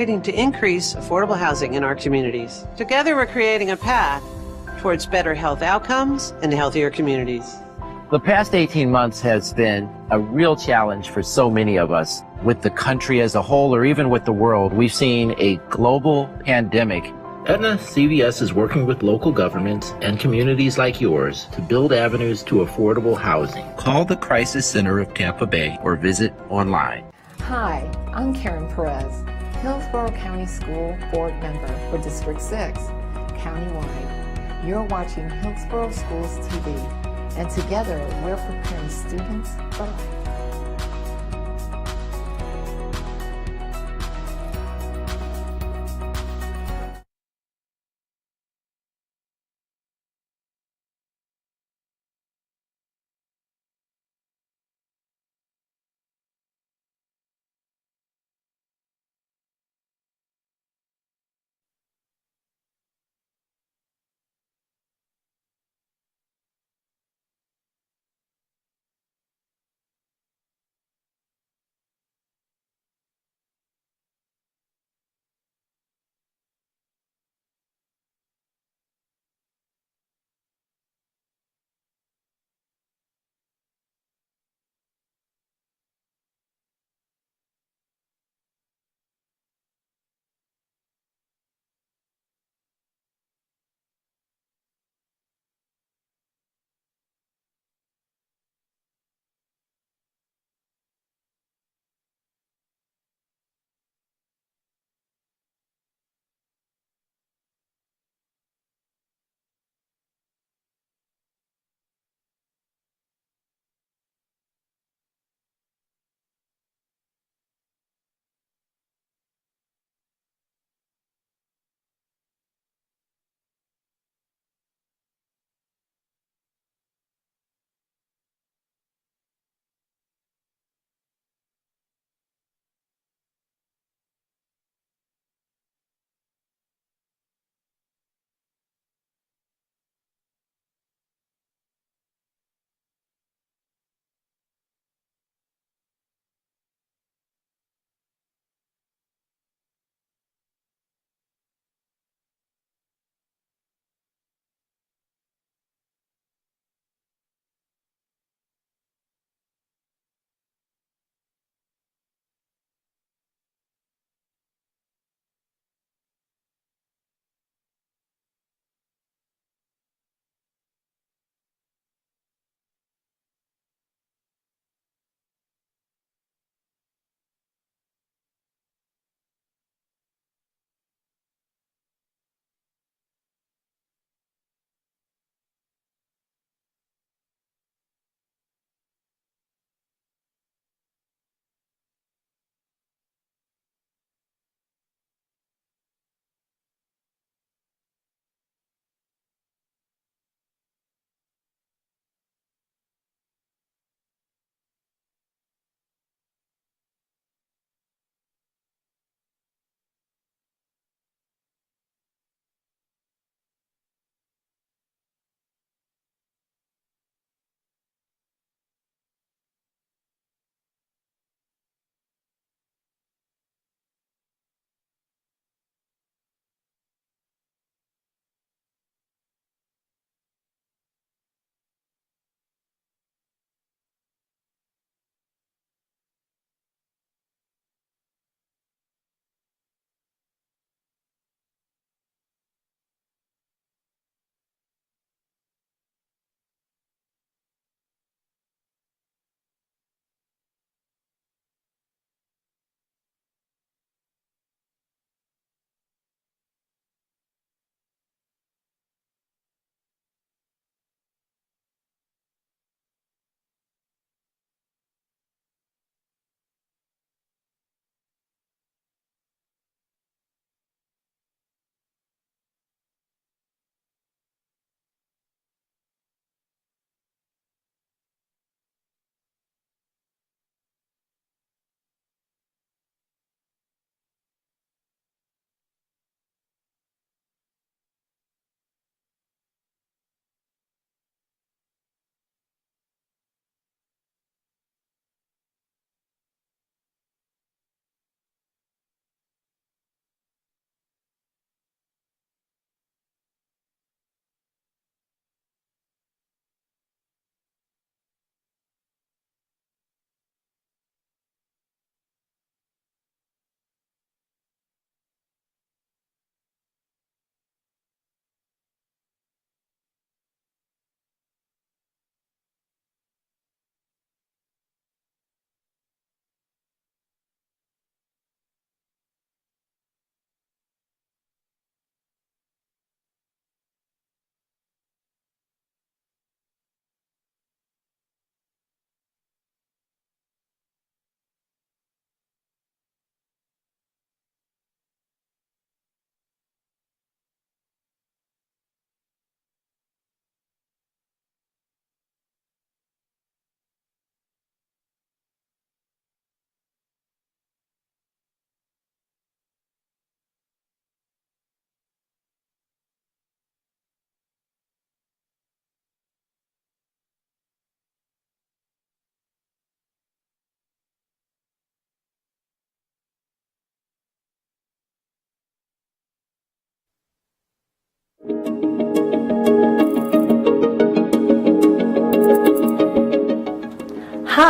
to increase affordable housing in our communities. Together, we're creating a path towards better health outcomes and healthier communities. The past 18 months has been a real challenge for so many of us. With the country as a whole, or even with the world, we've seen a global pandemic. Aetna CVS is working with local governments and communities like yours to build avenues to affordable housing. Call the Crisis Center of Tampa Bay or visit online. Hi, I'm Karen Perez, Hillsborough County School Board Member for District 6, countywide. You're watching Hillsborough Schools TV, and together we're preparing students for life.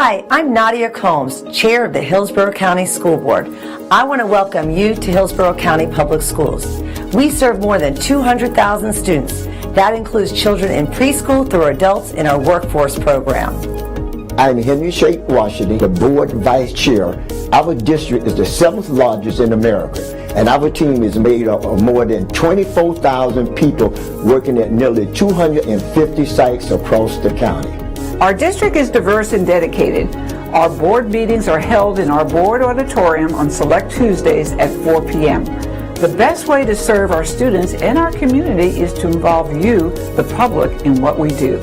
Hi, I'm Nadia Combs, Chair of the Hillsborough County School Board. I want to welcome you to Hillsborough County Public Schools. We serve more than 200,000 students. That includes children in preschool through adults in our workforce program. I'm Henry Shake Washington, the Board Vice Chair. Our district is the 7th largest in America, and our team is made up of more than 24,000 people working at nearly 250 sites across the county. Our district is diverse and dedicated. Our board meetings are held in our board auditorium on select Tuesdays at 4 p.m. The best way to serve our students and our community is to involve you, the public, in what we do.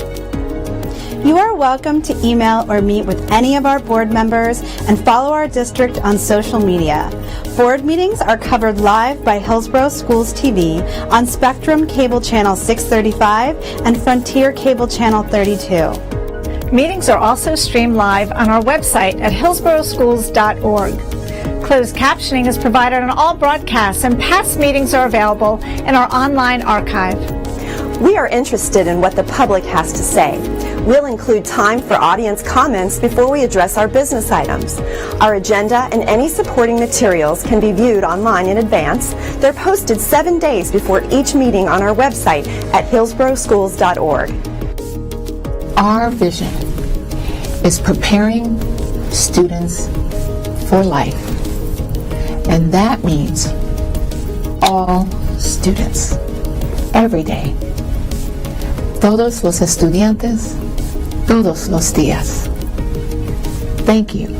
You are welcome to email or meet with any of our board members and follow our district on social media. Board meetings are covered live by Hillsborough Schools TV on Spectrum Cable Channel 635 and Frontier Cable Channel 32. Meetings are also streamed live on our website at hillsboroughschools.org. Closed captioning is provided on all broadcasts, and past meetings are available in our online archive. We are interested in what the public has to say. We'll include time for audience comments before we address our business items. Our agenda and any supporting materials can be viewed online in advance. They're posted 7 days before each meeting on our website at hillsboroughschools.org. Our vision is preparing students for life, and that means all students, every day. Todos los estudiantes, todos los días. Thank you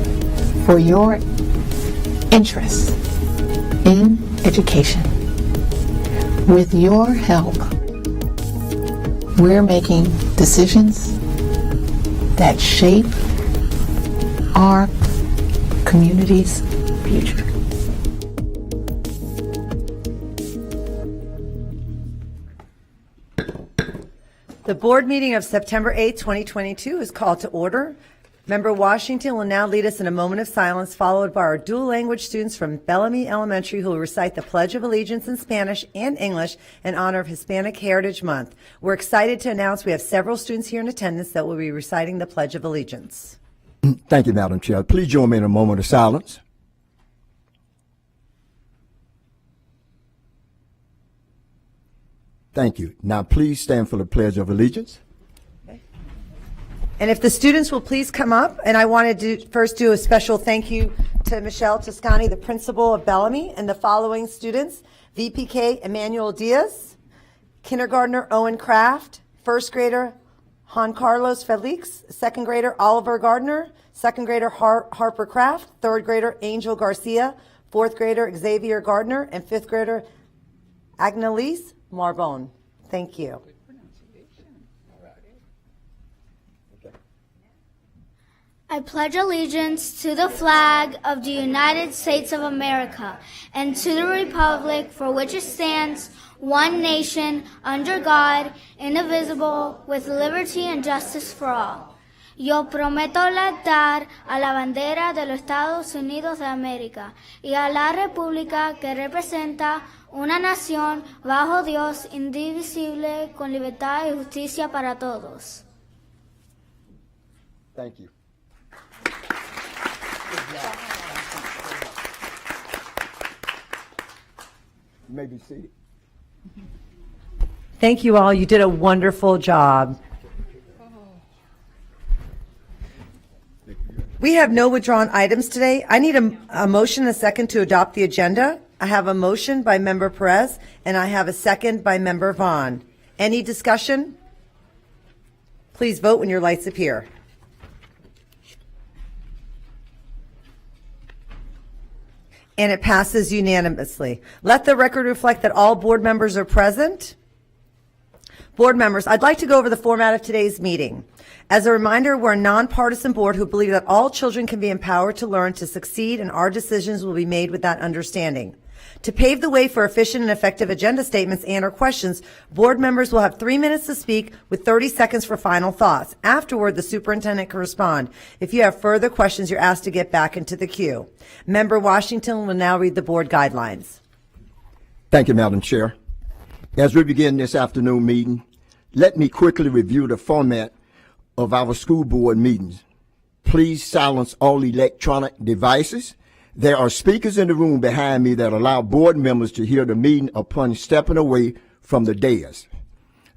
for your interest in education. With your help, we're making decisions that shape our community's future. The board meeting of September 8, 2022 is called to order. Member Washington will now lead us in a moment of silence, followed by our dual language students from Bellamy Elementary who will recite the Pledge of Allegiance in Spanish and English in honor of Hispanic Heritage Month. We're excited to announce we have several students here in attendance that will be reciting the Pledge of Allegiance. Thank you, Madam Chair. Please join me in a moment of silence. Thank you. Now please stand for the Pledge of Allegiance. And if the students will please come up, and I want to first do a special thank you to Michelle Toscani, the principal of Bellamy, and the following students: VPK Emmanuel Diaz, kindergartner Owen Kraft, first grader Juan Carlos Felix, second grader Oliver Gardner, second grader Harper Kraft, third grader Angel Garcia, fourth grader Xavier Gardner, and fifth grader Agnalise Marbone. Thank you. I pledge allegiance to the flag of the United States of America and to the republic for which it stands, one nation, under God, indivisible, with liberty and justice for all. Yo prometo lealtad a la bandera de los Estados Unidos de América y a la república que representa una nación bajo Dios, indivisible, con libertad y justicia para todos. Thank you. You may be seated. Thank you all. You did a wonderful job. We have no withdrawn items today. I need a motion and a second to adopt the agenda. I have a motion by Member Perez, and I have a second by Member Vaughn. Any discussion? Please vote when your lights appear. And it passes unanimously. Let the record reflect that all board members are present. Board members, I'd like to go over the format of today's meeting. As a reminder, we're a nonpartisan board who believe that all children can be empowered to learn to succeed, and our decisions will be made with that understanding. To pave the way for efficient and effective agenda statements and or questions, board members will have 3 minutes to speak with 30 seconds for final thoughts. Afterward, the superintendent can respond. If you have further questions, you're asked to get back into the queue. Member Washington will now read the board guidelines. Thank you, Madam Chair. As we begin this afternoon meeting, let me quickly review the format of our school board meetings. please silence all electronic devices. There are speakers in the room behind me that allow board members to hear the meeting upon stepping away from the dais.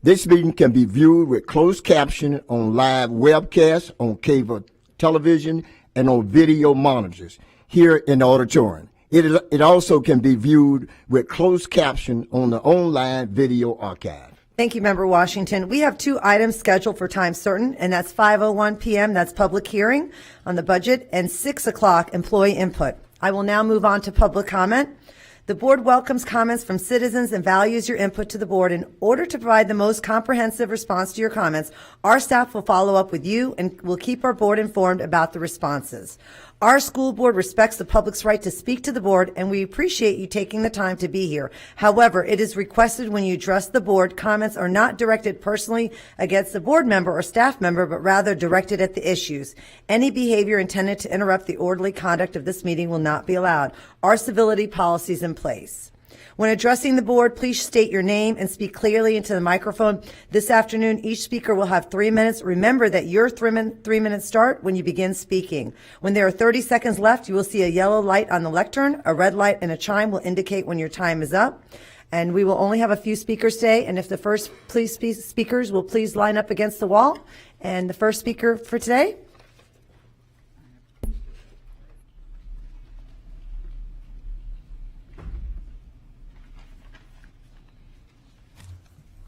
This meeting can be viewed with closed caption on live webcast, on cable television, and on video monitors here in the auditorium. It also can be viewed with closed caption on the online video archive. Thank you, Member Washington. We have 2 items scheduled for time certain, and that's 5:01 p.m., that's public hearing on the budget, and 6 o'clock employee input. I will now move on to public comment. The board welcomes comments from citizens and values your input to the board. In order to provide the most comprehensive response to your comments, our staff will follow up with you and will keep our board informed about the responses. Our school board respects the public's right to speak to the board, and we appreciate you taking the time to be here. However, it is requested when you address the board, comments are not directed personally against the board member or staff member, but rather directed at the issues. Any behavior intended to interrupt the orderly conduct of this meeting will not be allowed. Our civility policy is in place. When addressing the board, please state your name and speak clearly into the microphone. This afternoon, each speaker will have 3 minutes. Remember that your 3 minutes start when you begin speaking. When there are 30 seconds left, you will see a yellow light on the lectern. A red light and a chime will indicate when your time is up. And we will only have a few speakers today. And if the first speakers will please line up against the wall. And the first speaker for today.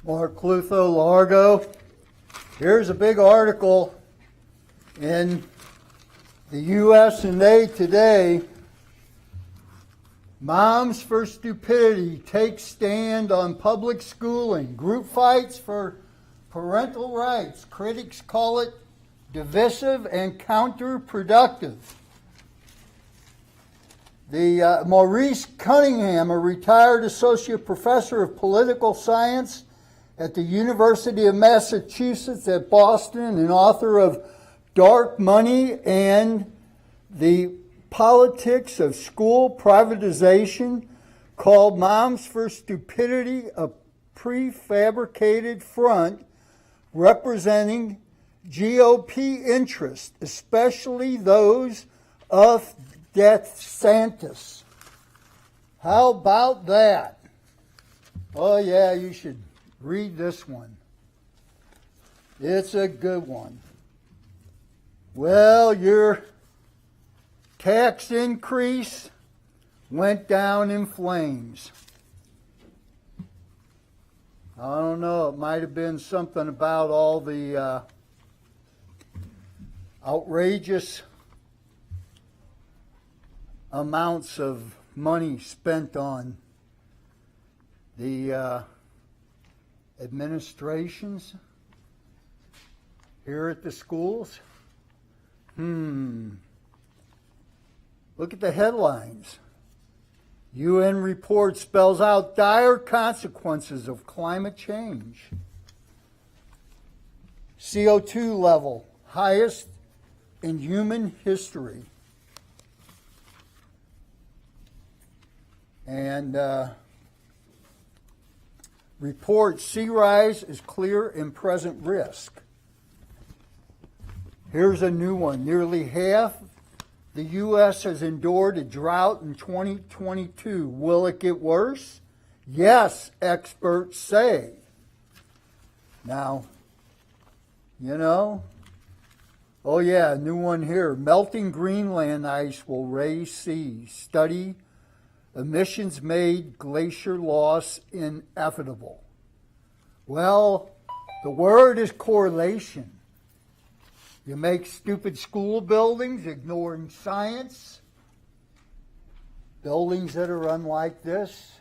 Mark Clutho, Largo. Here's a big article in the USA Today. Moms for Stupidity takes stand on public schooling. Group fights for parental rights. Critics call it divisive and counterproductive. The Maurice Cunningham, a retired associate professor of political science at the University of Massachusetts at Boston and author of Dark Money and the Politics of School Privatization, called Moms for Stupidity a prefabricated front representing GOP interests, especially those of DeSantis. How about that? Oh yeah, you should read this one. It's a good one. Well, your tax increase went down in flames. I don't know, it might have been something about all the outrageous amounts of money spent on the administrations here at the schools. Look at the headlines. UN report spells out dire consequences of climate change. CO2 level, highest in human history. And report sea rise is clear and present risk. Here's a new one. Nearly half the U.S. has endured a drought in 2022. Will it get worse? Yes, experts say. Now, you know, oh yeah, new one here. Melting Greenland ice will raise seas. Study emissions made glacier loss inevitable. Well, the word is correlation. You make stupid school buildings, ignoring science. Buildings that are unlike this.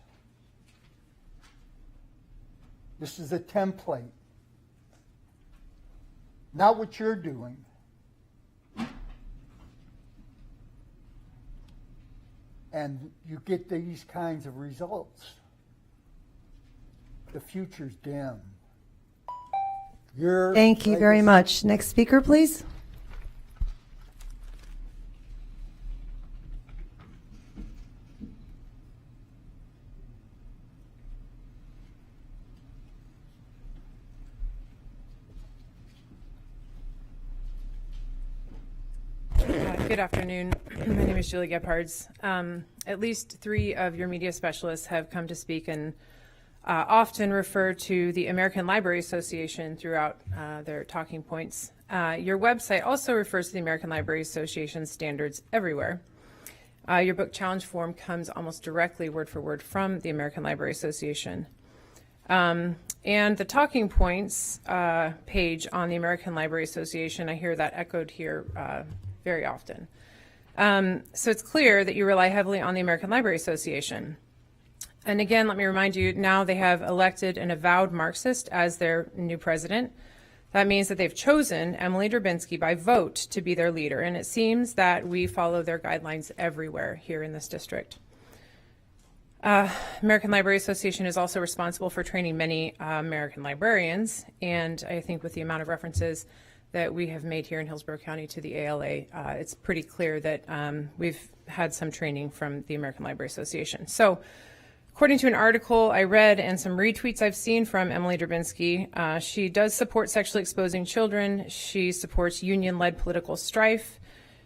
This is a template. Not what you're doing. And you get these kinds of results. The future's dim. Thank you very much. Next speaker, please. Good afternoon. My name is Julie Gephards. At least 3 of your media specialists have come to speak and often refer to the American Library Association throughout their talking points. Your website also refers to the American Library Association standards everywhere. Your book challenge form comes almost directly, word for word, from the American Library Association. And the talking points page on the American Library Association, I hear that echoed here very often. So it's clear that you rely heavily on the American Library Association. And again, let me remind you, now they have elected an avowed Marxist as their new president. That means that they've chosen Emily Drabinski by vote to be their leader, and it seems that we follow their guidelines everywhere here in this district. American Library Association is also responsible for training many American librarians, and I think with the amount of references that we have made here in Hillsborough County to the ALA, it's pretty clear that we've had some training from the American Library Association. So, according to an article I read and some retweets I've seen from Emily Drabinski, she does support sexually exposing children. She supports union-led political strife.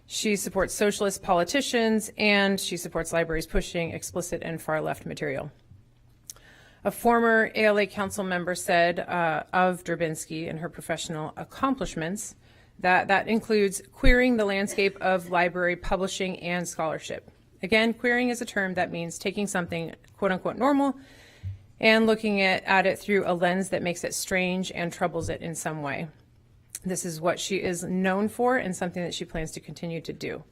She supports socialist politicians, and she supports libraries pushing explicit and far-left material. A former ALA council member said of Drabinski and her professional accomplishments that includes queering the landscape of library publishing and scholarship. Again, queering is a term that means taking something quote-unquote normal and looking at it through a lens that makes it strange and troubles it in some way. This is what she is known for and something that she plans to continue to do.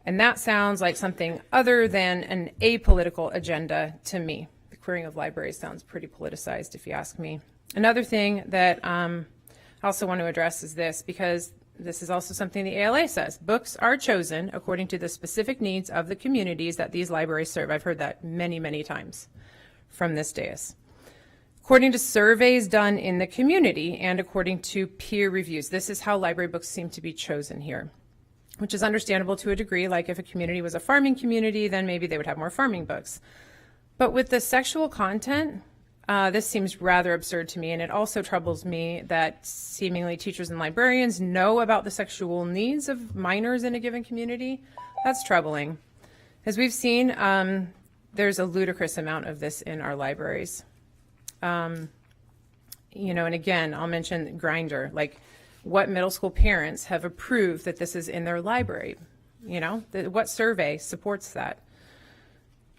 And that sounds like something other than an apolitical agenda to me. The queering of libraries sounds pretty politicized, if you ask me. Another thing that I also want to address is this, because this is also something the ALA says. Books are chosen according to the specific needs of the communities that these libraries serve. I've heard that many, many times from this dais. According to surveys done in the community and according to peer reviews, this is how library books seem to be chosen here, which is understandable to a degree. Like if a community was a farming community, then maybe they would have more farming books. But with the sexual content, this seems rather absurd to me, and it also troubles me that seemingly teachers and librarians know about the sexual needs of minors in a given community. That's troubling. As we've seen, there's a ludicrous amount of this in our libraries. You know, and again, I'll mention Grindr, like what middle school parents have approved that this is in their library? You know, what survey supports that?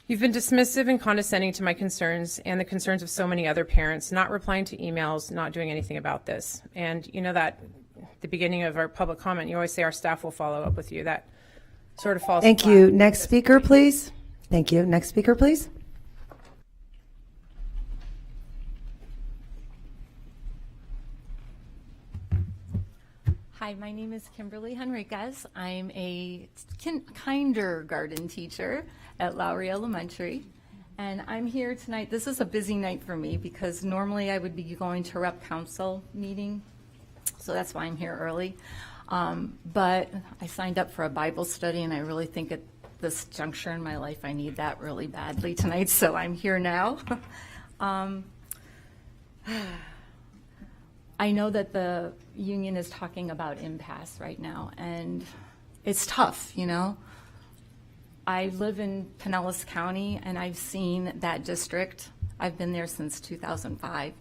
You've been dismissive and condescending to my concerns and the concerns of so many other parents, not replying to emails, not doing anything about this. And you know that at the beginning of our public comment, you always say our staff will follow up with you. That sort of falls flat. Thank you. Next speaker, please. Thank you. Next speaker, please. Hi, my name is Kimberly Henriquez. I'm a kindergarten teacher at Lowry Elementary, and I'm here tonight. This is a busy night for me because normally I would be going to rep council meeting, so that's why I'm here early. But I signed up for a Bible study, and I really think at this juncture in my life I need that really badly tonight, so I'm here now. I know that the union is talking about impasse right now, and it's tough, you know. I live in Pinellas County, and I've seen that district. I've been there since 2005,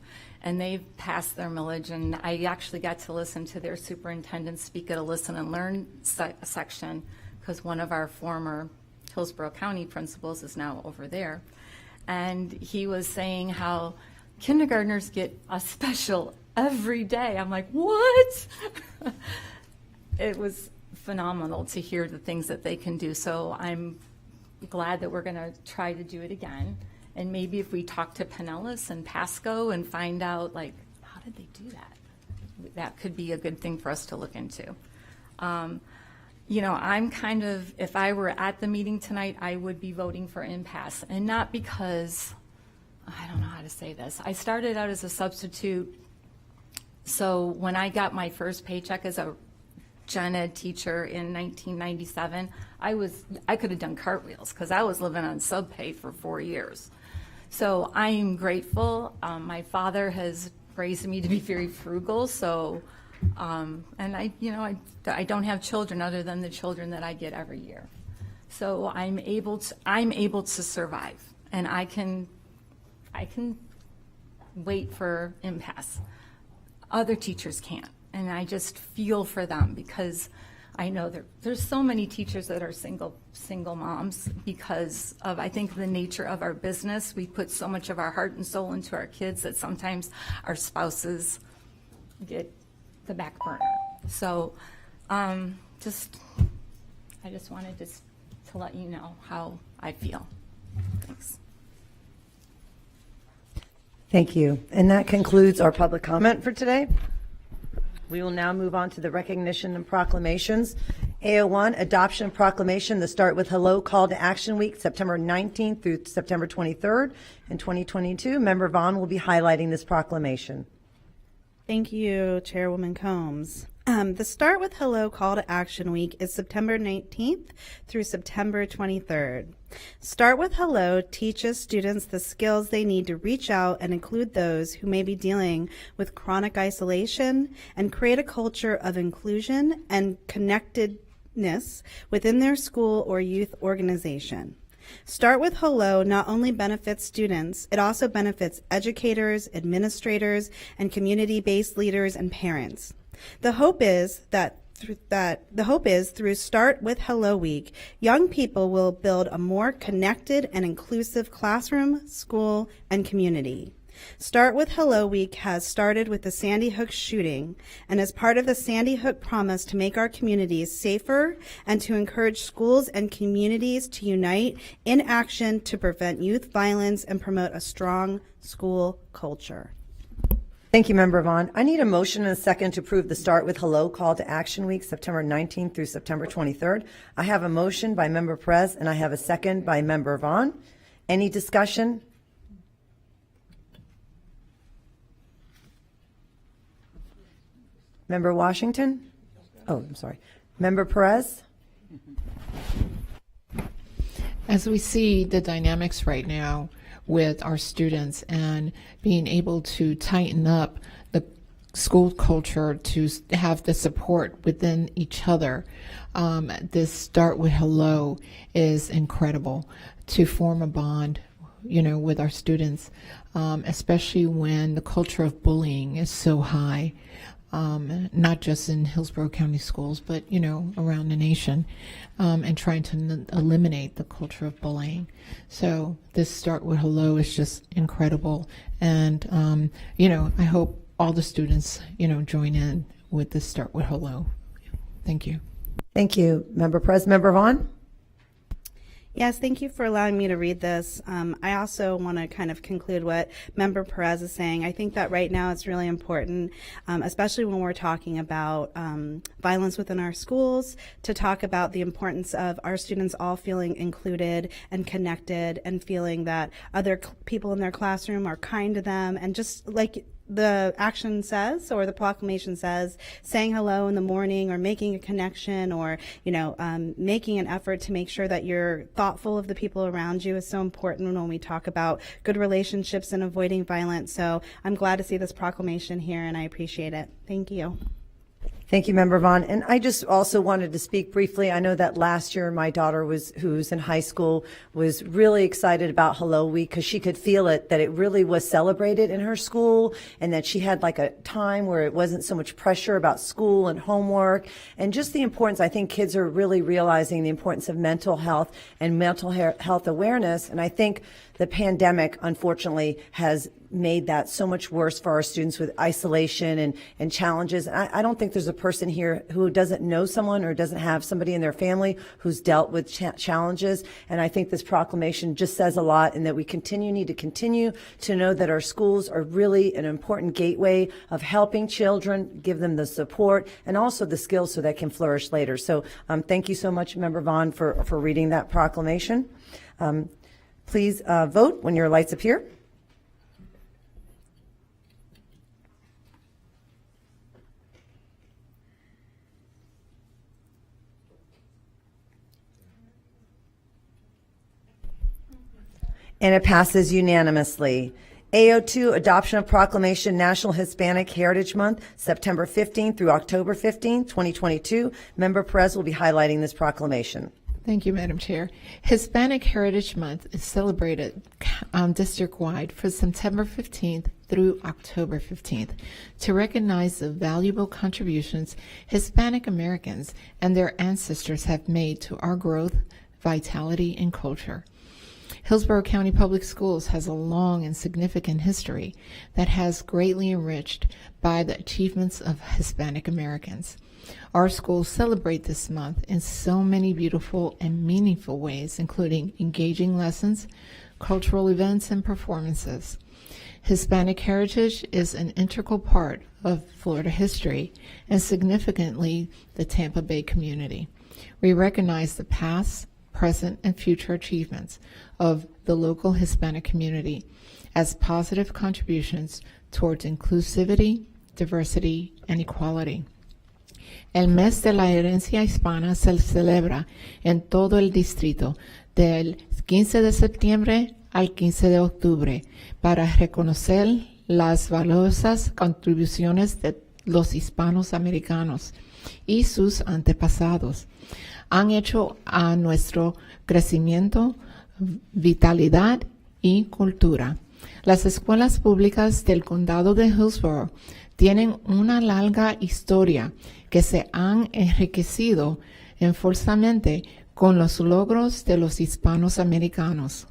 and they've passed their millage, and I actually got to listen to their superintendent speak at a Listen and Learn section, because one of our former Hillsborough County principals is now over there. And he was saying how kindergartners get a special every day. I'm like, what? It was phenomenal to hear the things that they can do. So I'm glad that we're going to try to do it again. And maybe if we talk to Pinellas and Pasco and find out, like, how did they do that? That could be a good thing for us to look into. You know, I'm kind of, if I were at the meeting tonight, I would be voting for impasse. And not because, I don't know how to say this. I started out as a substitute. So when I got my first paycheck as a gen ed teacher in 1997, I could have done cartwheels because I was living on sub pay for 4 years. So I'm grateful. My father has raised me to be very frugal, so And I don't have children other than the children that I get every year. So I'm able to survive, and I can wait for impasse. Other teachers can't, and I just feel for them because I know there's so many teachers that are single moms because of, I think, the nature of our business. We put so much of our heart and soul into our kids that sometimes our spouses get the back burner. So I just wanted to let you know how I feel. Thanks. Thank you. And that concludes our public comment for today. We will now move on to the recognition and proclamations. AO1, Adoption Proclamation, the Start with Hello Call to Action Week, September 19th through September 23rd in 2022. Member Vaughn will be highlighting this proclamation. Thank you, Chairwoman Combs. The Start with Hello Call to Action Week is September 19th through September 23rd. Start with Hello teaches students the skills they need to reach out and include those who may be dealing with chronic isolation and create a culture of inclusion and connectedness within their school or youth organization. Start with Hello not only benefits students, it also benefits educators, administrators, and community-based leaders and parents. The hope is through Start with Hello Week, young people will build a more connected and inclusive classroom, school, and community. Start with Hello Week has started with the Sandy Hook shooting and is part of the Sandy Hook promise to make our communities safer and to encourage schools and communities to unite in action to prevent youth violence and promote a strong school culture. Thank you, Member Vaughn. I need a motion and a second to approve the Start with Hello Call to Action Week, September 19th through September 23rd. I have a motion by Member Perez and I have a second by Member Vaughn. Any discussion? Member Washington? Oh, I'm sorry. Member Perez? As we see the dynamics right now with our students and being able to tighten up the school culture to have the support within each other, this Start with Hello is incredible to form a bond, with our students, especially when the culture of bullying is so high. Not just in Hillsborough County schools, but, around the nation, and trying to eliminate the culture of bullying. So this Start with Hello is just incredible. And, I hope all the students, join in with this Start with Hello. Thank you. Thank you, Member Perez. Member Vaughn? Yes, thank you for allowing me to read this. I also want to kind of conclude what Member Perez is saying. I think that right now it's really important, especially when we're talking about violence within our schools, to talk about the importance of our students all feeling included and connected and feeling that other people in their classroom are kind to them, and just like the action says, or the proclamation says, saying hello in the morning or making a connection or, making an effort to make sure that you're thoughtful of the people around you is so important when we talk about good relationships and avoiding violence. So I'm glad to see this proclamation here and I appreciate it. Thank you. Thank you, Member Vaughn. And I just also wanted to speak briefly. I know that last year my daughter who's in high school, was really excited about Hello Week because she could feel it, that it really was celebrated in her school and that she had like a time where it wasn't so much pressure about school and homework and just the importance. I think kids are really realizing the importance of mental health and mental health awareness. And I think the pandemic, unfortunately, has made that so much worse for our students with isolation and challenges. I don't think there's a person here who doesn't know someone or doesn't have somebody in their family who's dealt with challenges. And I think this proclamation just says a lot, and that we need to continue to know that our schools are really an important gateway of helping children, give them the support and also the skills so they can flourish later. So thank you so much, Member Vaughn, for reading that proclamation. Please vote when your lights appear. And it passes unanimously. AO2, adoption of proclamation National Hispanic Heritage Month, September 15th through October 15th, 2022. Member Perez will be highlighting this proclamation. Thank you, Madam Chair. Hispanic Heritage Month is celebrated district-wide for September 15th through October 15th to recognize the valuable contributions Hispanic Americans and their ancestors have made to our growth, vitality, and culture. Hillsborough County Public Schools has a long and significant history that has greatly enriched by the achievements of Hispanic Americans. Our schools celebrate this month in so many beautiful and meaningful ways, including engaging lessons, cultural events, and performances. Hispanic heritage is an integral part of Florida history and significantly the Tampa Bay community. We recognize the past, present, and future achievements of the local Hispanic community as positive contributions towards inclusivity, diversity, and equality. El mes de la herencia hispana se celebra en todo el distrito del 15 de septiembre al 15 de octubre para reconocer las valiosas contribuciones de los hispanos americanos y sus antepasados han hecho a nuestro crecimiento, vitalidad y cultura. Las escuelas públicas del condado de Hillsborough tienen una larga historia que se han enriquecido enforzamente con los logros de los hispanos americanos.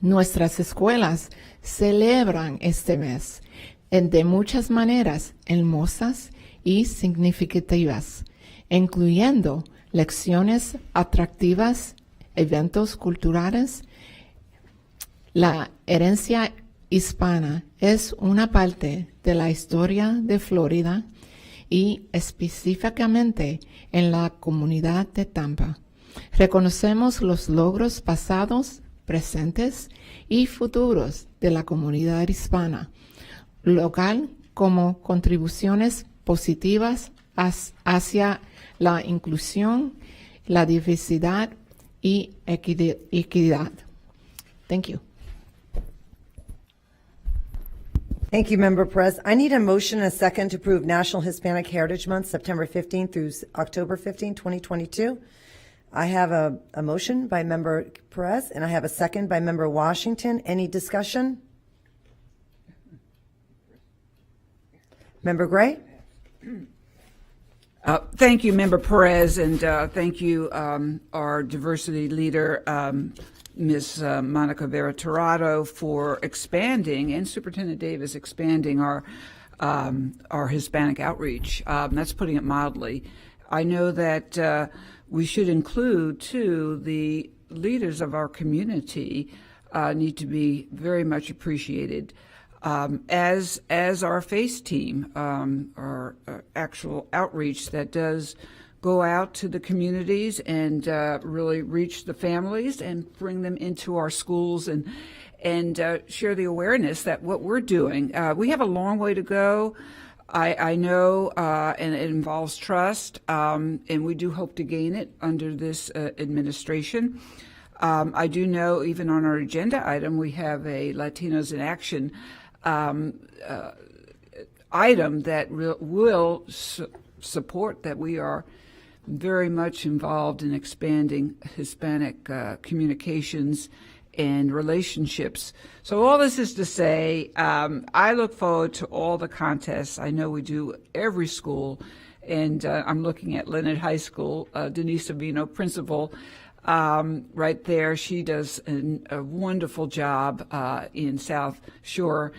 Nuestras escuelas celebran este mes de muchas maneras hermosas y significativas, incluyendo lecciones atractivas, eventos culturales. La herencia hispana es una parte de la historia de Florida y específicamente en la comunidad de Tampa. Reconocemos los logros pasados, presentes y futuros de la comunidad hispana local como contribuciones positivas hacia la inclusión, la diversidad y equidad. Thank you. Thank you, Member Perez. I need a motion and a second to approve National Hispanic Heritage Month, September 15th through October 15th, 2022. I have a motion by Member Perez, and I have a second by Member Washington. Any discussion? Member Gray? Thank you, Member Perez, and thank you, our diversity leader, Ms. Monica Vera-Tirado, for expanding, and Superintendent Davis expanding our Hispanic outreach. That's putting it mildly. I know that we should include, too, the leaders of our community need to be very much appreciated. As our FACE team, our actual outreach that does go out to the communities and really reach the families and bring them into our schools and share the awareness that what we're doing, we have a long way to go. I know, and it involves trust, and we do hope to gain it under this administration. I do know even on our agenda item, we have a Latinos in Action item that will support that we are very much involved in expanding Hispanic communications and relationships. So all this is to say, I look forward to all the contests. I know we do every school, and I'm looking at Leonard High School, Denise Savino, principal, right there. She does a wonderful job in South Shore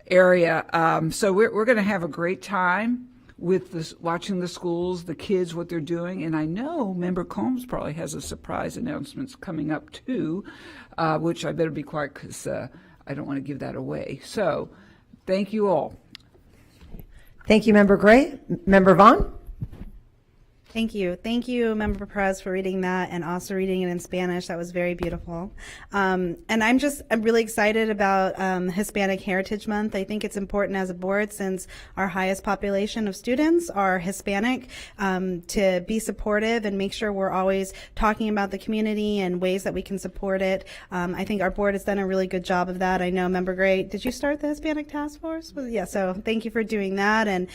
area. So we're going to have a great time with this, watching the schools, the kids, what they're doing. And I know Member Combs probably has a surprise announcements coming up too, which I better be quiet because I don't want to give that away. So thank you all. Thank you, Member Gray. Member Vaughn? Thank you. Thank you, Member Perez, for reading that and also reading it in Spanish. That was very beautiful. And I'm really excited about Hispanic Heritage Month. I think it's important as a board, since our highest population of students are Hispanic, to be supportive and make sure we're always talking about the community and ways that we can support it. I think our board has done a really good job of that. I know Member Gray, did you start the Hispanic Task Force? Yeah, so thank you for doing that. And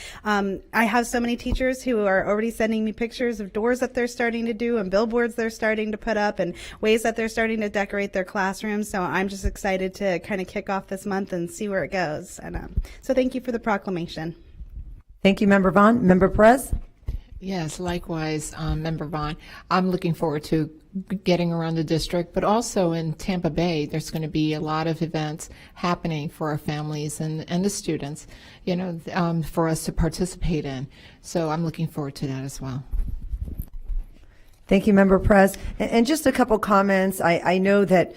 I have so many teachers who are already sending me pictures of doors that they're starting to do and billboards they're starting to put up and ways that they're starting to decorate their classrooms. So I'm just excited to kind of kick off this month and see where it goes. And so thank you for the proclamation. Thank you, Member Vaughn. Member Perez? Yes, likewise, Member Vaughn. I'm looking forward to getting around the district, but also in Tampa Bay, there's going to be a lot of events happening for our families and the students, for us to participate in. So I'm looking forward to that as well. Thank you, Member Perez. And just a couple comments. I know that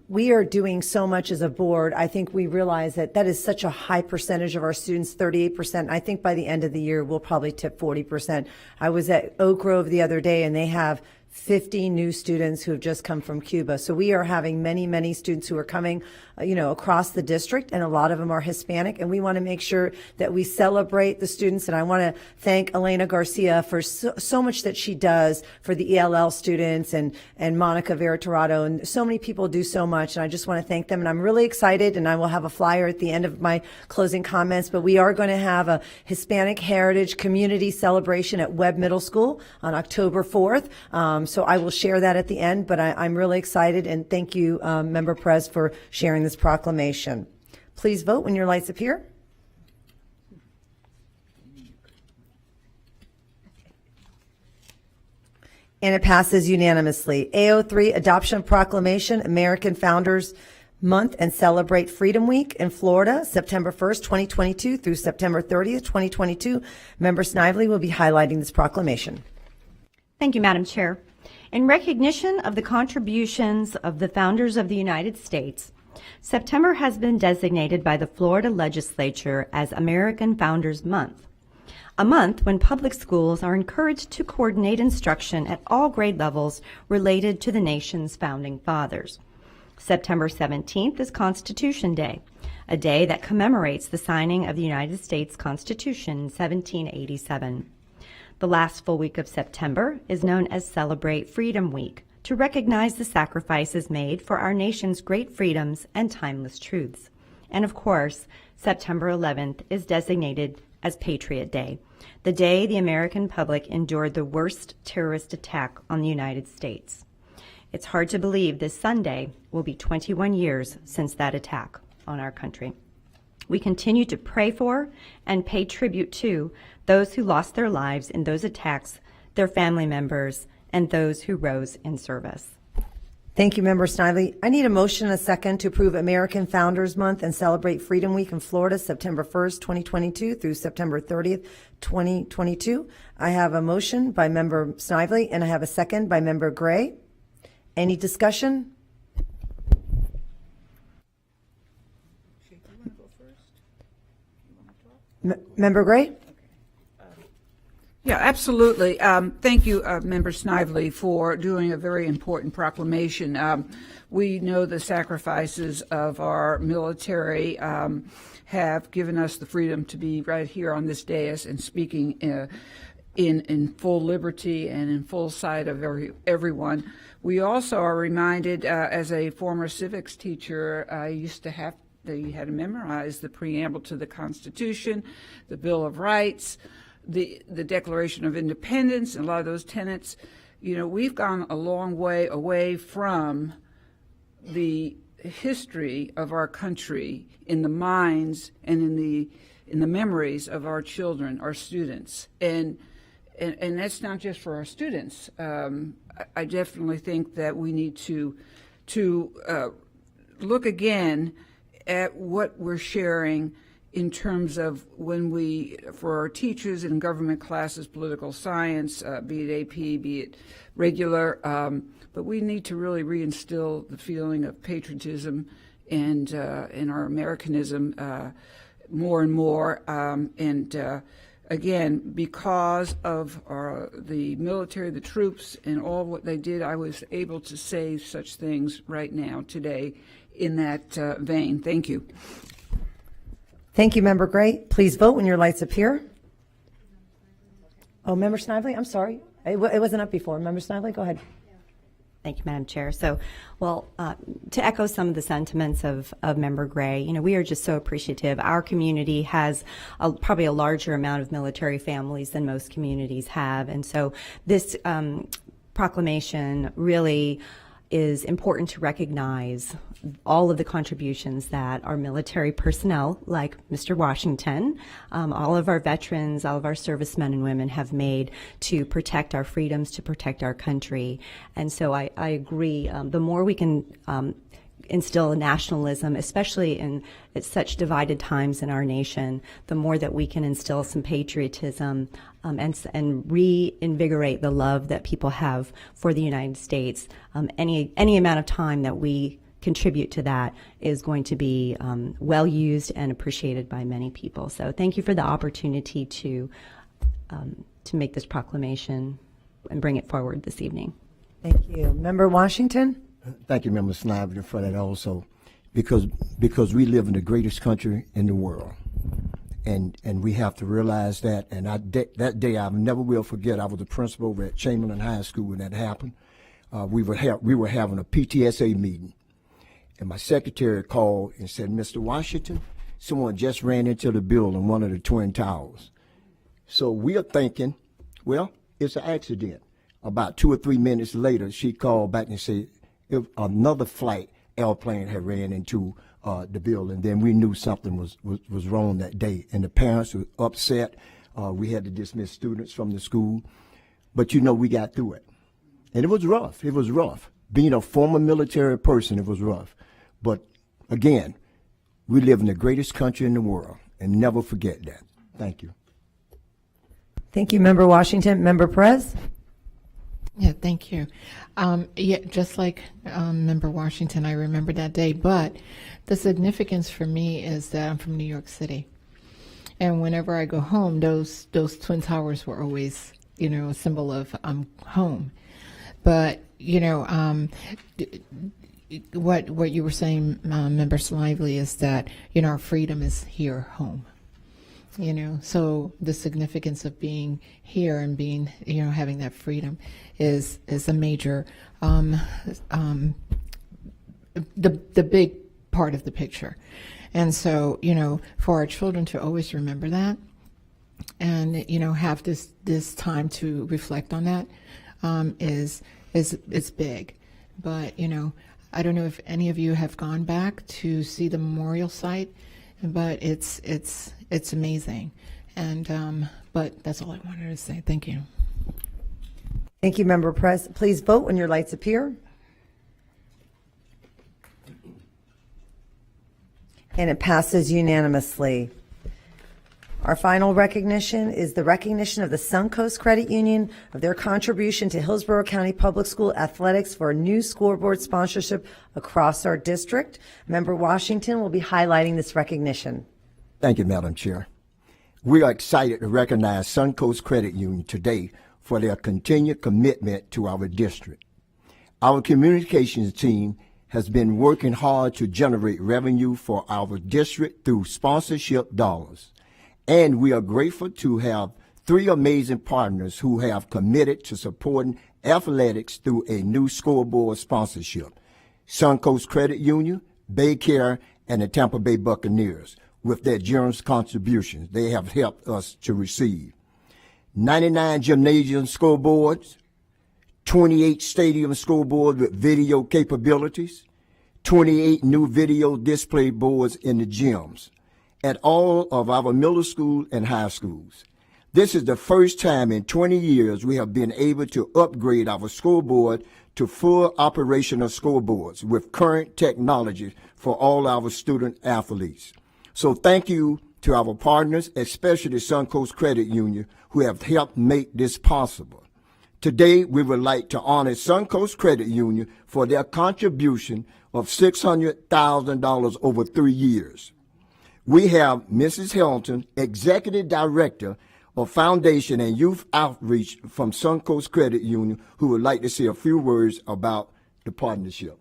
we are doing so much as a board. I think we realize that is such a high percentage of our students, 38%. I think by the end of the year, we'll probably tip 40%. I was at Oak Grove the other day, and they have 50 new students who have just come from Cuba. So we are having many, many students who are coming, across the district, and a lot of them are Hispanic, and we want to make sure that we celebrate the students. And I want to thank Elena Garcia for so much that she does for the ELL students, and Monica Veritorado, and so many people do so much, and I just want to thank them. And I'm really excited, and I will have a flyer at the end of my closing comments, but we are going to have a Hispanic Heritage Community Celebration at Webb Middle School on October 4th. So I will share that at the end, but I'm really excited, and thank you, Member Perez, for sharing this proclamation. Please vote when your lights appear. And it passes unanimously. AO3, Adoption Proclamation, American Founders Month and Celebrate Freedom Week in Florida, September 1st, 2022 through September 30th, 2022. Member Snively will be highlighting this proclamation. Thank you, Madam Chair. In recognition of the contributions of the founders of the United States, September has been designated by the Florida Legislature as American Founders Month, a month when public schools are encouraged to coordinate instruction at all grade levels related to the nation's founding fathers. September 17th is Constitution Day, a day that commemorates the signing of the United States Constitution in 1787. The last full week of September is known as Celebrate Freedom Week, to recognize the sacrifices made for our nation's great freedoms and timeless truths. And of course, September 11th is designated as Patriot Day, the day the American public endured the worst terrorist attack on the United States. It's hard to believe this Sunday will be 21 years since that attack on our country. We continue to pray for and pay tribute to those who lost their lives in those attacks, their family members, and those who rose in service. Thank you, Member Snively. I need a motion and a second to approve American Founders Month and Celebrate Freedom Week in Florida, September 1st, 2022 through September 30th, 2022. I have a motion by Member Snively, and I have a second by Member Gray. Any discussion? Member Gray? Yeah, absolutely. Thank you, Member Snively, for doing a very important proclamation. We know the sacrifices of our military have given us the freedom to be right here on this dais and speaking in full liberty and in full sight of everyone. We also are reminded, as a former civics teacher, I used to have you had to memorize the preamble to the Constitution, the Bill of Rights, the Declaration of Independence, and a lot of those tenets. We've gone a long way away from the history of our country in the minds and in the memories of our children, our students, and that's not just for our students. I definitely think that we need to look again at what we're sharing in terms of for our teachers in government classes, political science, be it AP, be it regular, but we need to really reinstill the feeling of patriotism and our Americanism more and more, and again, because of the military, the troops, and all what they did, I was able to say such things right now, today, in that vein. Thank you. Thank you, Member Gray. Please vote when your lights appear. Oh, Member Snively, I'm sorry. It wasn't up before. Member Snively, go ahead. Thank you, Madam Chair. So, well, to echo some of the sentiments of Member Gray, you know, we are just so appreciative. Our community has probably a larger amount of military families than most communities have. And so this proclamation really is important to recognize all of the contributions that our military personnel, like Mr. Washington, all of our veterans, all of our servicemen and women have made to protect our freedoms, to protect our country. And so I agree, the more we can instill nationalism, especially in such divided times in our nation, the more that we can instill some patriotism and reinvigorate the love that people have for the United States. Any amount of time that we contribute to that is going to be well used and appreciated by many people. So thank you for the opportunity to make this proclamation and bring it forward this evening. Thank you. Member Washington? Thank you, Member Snively, for that also, because we live in the greatest country in the world, and we have to realize that. And that day I never will forget. I was the principal over at Chamberlain High School when that happened. We were having a PTSA meeting, and my secretary called and said, "Mr. Washington, someone just ran into the building, one of the Twin Towers." So we are thinking, well, it's an accident. About 2 or 3 minutes later, she called back and said, if another flight airplane had ran into the building, then we knew something was wrong that day. And the parents were upset. We had to dismiss students from the school. But, you know, we got through it. And it was rough. It was rough. Being a former military person, it was rough. But, again, we live in the greatest country in the world. And never forget that. Thank you. Thank you, Member Washington. Member Perez? Yeah, thank you. Yeah, just like Member Washington, I remember that day. But the significance for me is that I'm from New York City, and whenever I go home, those Twin Towers were always, you know, a symbol of home. But you know, what you were saying, Member Snively, is that you know our freedom is here, home. You know, so the significance of being here and being, you know, having that freedom is a major, the big part of the picture. And so, you know, for our children to always remember that and, you know, have this time to reflect on that, is big. But, you know, I don't know if any of you have gone back to see the memorial site, but it's amazing. And but that's all I wanted to say. Thank you. Thank you, Member Perez. Please vote when your lights appear. And it passes unanimously. Our final recognition is the recognition of the Suncoast Credit Union of their contribution to Hillsborough County Public School athletics for a new scoreboard sponsorship across our district. Member Washington will be highlighting this recognition. Thank you, Madam Chair. We are excited to recognize Suncoast Credit Union today for their continued commitment to our district. Our communications team has been working hard to generate revenue for our district through sponsorship dollars. And we are grateful to have 3 amazing partners who have committed to supporting athletics through a new scoreboard sponsorship: Suncoast Credit Union, Baycare, and the Tampa Bay Buccaneers. With their generous contributions they have helped us to receive 99 gymnasium scoreboards, 28 stadium scoreboards with video capabilities, 28 new video display boards in the gyms at all of our middle school and high schools. This is the first time in 20 years we have been able to upgrade our scoreboard to full operational scoreboards with current technology for all our student athletes. So thank you to our partners, especially Suncoast Credit Union, who have helped make this possible. Today, we would like to honor Suncoast Credit Union for their contribution of $600,000 over 3 years. We have Mrs. Hilton, Executive Director of Foundation and Youth Outreach from Suncoast Credit Union, who would like to say a few words about the partnership.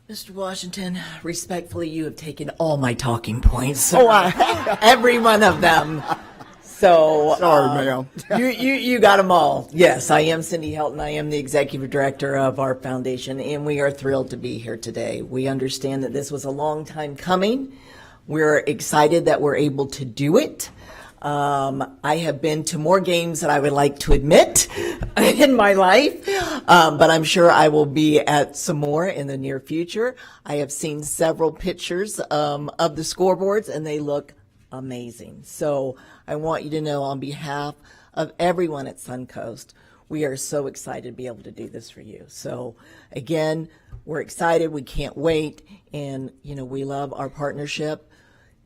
Mr. Washington, respectfully, you have taken all my talking points. Oh, every one of them. So sorry, ma'am. you got them all. Yes, I am Cindy Helton. I am the executive director of our foundation, and we are thrilled to be here today. We understand that this was a long time coming. We're excited that we're able to do it. I have been to more games than I would like to admit in my life, but I'm sure I will be at some more in the near future. I have seen several pictures of the scoreboards, and they look amazing. So I want you to know, on behalf of everyone at Suncoast, we are so excited to be able to do this for you. So again, we're excited. We can't wait. And, we love our partnership.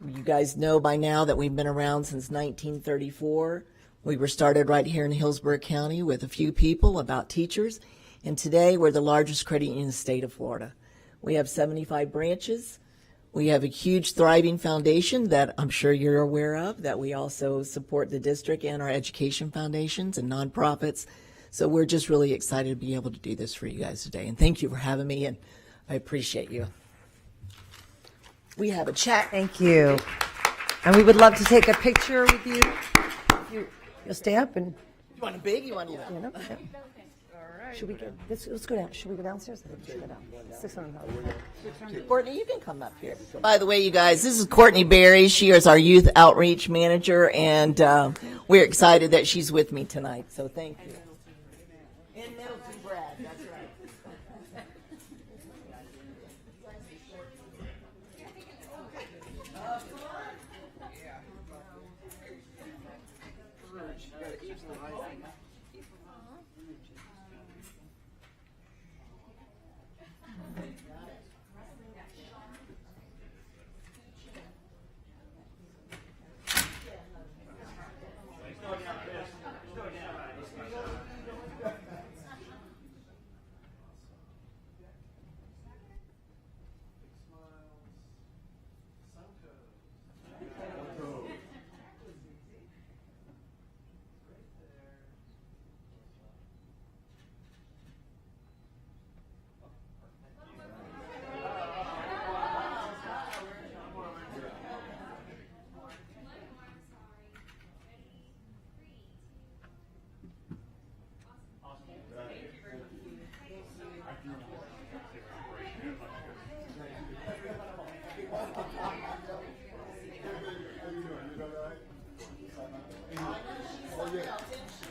You guys know by now that we've been around since 1934. We were started right here in Hillsborough County with a few people, about teachers. And today we're the largest credit union in the state of Florida. We have 75 branches. We have a huge thriving foundation that I'm sure you're aware of, that we also support the district and our education foundations and nonprofits. So we're just really excited to be able to do this for you guys today. And thank you for having me, and I appreciate you. We have a chat. Thank you. And we would love to take a picture with you. You'll stay up and. You want a big? You want a little? Yeah. Should we get this? Let's go down. Should we go downstairs? Should we go down? $600. Courtney, you can come up here. By the way, you guys, this is Courtney Berry. She is our youth outreach manager, and we're excited that she's with me tonight. So thank you. And Middleton Brad, that's right.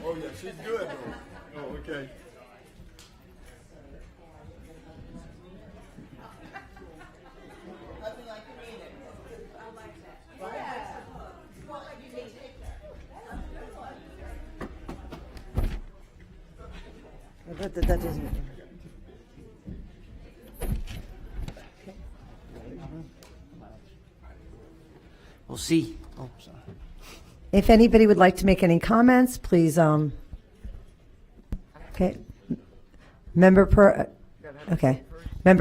Oh, yeah, she's good, though. Oh, okay. That doesn't. We'll see. Oh, sorry. If anybody would like to make any comments, please. Okay. Okay. Member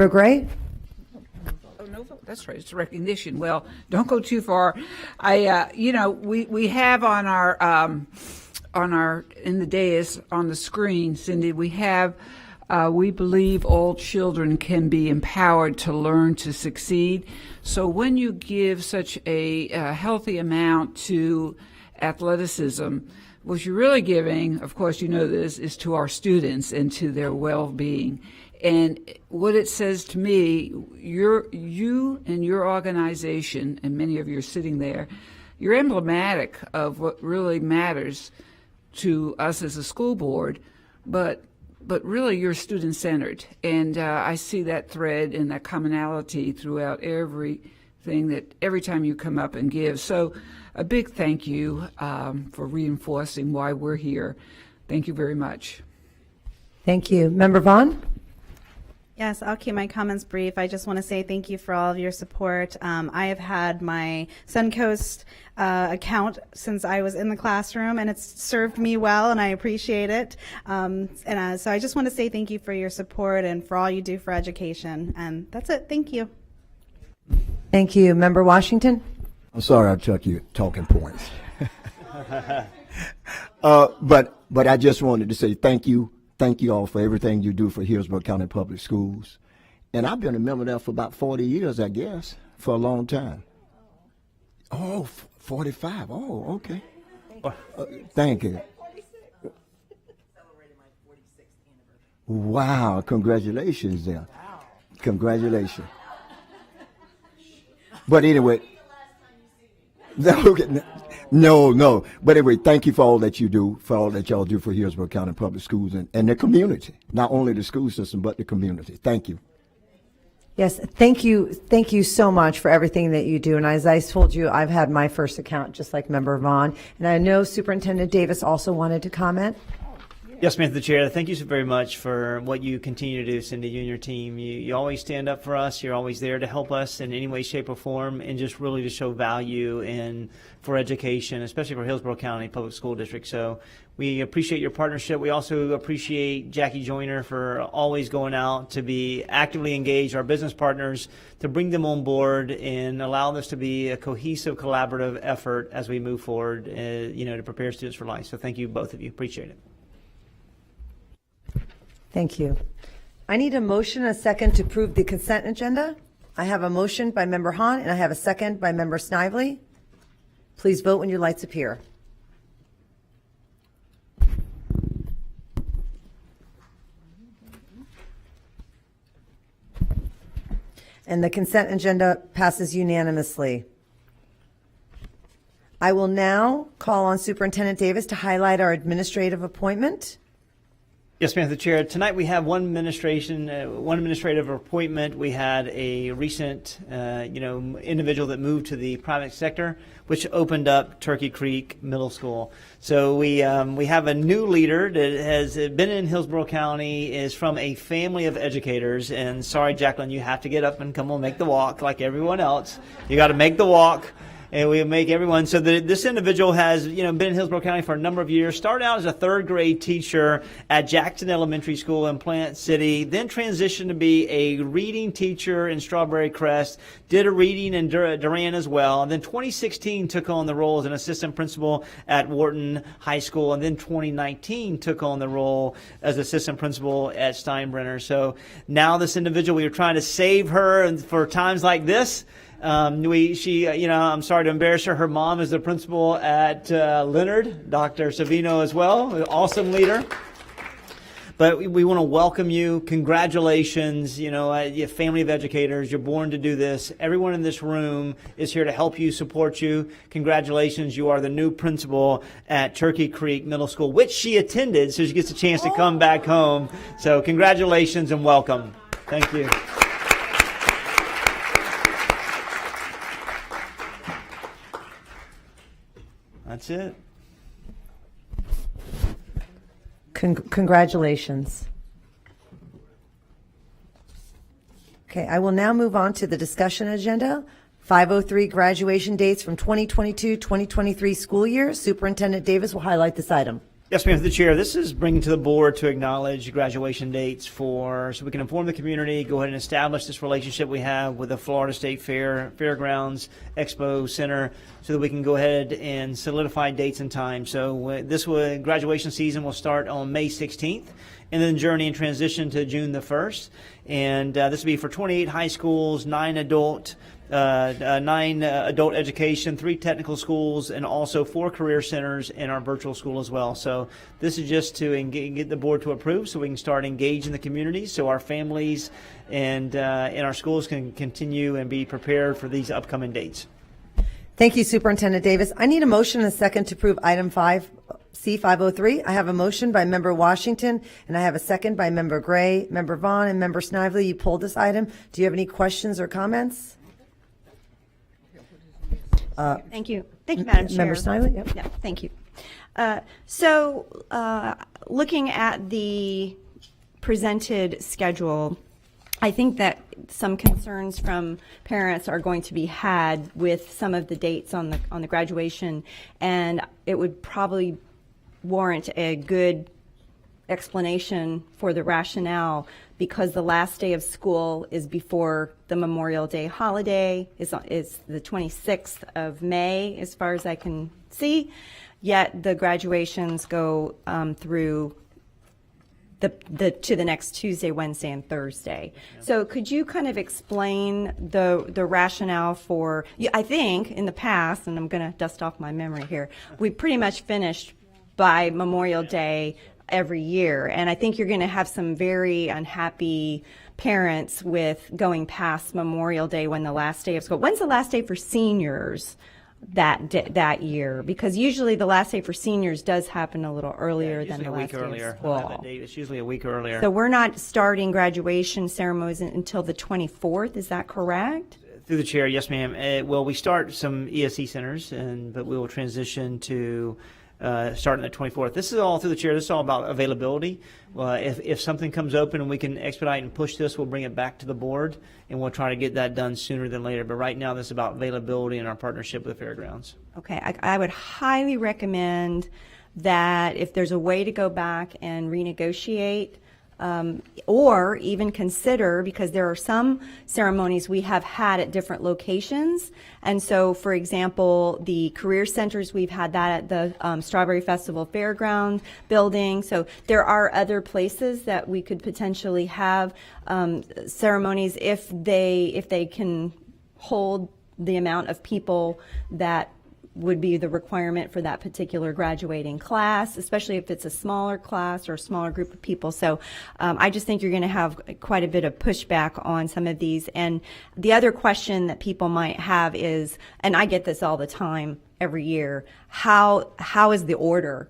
Gray? Oh, no, that's right. It's recognition. Well, don't go too far. We have on our in the dais on the screen, Cindy, we have, we believe all children can be empowered to learn to succeed. So when you give such a healthy amount to athleticism, what you're really giving, of course you know this, is to our students and to their well-being. And what it says to me, you and your organization, and many of you are sitting there, you're emblematic of what really matters to us as a school board, but really you're student-centered. And I see that thread and that commonality throughout everything, that every time you come up and give. So a big thank you for reinforcing why we're here. Thank you very much. Thank you. Member Vaughn? Yes, I'll keep my comments brief. I just want to say thank you for all of your support. I have had my Suncoast account since I was in the classroom, and it's served me well, and I appreciate it. So I just want to say thank you for your support and for all you do for education. And that's it. Thank you. Thank you. Member Washington? I'm sorry I took you talking points. But I just wanted to say thank you all for everything you do for Hillsborough County Public Schools. And I've been a member there for about 40 years, I guess, for a long time. Oh, 45. Oh, okay. Thank you. Wow, congratulations there. Congratulations. But anyway, no. But anyway, thank you for all that you do, for all that y'all do for Hillsborough County Public Schools and the community. Not only the school system, but the community. Thank you. Yes, thank you. Thank you so much for everything that you do. And as I told you, I've had my first account just like Member Vaughn. And I know Superintendent Davis also wanted to comment. Yes, ma'am, the chair. Thank you so very much for what you continue to do, Cindy, you and your team. You always stand up for us. You're always there to help us in any way, shape, or form, and just really to show value for education, especially for Hillsborough County Public School District. So we appreciate your partnership. We also appreciate Jackie Joyner for always going out to be actively engaged, our business partners, to bring them on board and allow this to be a cohesive, collaborative effort as we move forward, to prepare students for life. So thank you, both of you. Appreciate it. Thank you. I need a motion, a second to approve the consent agenda. I have a motion by Member Hahn and I have a second by Member Snively. Please vote when your lights appear. And the consent agenda passes unanimously. I will now call on Superintendent Davis to highlight our administrative appointment. Yes, ma'am, the chair. Tonight we have one administrative appointment. We had a recent, individual that moved to the private sector, which opened up Turkey Creek Middle School. So we have a new leader that has been in Hillsborough County, is from a family of educators. And sorry, Jacqueline, you have to get up and come on, make the walk like everyone else. You got to make the walk. And we make everyone, so this individual has, been in Hillsborough County for a number of years, started out as a third grade teacher at Jackson Elementary School in Plant City, then transitioned to be a reading teacher in Strawberry Crest, did a reading in Durant as well, and then 2016 took on the role as an assistant principal at Wharton High School, and then 2019 took on the role as assistant principal at Steinbrenner. So now this individual, we are trying to save her for times like this. I'm sorry to embarrass her. Her mom is the principal at Leonard, Dr. Savino as well, an awesome leader. But we want to welcome you. Congratulations, you family of educators. You're born to do this. Everyone in this room is here to help you, support you. Congratulations. You are the new principal at Turkey Creek Middle School, which she attended, so she gets a chance to come back home. So congratulations and welcome. Thank you. That's it. Congratulations. Okay, I will now move on to the discussion agenda. 503 graduation dates from 2022-2023 school year. Superintendent Davis will highlight this item. Yes, ma'am, the chair. This is bringing to the board to acknowledge graduation dates so we can inform the community, go ahead and establish this relationship we have with the Florida State Fairgrounds Expo Center, so that we can go ahead and solidify dates and times. So graduation season will start on May 16th, and then journey and transition to June the 1st. And this will be for 28 high schools, 9 adult education, 3 technical schools, and also 4 career centers in our virtual school as well. So this is just to get the board to approve so we can start engaging the community, so our families and our schools can continue and be prepared for these upcoming dates. Thank you, Superintendent Davis. I need a motion and a second to approve item 5C503. I have a motion by Member Washington, and I have a second by Member Gray. Member Vaughn and Member Snively, you pulled this item. Do you have any questions or comments? Thank you. Thank you, Madam Chair. Member Snively? Yep. Yeah, thank you. Looking at the presented schedule, I think that some concerns from parents are going to be had with some of the dates on the graduation, and it would probably warrant a good explanation for the rationale, because the last day of school is before the Memorial Day holiday, is the 26th of May, as far as I can see, yet the graduations go through to the next Tuesday, Wednesday, and Thursday. So could you kind of explain the rationale for, I think in the past, and I'm going to dust off my memory here, we pretty much finished by Memorial Day every year, and I think you're going to have some very unhappy parents with going past Memorial Day when the last day of school. When's the last day for seniors that year? Because usually the last day for seniors does happen a little earlier than the last day of school. It's usually a week earlier. So we're not starting graduation ceremonies until the 24th, is that correct? Through the chair, yes, ma'am. Well, we start some ESE centers, but we will transition to starting the 24th. This is all through the chair. This is all about availability. If something comes open and we can expedite and push this, we'll bring it back to the board, and we'll try to get that done sooner than later. But right now, this is about availability and our partnership with the fairgrounds. Okay, I would highly recommend that if there's a way to go back and renegotiate, or even consider, because there are some ceremonies we have had at different locations. And so, for example, the career centers, we've had that at the Strawberry Festival Fairground building. So there are other places that we could potentially have ceremonies if they can hold the amount of people that would be the requirement for that particular graduating class, especially if it's a smaller class or a smaller group of people. So I just think you're going to have quite a bit of pushback on some of these. And the other question that people might have is, and I get this all the time every year, how is the order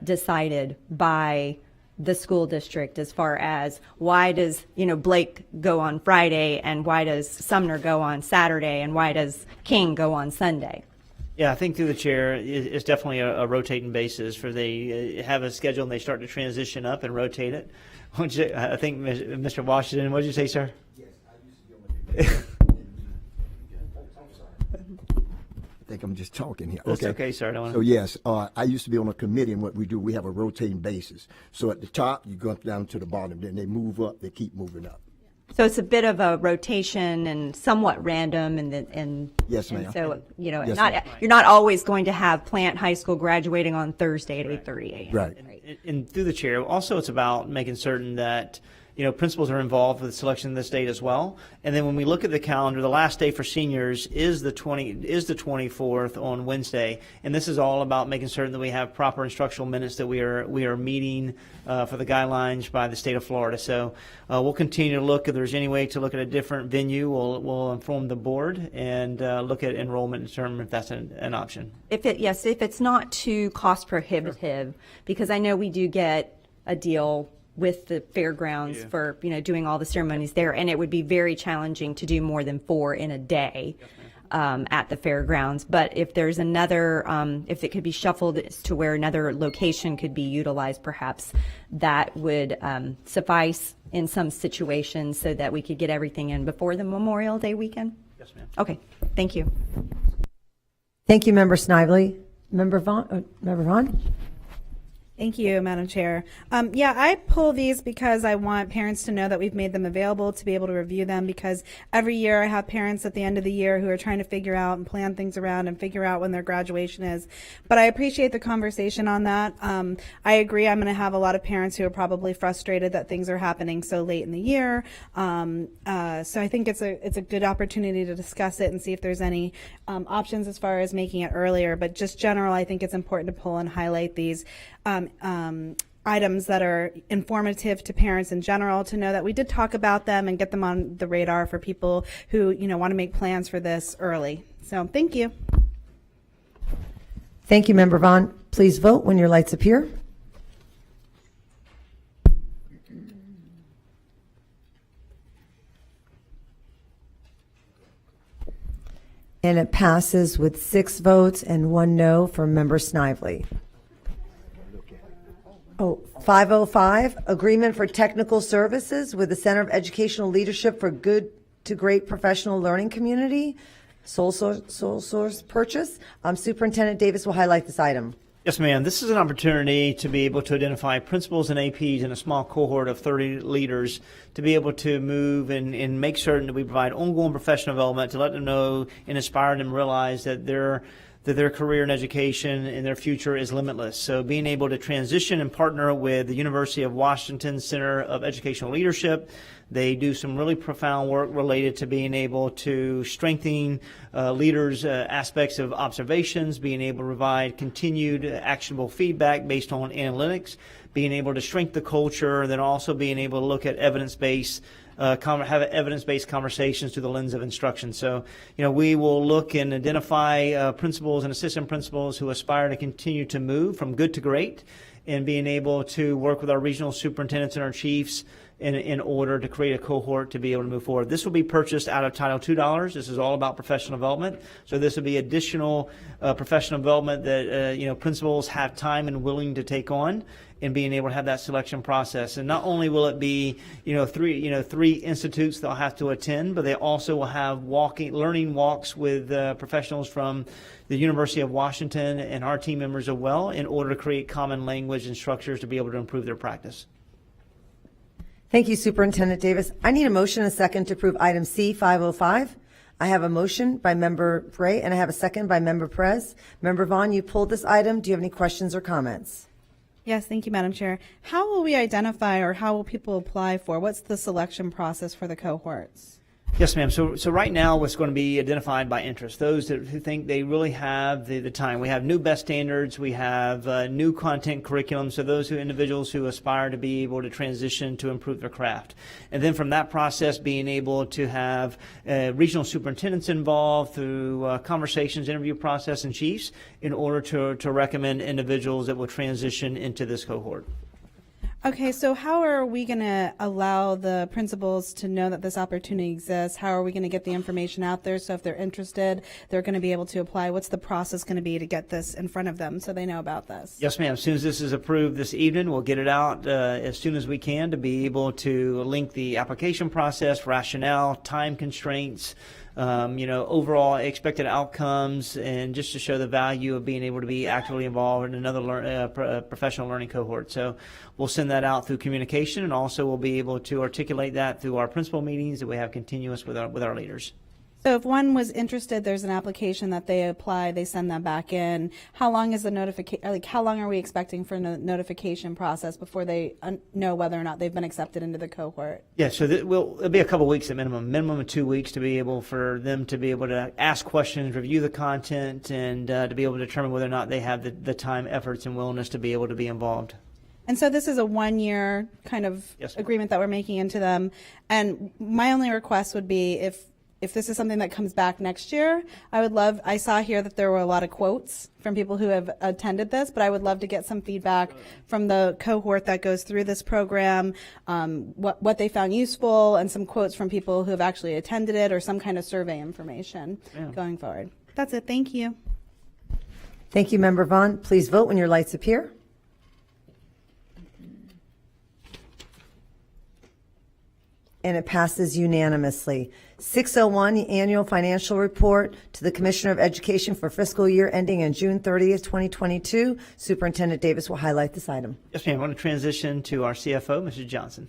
decided by the school district, as far as why does Blake go on Friday and why does Sumner go on Saturday and why does King go on Sunday? Yeah, I think through the chair, it's definitely a rotating basis for they have a schedule and they start to transition up and rotate it. I think, Mr. Washington, what did you say, sir? Yes, I used to I think I'm just talking here. That's okay, sir. So yes, I used to be on a committee, and what we do, we have a rotating basis. So at the top, you go down to the bottom, then they move up, they keep moving up. So it's a bit of a rotation and somewhat random, and yes, ma'am. So Yes, not ma'am. you're not always going to have Plant High School graduating on Thursday at 8:30 a.m. Right. And through the chair, also it's about making certain that principals are involved with the selection of this date as well. And then when we look at the calendar, the last day for seniors is the 24th on Wednesday, and this is all about making certain that we have proper instructional minutes that we are meeting for the guidelines by the state of Florida. So we'll continue to look if there's any way to look at a different venue. We'll inform the board and look at enrollment and determine if that's an option. If it's not too cost prohibitive, because I know we do get a deal with the fairgrounds for doing all the ceremonies there, and it would be very challenging to do more than 4 in a day at the fairgrounds. But if there's another, if it could be shuffled to where another location could be utilized, perhaps that would suffice in some situations so that we could get everything in before the Memorial Day weekend. Yes, ma'am. Okay, thank you. Thank you, Member Snively. Member Vaughn? Thank you, Madam Chair. I pull these because I want parents to know that we've made them available to be able to review them, because every year I have parents at the end of the year who are trying to figure out and plan things around and figure out when their graduation is. But I appreciate the conversation on that. I agree I'm going to have a lot of parents who are probably frustrated that things are happening so late in the year. So I think it's a good opportunity to discuss it and see if there's any options as far as making it earlier. But just general, I think it's important to pull and highlight these items that are informative to parents in general, to know that we did talk about them and get them on the radar for people who want to make plans for this early. So thank you. Thank you, Member Vaughn. Please vote when your lights appear. And it passes with 6 votes and 1 no for Member Snively. 505, Agreement for Technical Services with the Center of Educational Leadership for Good to Great Professional Learning Community, sole source purchase. Superintendent Davis will highlight this item. Yes, ma'am. This is an opportunity to be able to identify principals and APs in a small cohort of 30 leaders to be able to move and make certain that we provide ongoing professional development to let them know and inspire them to realize that their career in education and their future is limitless. So being able to transition and partner with the University of Washington Center of Educational Leadership, they do some really profound work related to being able to strengthen leaders' aspects of observations, being able to provide continued actionable feedback based on analytics, being able to strengthen the culture, and then also being able to look at evidence-based have evidence-based conversations through the lens of instruction. So, we will look and identify principals and assistant principals who aspire to continue to move from good to great, and being able to work with our regional superintendents and our chiefs in order to create a cohort to be able to move forward. This will be purchased out of Title II. This is all about professional development. So this will be additional professional development that principals have time and willing to take on, and being able to have that selection process. And not only will it be three institutes they'll have to attend, but they also will have learning walks with professionals from the University of Washington and our team members as well, in order to create common language and structures to be able to improve their practice. Thank you, Superintendent Davis. I need a motion and a second to approve item C505. I have a motion by Member Bray, and I have a second by Member Perez. Member Vaughn, you pulled this item. Do you have any questions or comments? Yes, thank you, Madam Chair. How will we identify, or how will people apply for? What's the selection process for the cohorts? Yes, ma'am. So right now, what's going to be identified by interest, those who think they really have the time. We have new best standards. We have new content curriculum. So those individuals who aspire to be able to transition to improve their craft. And then from that process, being able to have regional superintendents involved through conversations, interview process, and chiefs in order to recommend individuals that will transition into this cohort. Okay, so how are we going to allow the principals to know that this opportunity exists? How are we going to get the information out there so if they're interested, they're going to be able to apply? What's the process going to be to get this in front of them so they know about this? Yes, ma'am. As soon as this is approved this evening, we'll get it out as soon as we can to be able to link the application process, rationale, time constraints, overall expected outcomes, and just to show the value of being able to be actively involved in another professional learning cohort. So we'll send that out through communication, and also we'll be able to articulate that through our principal meetings that we have continuous with our leaders. So if one was interested, there's an application that they apply, they send that back in. How long is the notification? How long are we expecting for the notification process before they know whether or not they've been accepted into the cohort? Yeah, so it'll be a couple of weeks at minimum of 2 weeks to be able for them to be able to ask questions, review the content, and to be able to determine whether or not they have the time, efforts, and willingness to be able to be involved. And so this is a 1 year kind of agreement that we're making into them. And my only request would be if this is something that comes back next year, I saw here that there were a lot of quotes from people who have attended this, but I would love to get some feedback from the cohort that goes through this program, what they found useful, and some quotes from people who have actually attended it, or some kind of survey information going forward. That's it. Thank you. Thank you, Member Vaughn. Please vote when your lights appear. And it passes unanimously. 601, the annual financial report to the Commissioner of Education for fiscal year ending on June 30th, 2022. Superintendent Davis will highlight this item. Yes, ma'am. I want to transition to our CFO, Mrs. Johnson.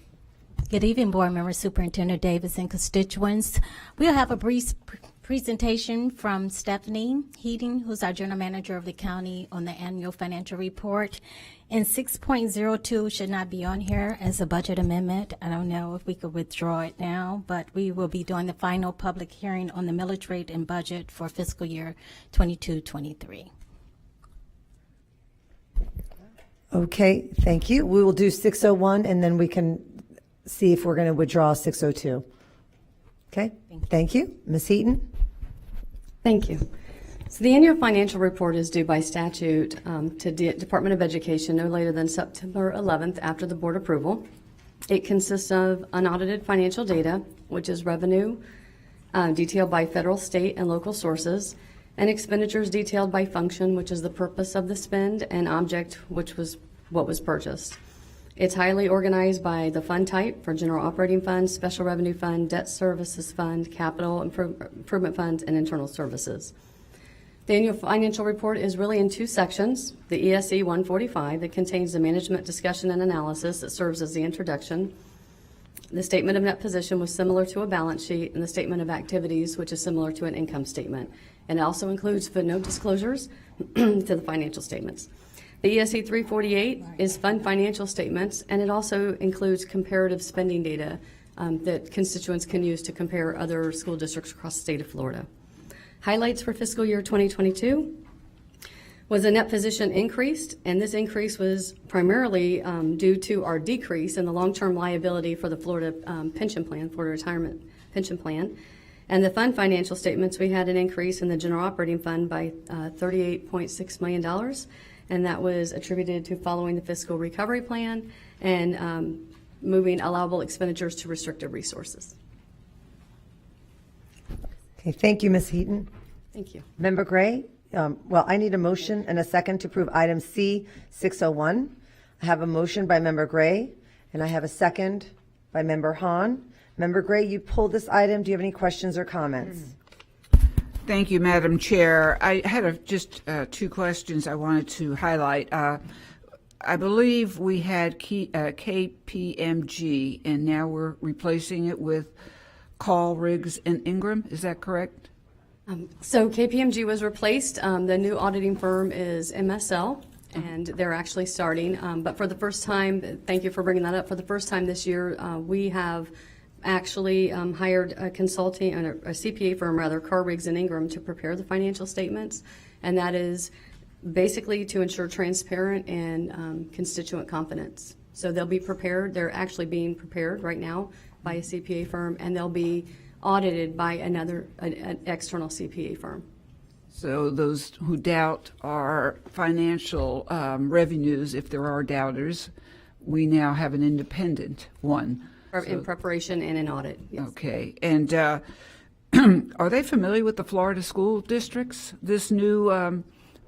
Good evening, Board Members, Superintendent Davis, and constituents. We'll have a brief presentation from Stephanie Heating, who's our General Manager of the county, on the annual financial report. And 6.02 should not be on here as a budget amendment. I don't know if we could withdraw it now, but we will be doing the final public hearing on the millage rate and budget for fiscal year 22-23. Okay, thank you. We will do 601, and then we can see if we're going to withdraw 602. Okay, thank you. Ms. Heaton? Thank you. So the annual financial report is due by statute to Department of Education no later than September 11th after the board approval. It consists of unaudited financial data, which is revenue detailed by federal, state, and local sources, and expenditures detailed by function, which is the purpose of the spend, and object, which was what was purchased. It's highly organized by the fund type for general operating fund, special revenue fund, debt services fund, capital improvement funds, and internal services. The annual financial report is really in two sections. The ESE 145 that contains the management discussion and analysis that serves as the introduction. The statement of net position was similar to a balance sheet, and the statement of activities, which is similar to an income statement. And it also includes footnote disclosures to the financial statements. The ESE 348 is fund financial statements, and it also includes comparative spending data that constituents can use to compare other school districts across the state of Florida. Highlights for fiscal year 2022 was a net position increased, and this increase was primarily due to our decrease in the long-term liability for the Florida pension plan, Florida Retirement Pension Plan. And the fund financial statements, we had an increase in the general operating fund by $38.6 million, and that was attributed to following the fiscal recovery plan and moving allowable expenditures to restricted resources. Okay, thank you, Ms. Heaton. Thank you. Member Gray, I need a motion and a second to approve item C601. I have a motion by Member Gray, and I have a second by Member Hahn. Member Gray, you pulled this item. Do you have any questions or comments? Thank you, Madam Chair. I had just two questions I wanted to highlight. I believe we had KPMG, and now we're replacing it with Call, Riggs, and Ingram. Is that correct? So KPMG was replaced. The new auditing firm is MSL, and they're actually starting. But for the first time, thank you for bringing that up, for the first time this year, we have actually hired a consulting, or a CPA firm rather, Carr, Riggs, and Ingram, to prepare the financial statements. And that is basically to ensure transparent and constituent confidence. So they'll be prepared. They're actually being prepared right now by a CPA firm, and they'll be audited by an external CPA firm. So those who doubt our financial revenues, if there are doubters, we now have an independent one. In preparation and in audit, yes. Okay. And are they familiar with the Florida school districts, this new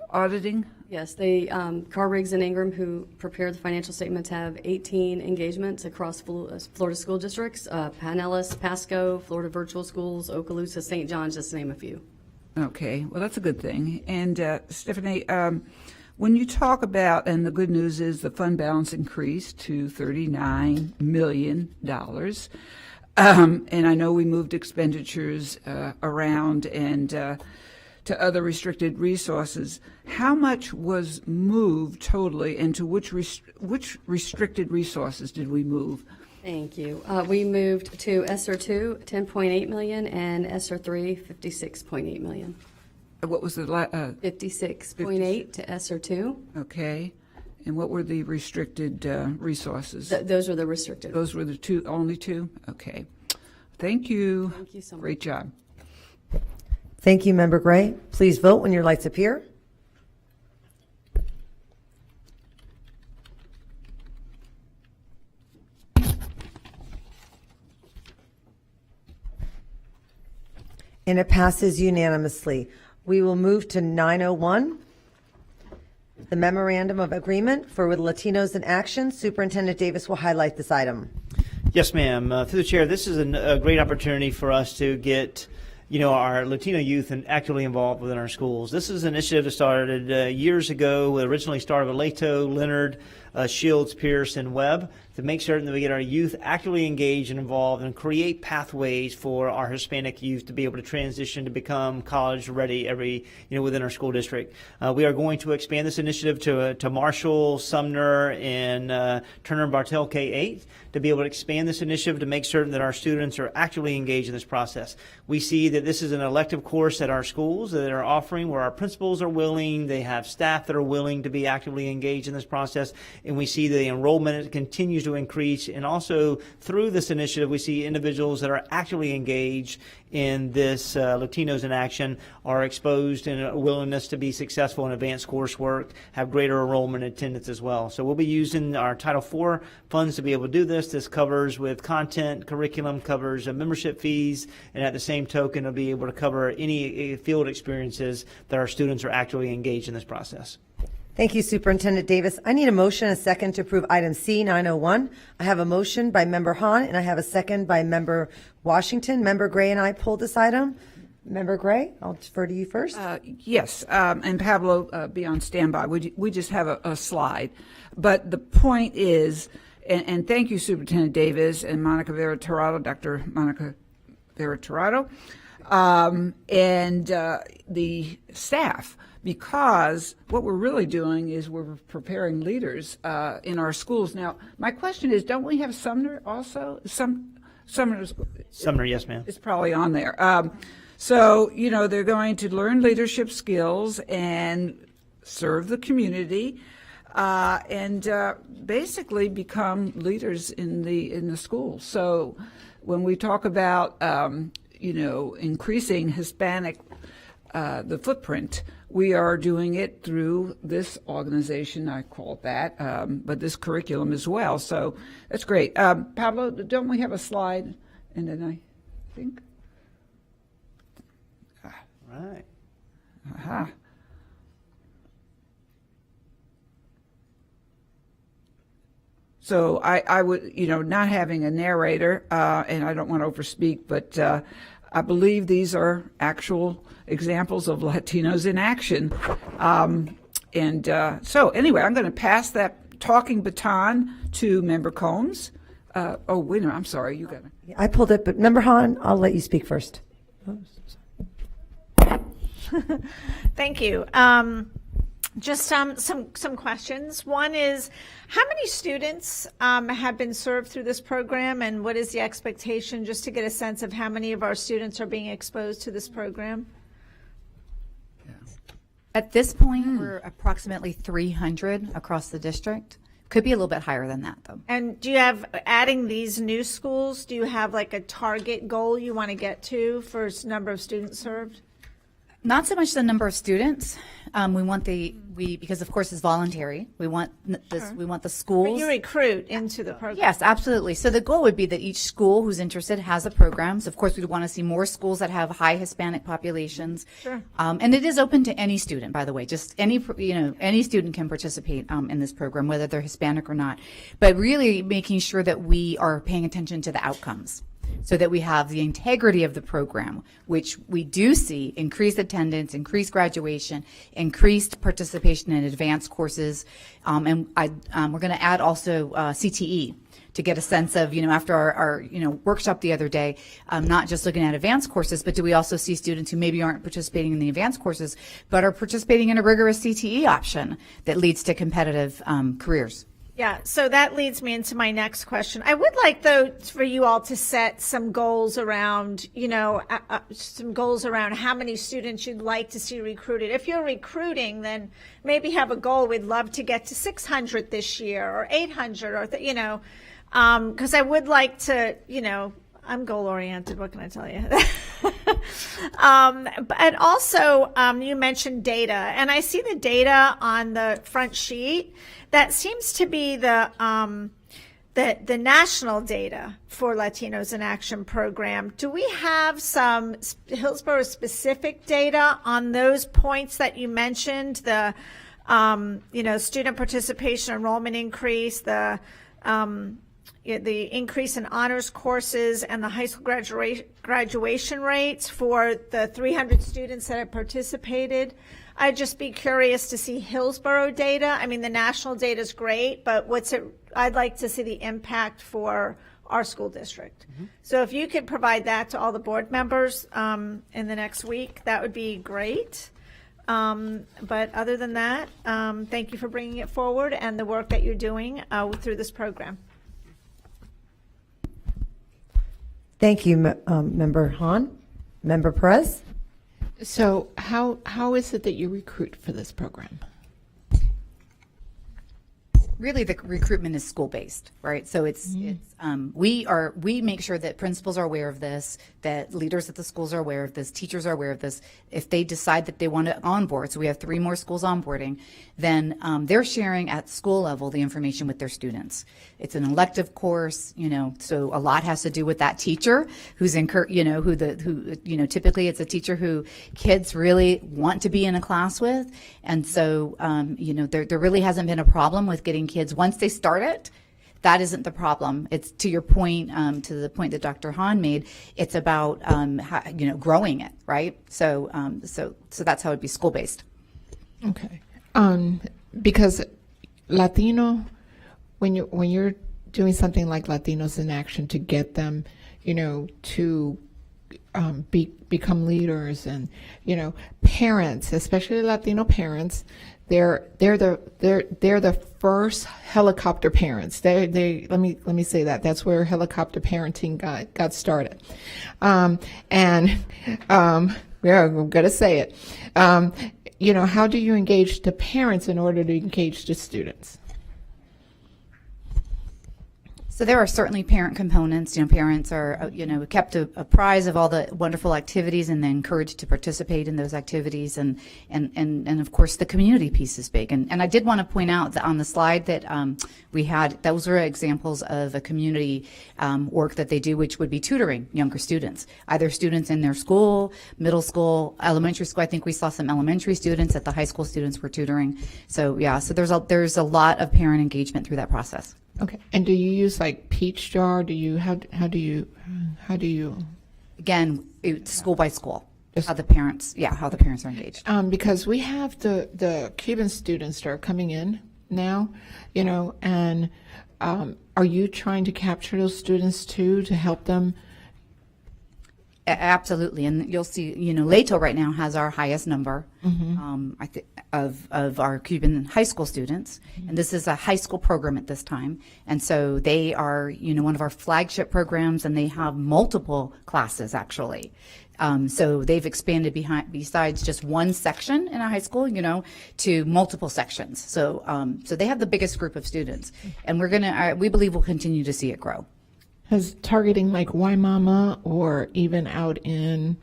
auditing? Yes, they, Carr, Riggs, and Ingram, who prepare the financial statements, have 18 engagements across Florida school districts, Pinellas, Pasco, Florida Virtual Schools, Okaloosa, St. John's, just to name a few. Okay, well, that's a good thing. And Stephanie, when you talk about, and the good news is the fund balance increased to $39 million, and I know we moved expenditures around and to other restricted resources. How much was moved totally, and to which restricted resources did we move? Thank you. We moved to ESSER 2, $10.8 million, and ESSER 3, $56.8 million. What was the 56.8 to ESSER 2. Okay. And what were the restricted resources? Those were the restricted. Those were the only two? Okay. Thank you. Thank you so much. Great job. Thank you, Member Gray. Please vote when your lights appear. And it passes unanimously. We will move to 901, the Memorandum of Agreement for with Latinos in Action. Superintendent Davis will highlight this item. Yes, ma'am. Through the chair, this is a great opportunity for us to get our Latino youth and actively involved within our schools. This is an initiative that started years ago. It originally started with Leto, Leonard, Shields, Pierce, and Webb, to make certain that we get our youth actively engaged and involved and create pathways for our Hispanic youth to be able to transition to become college ready within our school district. We are going to expand this initiative to Marshall, Sumner, and Turner and Bartell K-8 to be able to expand this initiative to make certain that our students are actively engaged in this process. We see that this is an elective course at our schools that are offering, where our principals are willing, they have staff that are willing to be actively engaged in this process, and we see the enrollment continues to increase. And also through this initiative, we see individuals that are actively engaged in this Latinos in Action are exposed and a willingness to be successful in advanced coursework, have greater enrollment and attendance as well. So we'll be using our Title IV funds to be able to do this. This covers with content, curriculum, covers membership fees, and at the same token, it'll be able to cover any field experiences that our students are actively engaged in this process. Thank you, Superintendent Davis. I need a motion and a second to approve item C901. I have a motion by Member Hahn, and I have a second by Member Washington. Member Gray and I pulled this item. Member Gray, I'll defer to you first. Yes, and Pablo, be on standby. We just have a slide. But the point is, and thank you, Superintendent Davis and Monica Vera-Tirado, Dr. Monica Vera-Tirado, and the staff, because what we're really doing is we're preparing leaders in our schools. Now, my question is, don't we have Sumner also? Sumner, yes, ma'am. It's probably on there. So, they're going to learn leadership skills and serve the community, and basically become leaders in the school. So, when we talk about increasing Hispanic the footprint, we are doing it through this organization, I call it that, but this curriculum as well. So that's great. Pablo, don't we have a slide? And then I think. Right. Aha. So I would, not having a narrator, and I don't want to overspeak, but I believe these are actual examples of Latinos in action. So anyway, I'm going to pass that talking baton to Member Combs. Oh, wait a minute, I'm sorry, you got it. I pulled it, but Member Hahn, I'll let you speak first. Thank you. Just some questions. One is, how many students have been served through this program, and what is the expectation, just to get a sense of how many of our students are being exposed to this program? At this point, we're approximately 300 across the district. Could be a little bit higher than that, though. And do you have, adding these new schools, do you have like a target goal you want to get to for number of students served? Not so much the number of students. We want because of course it's voluntary. We want this. We want the schools. But you recruit into the program. Yes, absolutely. So the goal would be that each school who's interested has a program. So of course, we'd want to see more schools that have high Hispanic populations. Sure. And it is open to any student, by the way. Just any student can participate in this program, whether they're Hispanic or not. But really making sure that we are paying attention to the outcomes, so that we have the integrity of the program, which we do see increased attendance, increased graduation, increased participation in advanced courses. And we're going to add also CTE to get a sense of, after our workshop the other day, not just looking at advanced courses, but do we also see students who maybe aren't participating in the advanced courses, but are participating in a rigorous CTE option that leads to competitive careers? Yeah, so that leads me into my next question. I would like, though, for you all to set some goals around, some goals around how many students you'd like to see recruited. If you're recruiting, then maybe have a goal. We'd love to get to 600 this year, or 800, or because I would like to, I'm goal-oriented. What can I tell you? But also, you mentioned data, and I see the data on the front sheet. That seems to be the national data for Latinos in Action program. Do we have some Hillsborough-specific data on those points that you mentioned? The student participation, enrollment increase, the increase in honors courses, and the high school graduation rates for the 300 students that have participated. I'd just be curious to see Hillsborough data. I mean, the national data is great, but I'd like to see the impact for our school district. Mm-hmm. So if you could provide that to all the board members in the next week, that would be great. But other than that, thank you for bringing it forward and the work that you're doing through this program. Thank you, Member Hahn. Member Perez? So how is it that you recruit for this program? Really, the recruitment is school-based, right? So we make sure that principals are aware of this, that leaders at the schools are aware of this, teachers are aware of this. If they decide that they want to onboard, so we have 3 more schools onboarding, then they're sharing at school level the information with their students. It's an elective course, so a lot has to do with that teacher who's typically it's a teacher who kids really want to be in a class with, and so there really hasn't been a problem with getting kids once they start it. that isn't the problem. It's to your point, to the point that Dr. Hahn made. It's about growing it, right? So that's how it'd be school based. Okay. Because Latino, when you're doing something like Latinos in Action to get them, to become leaders, and parents, especially Latino parents, they're the first helicopter parents. Let me say that that's where helicopter parenting got started, yeah, I'm gonna say it. How do you engage the parents in order to engage the students? So there are certainly parent components. Parents are, kept apprised of all the wonderful activities and then encouraged to participate in those activities. And of course, the community piece is big. And I did want to point out that on the slide that we had, those were examples of a community work that they do, which would be tutoring younger students, either students in their school, middle school, elementary school. I think we saw some elementary students. At the high school, students were tutoring. So yeah, so there's a lot of parent engagement through that process. Okay. And do you use like Peach Jar? How do you? Again, it's school by school. How the parents are engaged. Because we have the Cuban students that are coming in now, and are you trying to capture those students too to help them? Absolutely, and you'll see, Leto right now has our highest number, of our Cuban high school students, and this is a high school program at this time, and so they are, one of our flagship programs, and they have multiple classes actually. So they've expanded besides just one section in a high school, to multiple sections. So they have the biggest group of students, and we believe we'll continue to see it grow. Has targeting like Waimama or even out in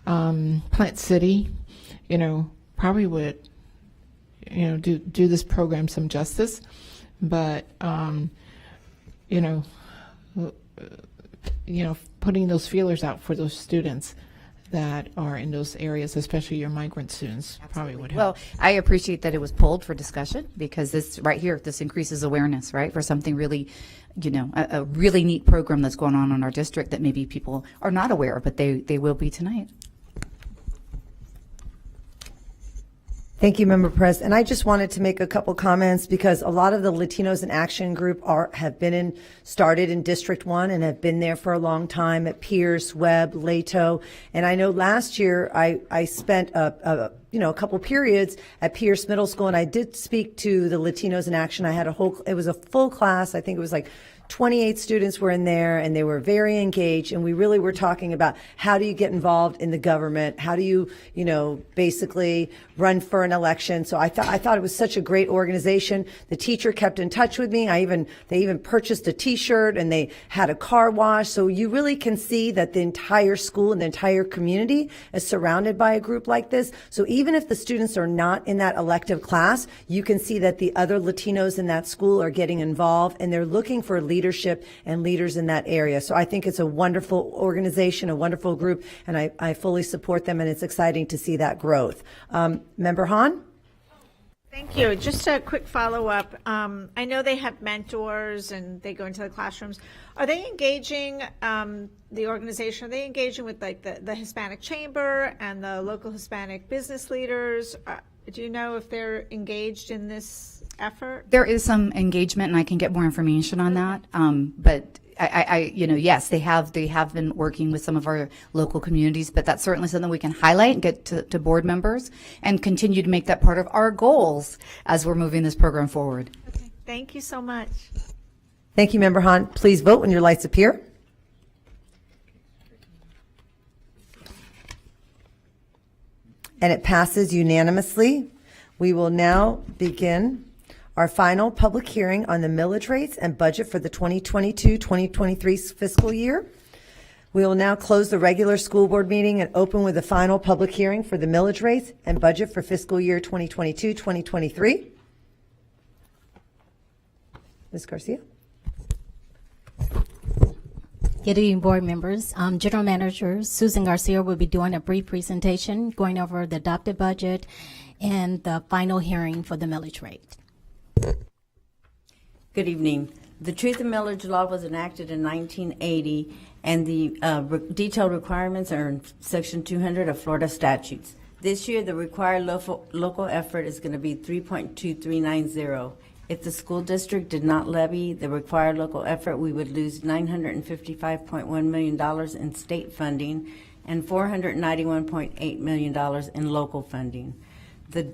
Plant City, probably would, do this program some justice, but putting those feelers out for those students that are in those areas, especially your migrant students, probably would help. Well, I appreciate that it was pulled for discussion, because this right here, this increases awareness, right, for something really, a really neat program that's going on in our district that maybe people are not aware of, but they will be tonight. Thank you, Member Perez. And I just wanted to make a couple comments, because a lot of the Latinos in Action group have started in District 1 and have been there for a long time at Pierce, Webb, Leto. And I know last year I spent a couple periods at Pierce Middle School, and I did speak to the Latinos in Action. It was a full class. I think it was like 28 students were in there, and they were very engaged, and we really were talking about how do you get involved in the government, how do you, basically run for an election. So I thought it was such a great organization. The teacher kept in touch with me. They even purchased a T-shirt, and they had a car wash. So you really can see that the entire school and the entire community is surrounded by a group like this. So even if the students are not in that elective class, you can see that the other Latinos in that school are getting involved, and they're looking for leadership and leaders in that area. So I think it's a wonderful organization, a wonderful group, and I fully support them, and it's exciting to see that growth. Member Hahn? Thank you. Just a quick follow-up. I know they have mentors and they go into the classrooms. Are they engaging, the organization, are they engaging with like the Hispanic Chamber and the local Hispanic business leaders? Do you know if they're engaged in this effort? There is some engagement, and I can get more information on that. But yes, they have been working with some of our local communities, but that's certainly something we can highlight and get to board members and continue to make that part of our goals as we're moving this program forward. Okay. Thank you so much. Thank you, Member Hahn. Please vote when your lights appear. And it passes unanimously. We will now begin our final public hearing on the millage rates and budget for the 2022-2023 fiscal year. We will now close the regular school board meeting and open with the final public hearing for the millage rates and budget for fiscal year 2022-2023. Ms. Garcia. Good evening, board members. General Manager Susan Garcia will be doing a brief presentation going over the adopted budget and the final hearing for the millage rate. Good evening. The Truth in Millage Law was enacted in 1980, and the detailed requirements are in Section 200 of Florida statutes. This year, the required local effort is going to be 3.2390. If the school district did not levy the required local effort, we would lose $955.1 million in state funding and $491.8 million in local funding. The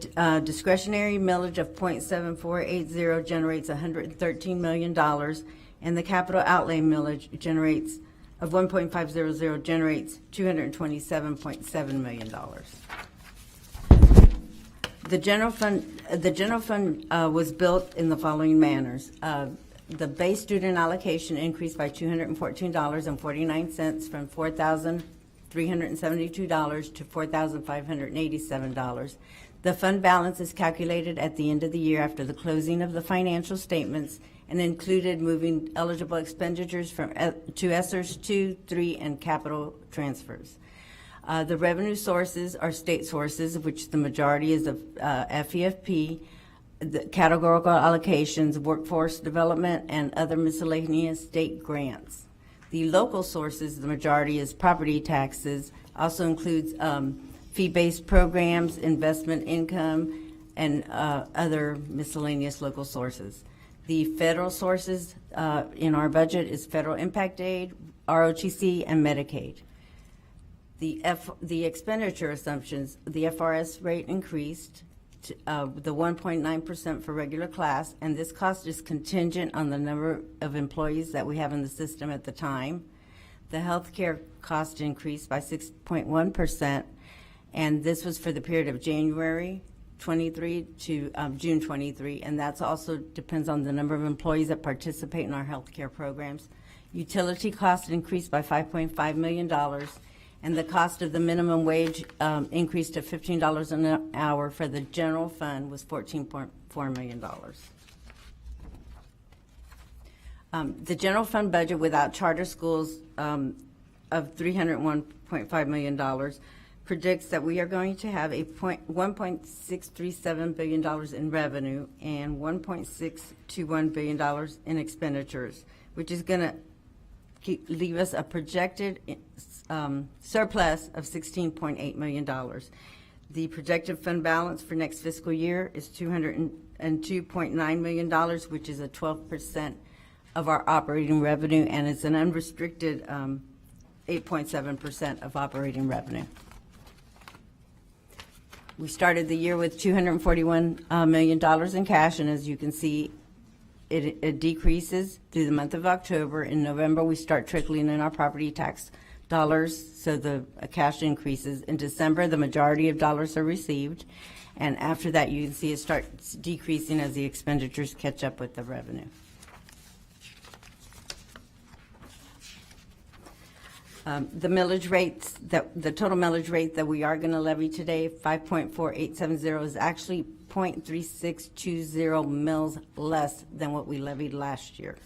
discretionary millage of 0.7480 generates $113 million, and the capital outlay millage generates of 1.500 generates $227.7 million. The general fund was built in the following manners. The base student allocation increased by $214.49 from $4,372 to $4,587. The fund balance is calculated at the end of the year after the closing of the financial statements and included moving eligible expenditures to ESSERS 2, 3, and capital transfers. The revenue sources are state sources, of which the majority is of FEFP, the categorical allocations, workforce development, and other miscellaneous state grants. The local sources, the majority is property taxes, also includes fee-based programs, investment income, and other miscellaneous local sources. The federal sources in our budget is federal impact aid, ROTC, and Medicaid. The expenditure assumptions, the FRS rate increased to the 1.9% for regular class, and this cost is contingent on the number of employees that we have in the system at the time. The healthcare cost increased by 6.1%, and this was for the period of January 23 to June 23, and that's also depends on the number of employees that participate in our healthcare programs. Utility costs increased by $5.5 million, and the cost of the minimum wage increased to $15 an hour for the general fund was $14.4 million. The general fund budget without charter schools of $301.5 million predicts that we are going to have $1.637 billion in revenue and $1.621 billion in expenditures, which is going to leave us a projected surplus of $16.8 million. The projected fund balance for next fiscal year is $202.9 million, which is a 12% of our operating revenue, and it's an unrestricted 8.7% of operating revenue. We started the year with $241 million in cash, and as you can see, it decreases through the month of October. In November, we start trickling in our property tax dollars, so the cash increases. In December, the majority of dollars are received, and after that, you can see it starts decreasing as the expenditures catch up with the revenue. The millage rates, the total millage rate that we are going to levy today, 5.4870, is actually 0.3620 mils less than what we levied last year.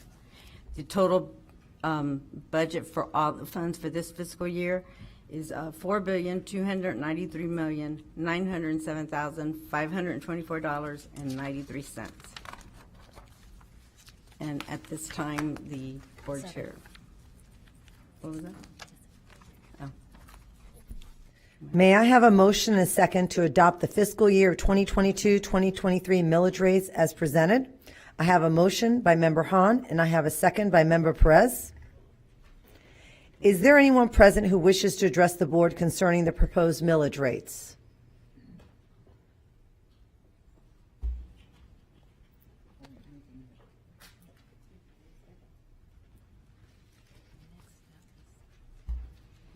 The total budget for all the funds for this fiscal year is $4,293,907,524.93. And at this time, the board chair. What was that? May I have a motion and a second to adopt the fiscal year 2022-2023 millage rates as presented? I have a motion by Member Hahn, and I have a second by Member Perez. Is there anyone present who wishes to address the board concerning the proposed millage rates?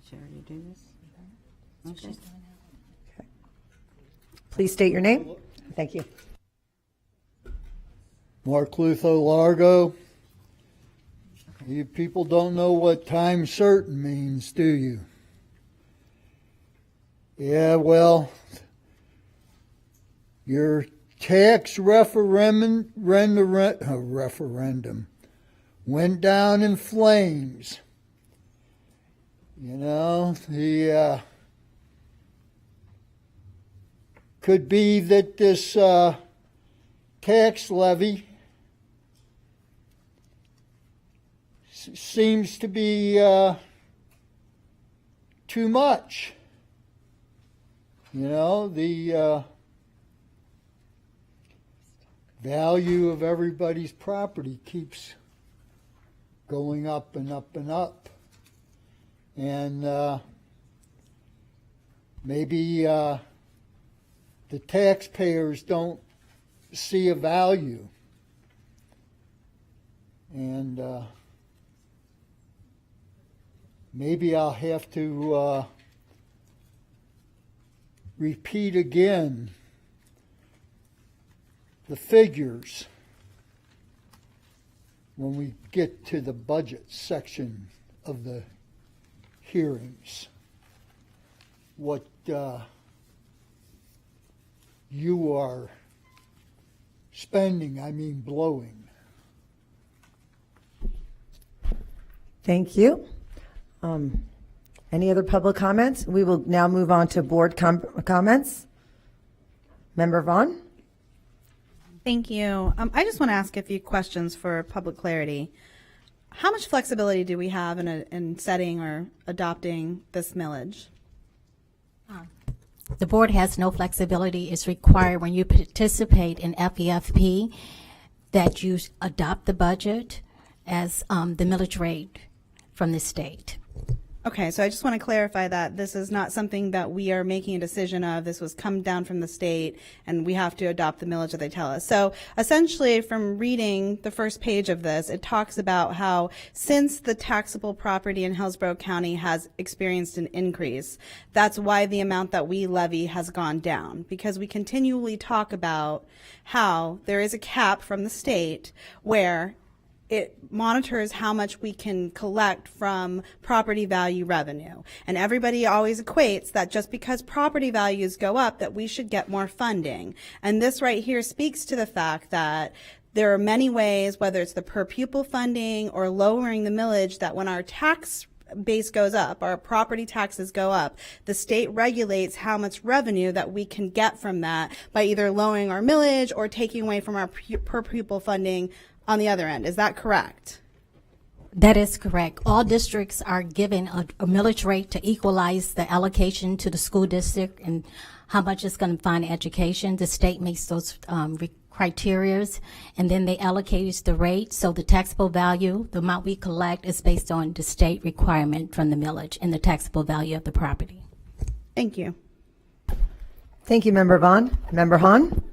Should I already do this? Okay. Please state your name. Thank you. Mark Lutho Largo. You people don't know what time certain means, do you? Yeah, well, your tax referendum went down in flames. You know, the could be that this tax levy seems to be too much. You know, the value of everybody's property keeps going up and up and up. And maybe the taxpayers don't see a value. And maybe I'll have to repeat again the figures when we get to the budget section of the hearings. What you are spending, I mean blowing. Thank you. Any other public comments? We will now move on to board comments. Member Vaughn? Thank you. I just want to ask a few questions for public clarity. How much flexibility do we have in setting or adopting this millage? The board has no flexibility. It's required when you participate in FEFP that you adopt the budget as the millage rate from the state. Okay, so I just want to clarify that this is not something that we are making a decision of. This was come down from the state, and we have to adopt the millage that they tell us. So essentially, from reading the first page of this, it talks about how since the taxable property in Hillsborough County has experienced an increase, that's why the amount that we levy has gone down, because we continually talk about how there is a cap from the state where it monitors how much we can collect from property value revenue. And everybody always equates that just because property values go up that we should get more funding. And this right here speaks to the fact that there are many ways, whether it's the per pupil funding or lowering the millage, that when our tax base goes up, our property taxes go up, the state regulates how much revenue that we can get from that by either lowering our millage or taking away from our per pupil funding on the other end. Is that correct? That is correct. All districts are given a millage rate to equalize the allocation to the school district and how much it's going to fund education. The state makes those criterias, and then they allocate the rate. So the taxable value, the amount we collect, is based on the state requirement from the millage and the taxable value of the property. Thank you. Thank you, Member Vaughn. Member Hahn?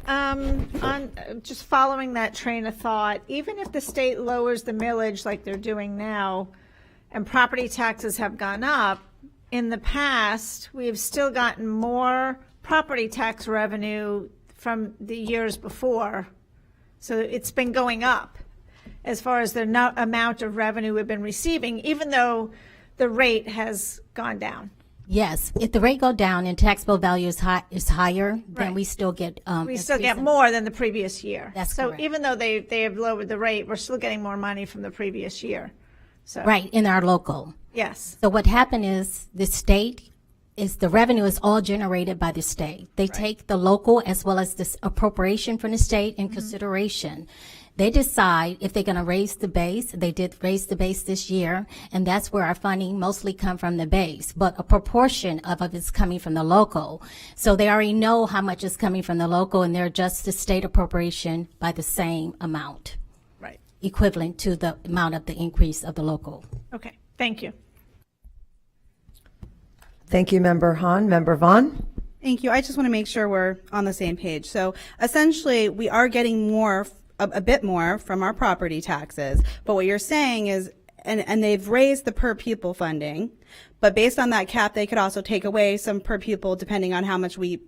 On just following that train of thought, even if the state lowers the millage like they're doing now, and property taxes have gone up, in the past, we've still gotten more property tax revenue from the years before. So it's been going up as far as the amount of revenue we've been receiving, even though the rate has gone down. Yes, if the rate go down and taxable value is higher, then we still get we still get more than the previous year. That's so correct. Even though they have lowered the rate, we're still getting more money from the previous year. So right in our local. Yes. So what happened is the revenue is all generated by the state. They take the local as well as this appropriation from the state in consideration. They decide if they're going to raise the base. They did raise the base this year, and that's where our funding mostly come from the base. But a proportion of it is coming from the local. So they already know how much is coming from the local, and they're just the state appropriation by the same amount. Right. Equivalent to the amount of the increase of the local. Okay. Thank you. Thank you, Member Hahn. Member Vaughn? Thank you. I just want to make sure we're on the same page. So essentially, we are getting more, a bit more from our property taxes. But what you're saying is, and they've raised the per pupil funding, but based on that cap, they could also take away some per pupil depending on how much we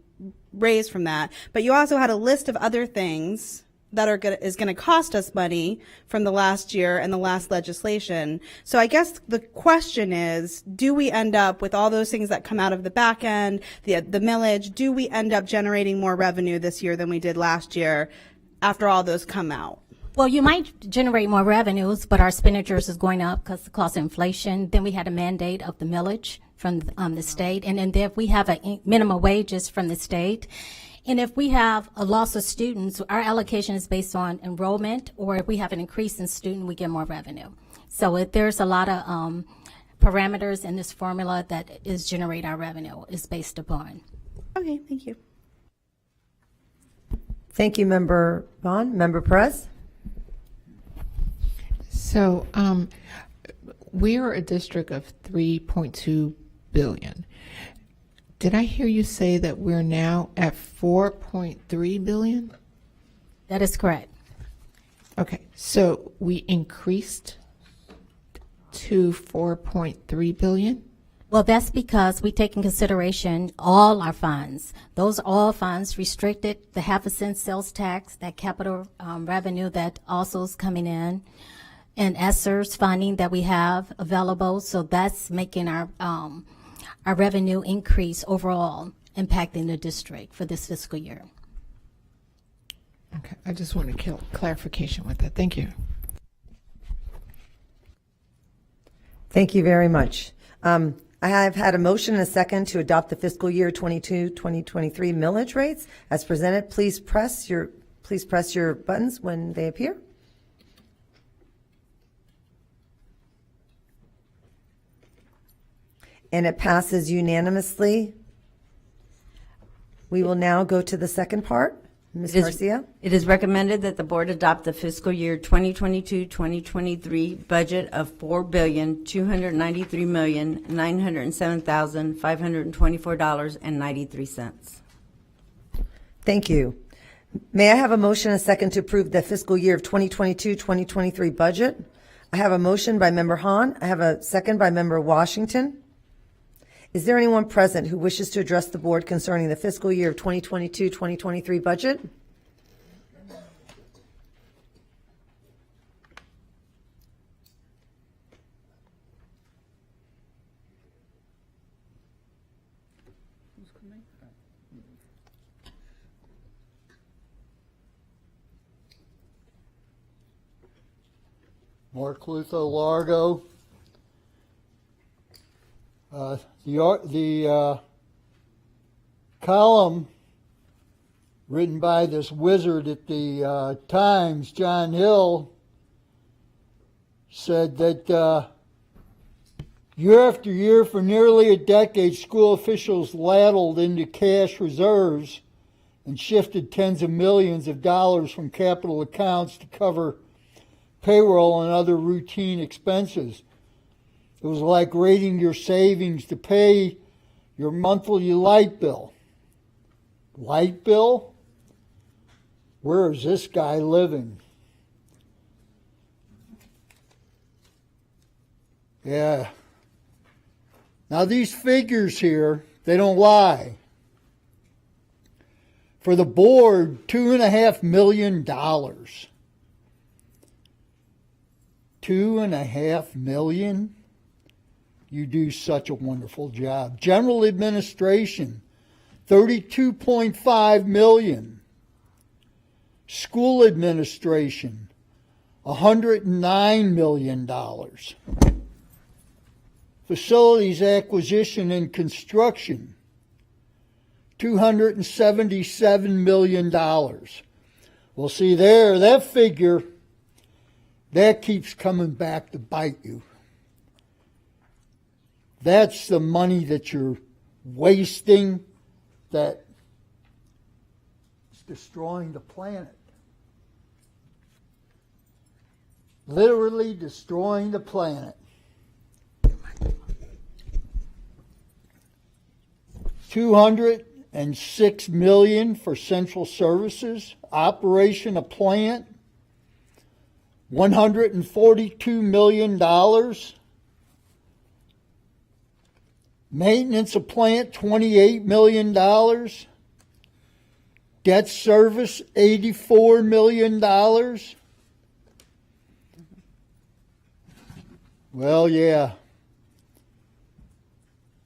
raise from that. But you also had a list of other things that is going to cost us money from the last year and the last legislation. So I guess the question is, do we end up with all those things that come out of the back end, the millage, do we end up generating more revenue this year than we did last year after all those come out? Well, you might generate more revenues, but our expenditures is going up because of the cost of inflation. Then we had a mandate of the millage from the state. And then if we have a minimum wages from the state, and if we have a loss of students, our allocation is based on enrollment, or if we have an increase in student, we get more revenue. So there's a lot of parameters in this formula that is generate our revenue is based upon. Okay, thank you. Thank you, Member Vaughn. Member Perez? So we are a district of 3.2 billion. Did I hear you say that we're now at 4.3 billion? That is correct. Okay, so we increased to 4.3 billion? Well, that's because we take in consideration all our funds. Those all funds restricted, the 0.5 sales tax, that capital revenue that also is coming in, and ESSER's funding that we have available. So that's making our revenue increase overall, impacting the district for this fiscal year. Okay, I just want clarification with that. Thank you. Thank you very much. I have had a motion and a second to adopt the fiscal year 22-2023 millage rates as presented. Please press your buttons when they appear. And it passes unanimously. We will now go to the second part. Ms. Garcia? It is recommended that the board adopt the fiscal year 2022-2023 budget of $4,293,907,524.93. Thank you. May I have a motion and a second to approve the fiscal year of 2022-2023 budget? I have a motion by Member Hahn. I have a second by Member Washington. Is there anyone present who wishes to address the board concerning the fiscal year of 2022-2023 budget? Mark Luther Largo. The column written by this wizard at the Times, John Hill, said that year after year for nearly a decade, school officials ladled into cash reserves and shifted tens of millions of dollars from capital accounts to cover payroll and other routine expenses. It was like raiding your savings to pay your monthly light bill. Light bill? Where is this guy living? Yeah. Now these figures here, they don't lie. For the board, $2.5 million. $2.5 million? You do such a wonderful job. General administration, $32.5 million. School administration, $109 million. Facilities acquisition and construction, $277 million. Well, see there, that figure, that keeps coming back to bite you. That's the money that you're wasting, that is destroying the planet. Literally destroying the planet. $206 million for central services, operation of plant, $142 million. Maintenance of plant, $28 million. Debt service, $84 million. Well, yeah.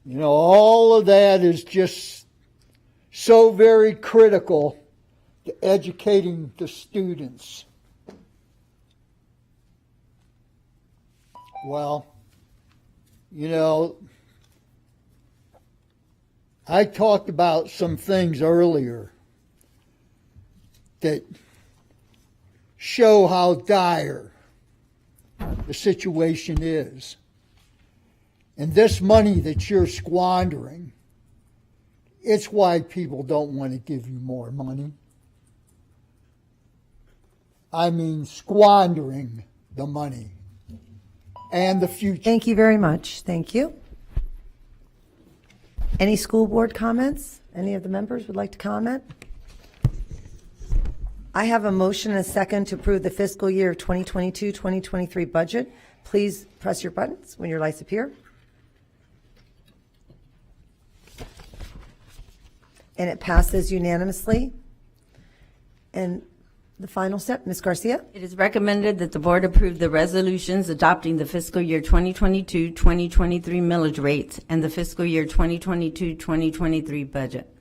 You know, all of that is just so very critical to educating the students. Well, you know, I talked about some things earlier that show how dire the situation is. And this money that you're squandering, it's why people don't want to give you more money. I mean, squandering the money and the future. Thank you very much. Thank you. Any school board comments? Any of the members would like to comment? I have a motion and a second to approve the fiscal year 2022-2023 budget. Please press your buttons when your lights appear. And it passes unanimously. And the final step, Ms. Garcia? It is recommended that the board approve the resolutions adopting the fiscal year 2022-2023 millage rates and the fiscal year 2022-2023 budget.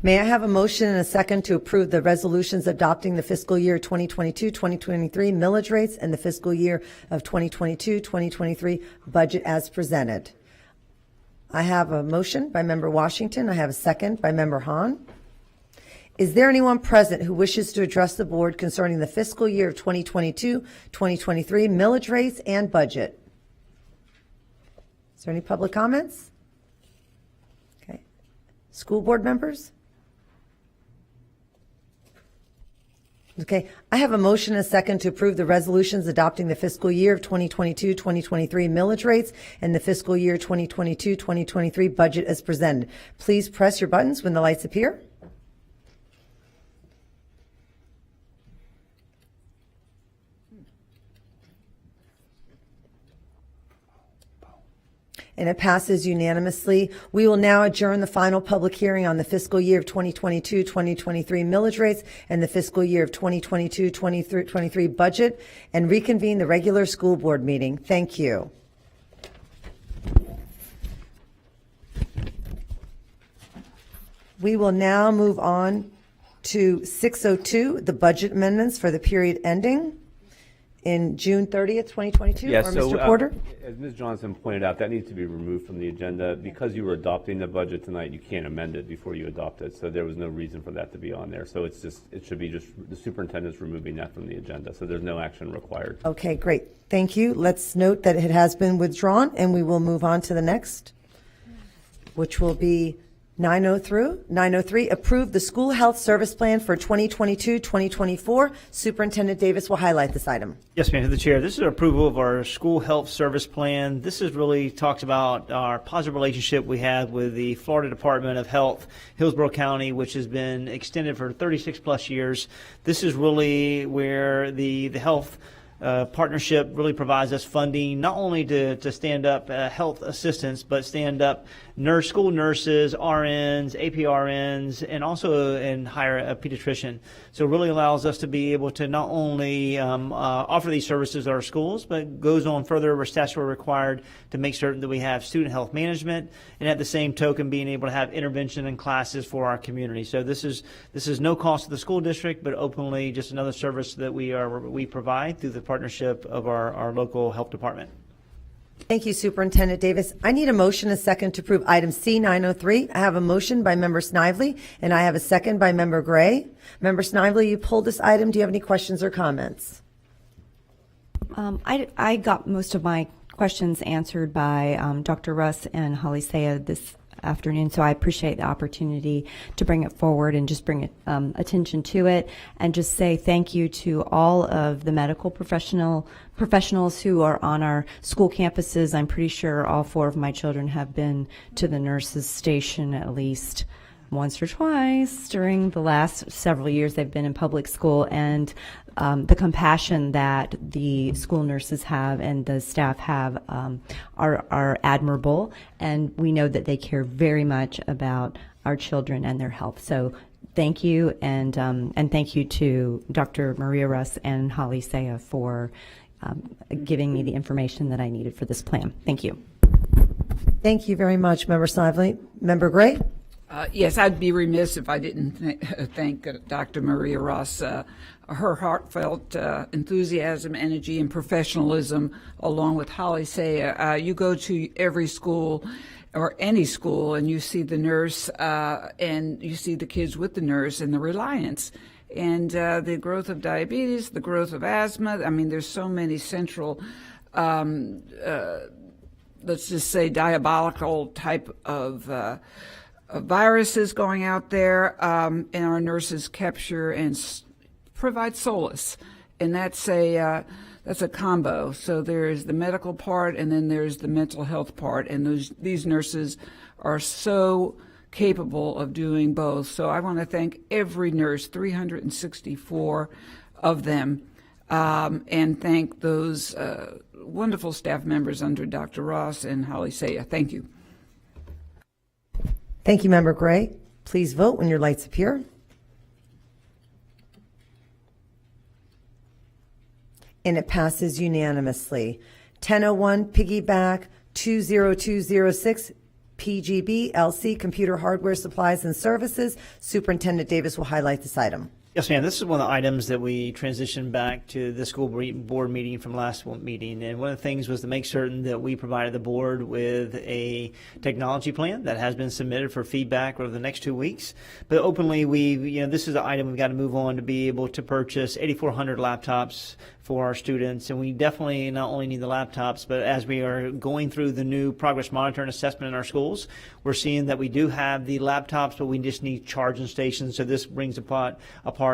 May I have a motion and a second to approve the resolutions adopting the fiscal year 2022-2023 millage rates and the fiscal year of 2022-2023 budget as presented? I have a motion by Member Washington. I have a second by Member Hahn. Is there anyone present who wishes to address the board concerning the fiscal year of 2022-2023 millage rates and budget? Is there any public comments? Okay. School board members? Okay, I have a motion and a second to approve the resolutions adopting the fiscal year of 2022-2023 millage rates and the fiscal year 2022-2023 budget as presented. Please press your buttons when the lights appear. And it passes unanimously. We will now adjourn the final public hearing on the fiscal year of 2022-2023 millage rates and the fiscal year of 2022-2023 budget and reconvene the regular school board meeting. Thank you. We will now move on to 602, the budget amendments for the period ending in June 30th, 2022. Yes, or so, Mr. Porter? as Ms. Johnson pointed out, that needs to be removed from the agenda. Because you were adopting the budget tonight, you can't amend it before you adopt it. So there was no reason for that to be on there. So it's just, it should be just the superintendent's removing that from the agenda. So there's no action required. Okay, great. Thank you. Let's note that it has been withdrawn, and we will move on to the next, which will be 903, approve the school health service plan for 2022-2024. Superintendent Davis will highlight this item. Yes, ma'am, to the chair. This is approval of our school health service plan. This is really talks about our positive relationship we have with the Florida Department of Health, Hillsborough County, which has been extended for 36 plus years. This is really where the health partnership really provides us funding not only to stand up health assistants, but stand up school nurses, RNs, APRNs, and also and hire a pediatrician. So it really allows us to be able to not only offer these services at our schools, but goes on further where statutory required to make certain that we have student health management, and at the same token being able to have intervention in classes for our community. So this is no cost to the school district, but openly just another service that we provide through the partnership of our local health department. Thank you, Superintendent Davis. I need a motion and a second to approve item C903. I have a motion by Member Snively, and I have a second by Member Gray. Member Snively, you pulled this item. Do you have any questions or comments? I got most of my questions answered by Dr. Russ and Holly Saya this afternoon, so I appreciate the opportunity to bring it forward and just bring attention to it, and just say thank you to all of the medical professionals who are on our school campuses. I'm pretty sure all 4 of my children have been to the nurses' station at least once or twice during the last several years they've been in public school, and the compassion that the school nurses have and the staff have are admirable, and we know that they care very much about our children and their health. So thank you, and thank you to Dr. Maria Russ and Holly Saya for giving me the information that I needed for this plan. Thank you. Thank you very much, Member Snively. Member Gray? Yes, I'd be remiss if I didn't thank Dr. Maria Ross. Her heartfelt enthusiasm, energy, and professionalism, along with Holly Saya. You go to every school or any school, and you see the nurse, and you see the kids with the nurse and the reliance. and the growth of diabetes, the growth of asthma. I mean, there's so many central, let's just say, diabolical type of viruses going out there, and our nurses capture and provide solace, and that's a combo. So there's the medical part, and then there's the mental health part, and these nurses are so capable of doing both. So I want to thank every nurse, 364 of them, and thank those wonderful staff members under Dr. Ross and Holly Saya. Thank you. Thank you, Member Gray. Please vote when your lights appear. And it passes unanimously. 1001 piggyback 20206 PGB LC Computer Hardware Supplies and Services. Superintendent Davis will highlight this item. Yes, ma'am. This is one of the items that we transitioned back to the school board meeting from last meeting. And one of the things was to make certain that we provided the board with a technology plan that has been submitted for feedback over the next 2 weeks. But openly, this is the item we've got to move on to be able to purchase 8,400 laptops for our students. And we definitely not only need the laptops, but as we are going through the new progress monitor and assessment in our schools, we're seeing that we do have the laptops, but we just need charging stations. So this brings a part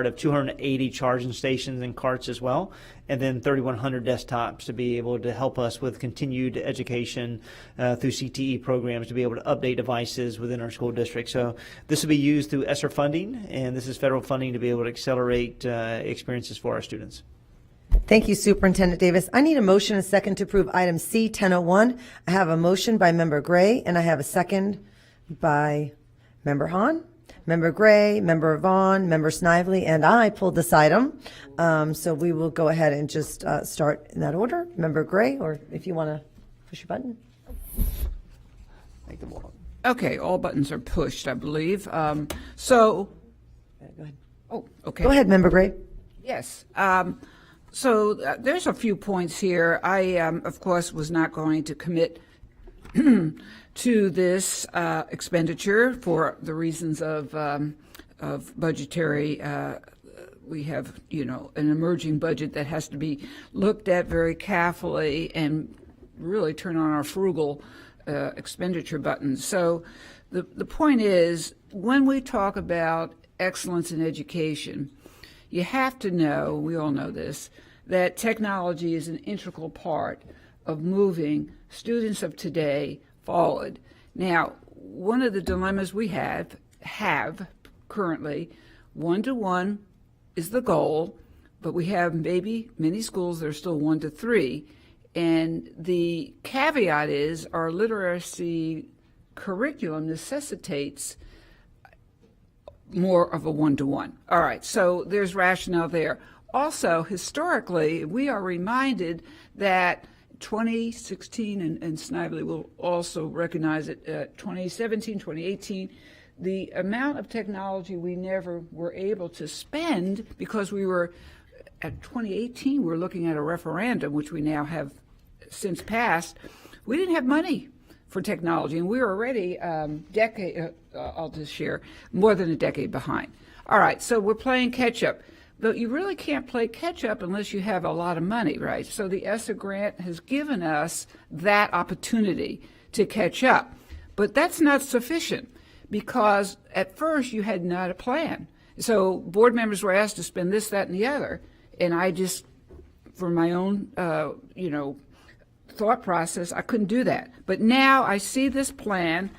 of 280 charging stations and carts as well, and then 3,100 desktops to be able to help us with continued education through CTE programs to be able to update devices within our school district. So this will be used through ESSER funding, and this is federal funding to be able to accelerate experiences for our students. Thank you, Superintendent Davis. I need a motion and a second to approve item C 1001. I have a motion by Member Gray, and I have a second by Member Hahn. Member Gray, Member Vaughn, Member Snively, and I pulled this item. So we will go ahead and just start in that order. Member Gray, or if you want to push your button. Okay, all buttons are pushed, I believe. Go ahead. Oh, okay. Go ahead, Member Gray. Yes. So there's a few points here. I, of course, was not going to commit to this expenditure for the reasons of budgetary. We have, an emerging budget that has to be looked at very carefully and really turn on our frugal expenditure button. So the point is, when we talk about excellence in education, you have to know, we all know this, that technology is an integral part of moving students of today forward. Now, one of the dilemmas we have currently, 1-to-1 is the goal, but we have maybe many schools that are still 1-to-3. And the caveat is our literacy curriculum necessitates more of a 1-to-1. All right, so there's rationale there. Also, historically, we are reminded that 2016, and Snively will also recognize it, 2017, 2018, the amount of technology we never were able to spend because we were, at 2018, we were looking at a referendum, which we now have since passed. We didn't have money for technology, and we were already I'll just share, more than a decade behind. All right, so we're playing catch-up. But you really can't play catch-up unless you have a lot of money, right? So the ESSER grant has given us that opportunity to catch up. But that's not sufficient because at first you had not a plan. So board members were asked to spend this, that, and the other. And I just, for my own, thought process, I couldn't do that. But now I see this plan.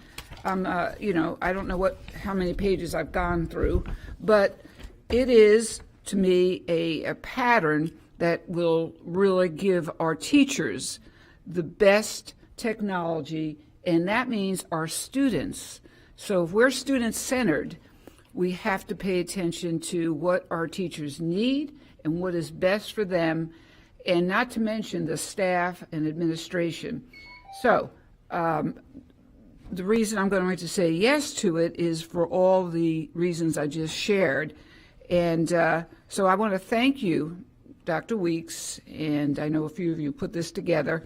I don't know how many pages I've gone through, but it is, to me, a pattern that will really give our teachers the best technology, and that means our students. So if we're student-centered, we have to pay attention to what our teachers need and what is best for them, and not to mention the staff and administration. So the reason I'm going to say yes to it is for all the reasons I just shared. And so I want to thank you, Dr. Weeks, and I know a few of you put this together,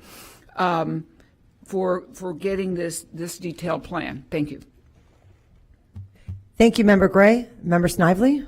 for getting this detailed plan. Thank you. Thank you, Member Gray. Member Snively?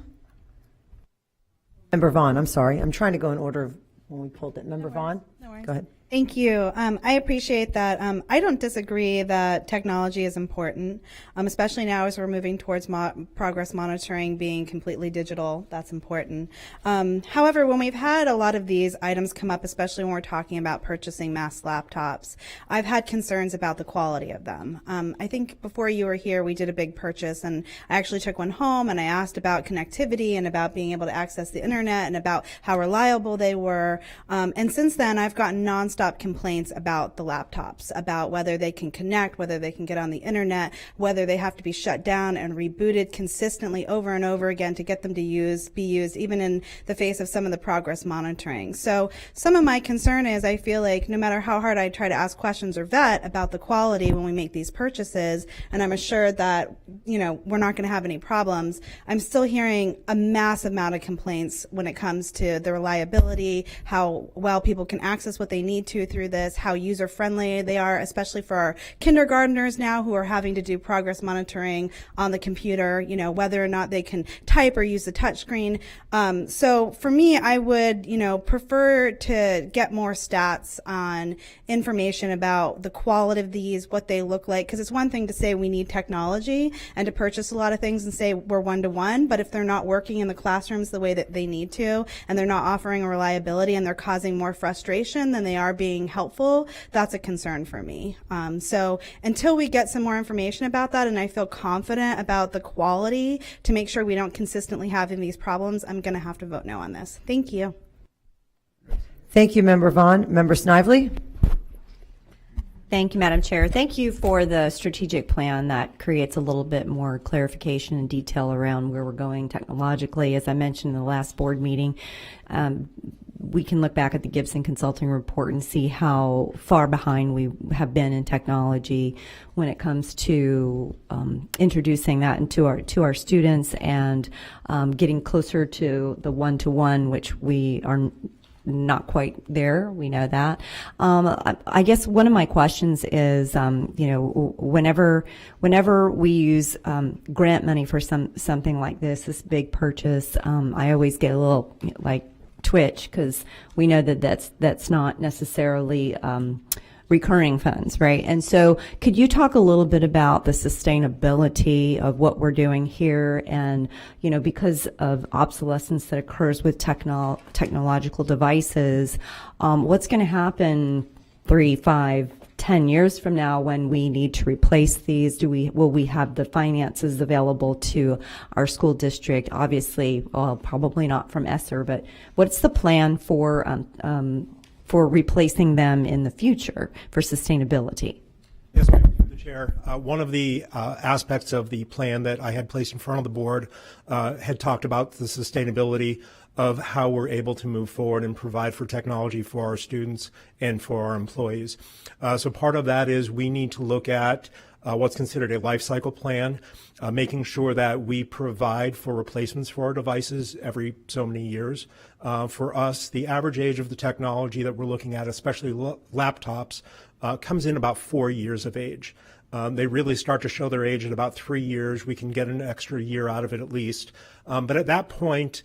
Member Vaughn, I'm sorry. I'm trying to go in order of when we pulled it. Member Vaughn? Go ahead. Thank you. I appreciate that. I don't disagree that technology is important, especially now as we're moving towards progress monitoring being completely digital. That's important. However, when we've had a lot of these items come up, especially when we're talking about purchasing mass laptops, I've had concerns about the quality of them. I think before you were here, we did a big purchase, and I actually took one home, and I asked about connectivity and about being able to access the internet and about how reliable they were. And since then, I've gotten nonstop complaints about the laptops, about whether they can connect, whether they can get on the internet, whether they have to be shut down and rebooted consistently over and over again to get them to be used, even in the face of some of the progress monitoring. So some of my concern is I feel like no matter how hard I try to ask questions or vet about the quality when we make these purchases, and I'm assured that, we're not going to have any problems, I'm still hearing a massive amount of complaints when it comes to the reliability, how well people can access what they need to through this, how user-friendly they are, especially for our kindergartners now who are having to do progress monitoring on the computer, whether or not they can type or use the touchscreen. So for me, I would, prefer to get more stats on information about the quality of these, what they look like, because it's one thing to say we need technology and to purchase a lot of things and say we're one-to-one, but if they're not working in the classrooms the way that they need to, and they're not offering a reliability and they're causing more frustration than they are being helpful, that's a concern for me. So until we get some more information about that and I feel confident about the quality to make sure we don't consistently have these problems, I'm going to have to vote no on this. Thank you. Thank you, Member Vaughn. Member Snively? Thank you, Madam Chair. Thank you for the strategic plan that creates a little bit more clarification and detail around where we're going technologically. As I mentioned in the last board meeting, we can look back at the Gibson Consulting Report and see how far behind we have been in technology when it comes to introducing that into our students and getting closer to the one-to-one, which we are not quite there. We know that. I guess one of my questions is, whenever we use grant money for something like this big purchase, I always get a little twitch because we know that that's not necessarily recurring funds, right? And so could you talk a little bit about the sustainability of what we're doing here and, because of obsolescence that occurs with technological devices, what's going to happen 3, 5, 10 years from now when we need to replace these? Will we have the finances available to our school district? Obviously, probably not from ESSER, but what's the plan for replacing them in the future for sustainability? Yes, ma'am. Through the chair. One of the aspects of the plan that I had placed in front of the board had talked about the sustainability of how we're able to move forward and provide for technology for our students and for our employees. So part of that is we need to look at what's considered a life cycle plan, making sure that we provide for replacements for our devices every so many years. For us, the average age of the technology that we're looking at, especially laptops, comes in about 4 years of age. They really start to show their age at about 3 years. We can get an extra year out of it at least. But at that point,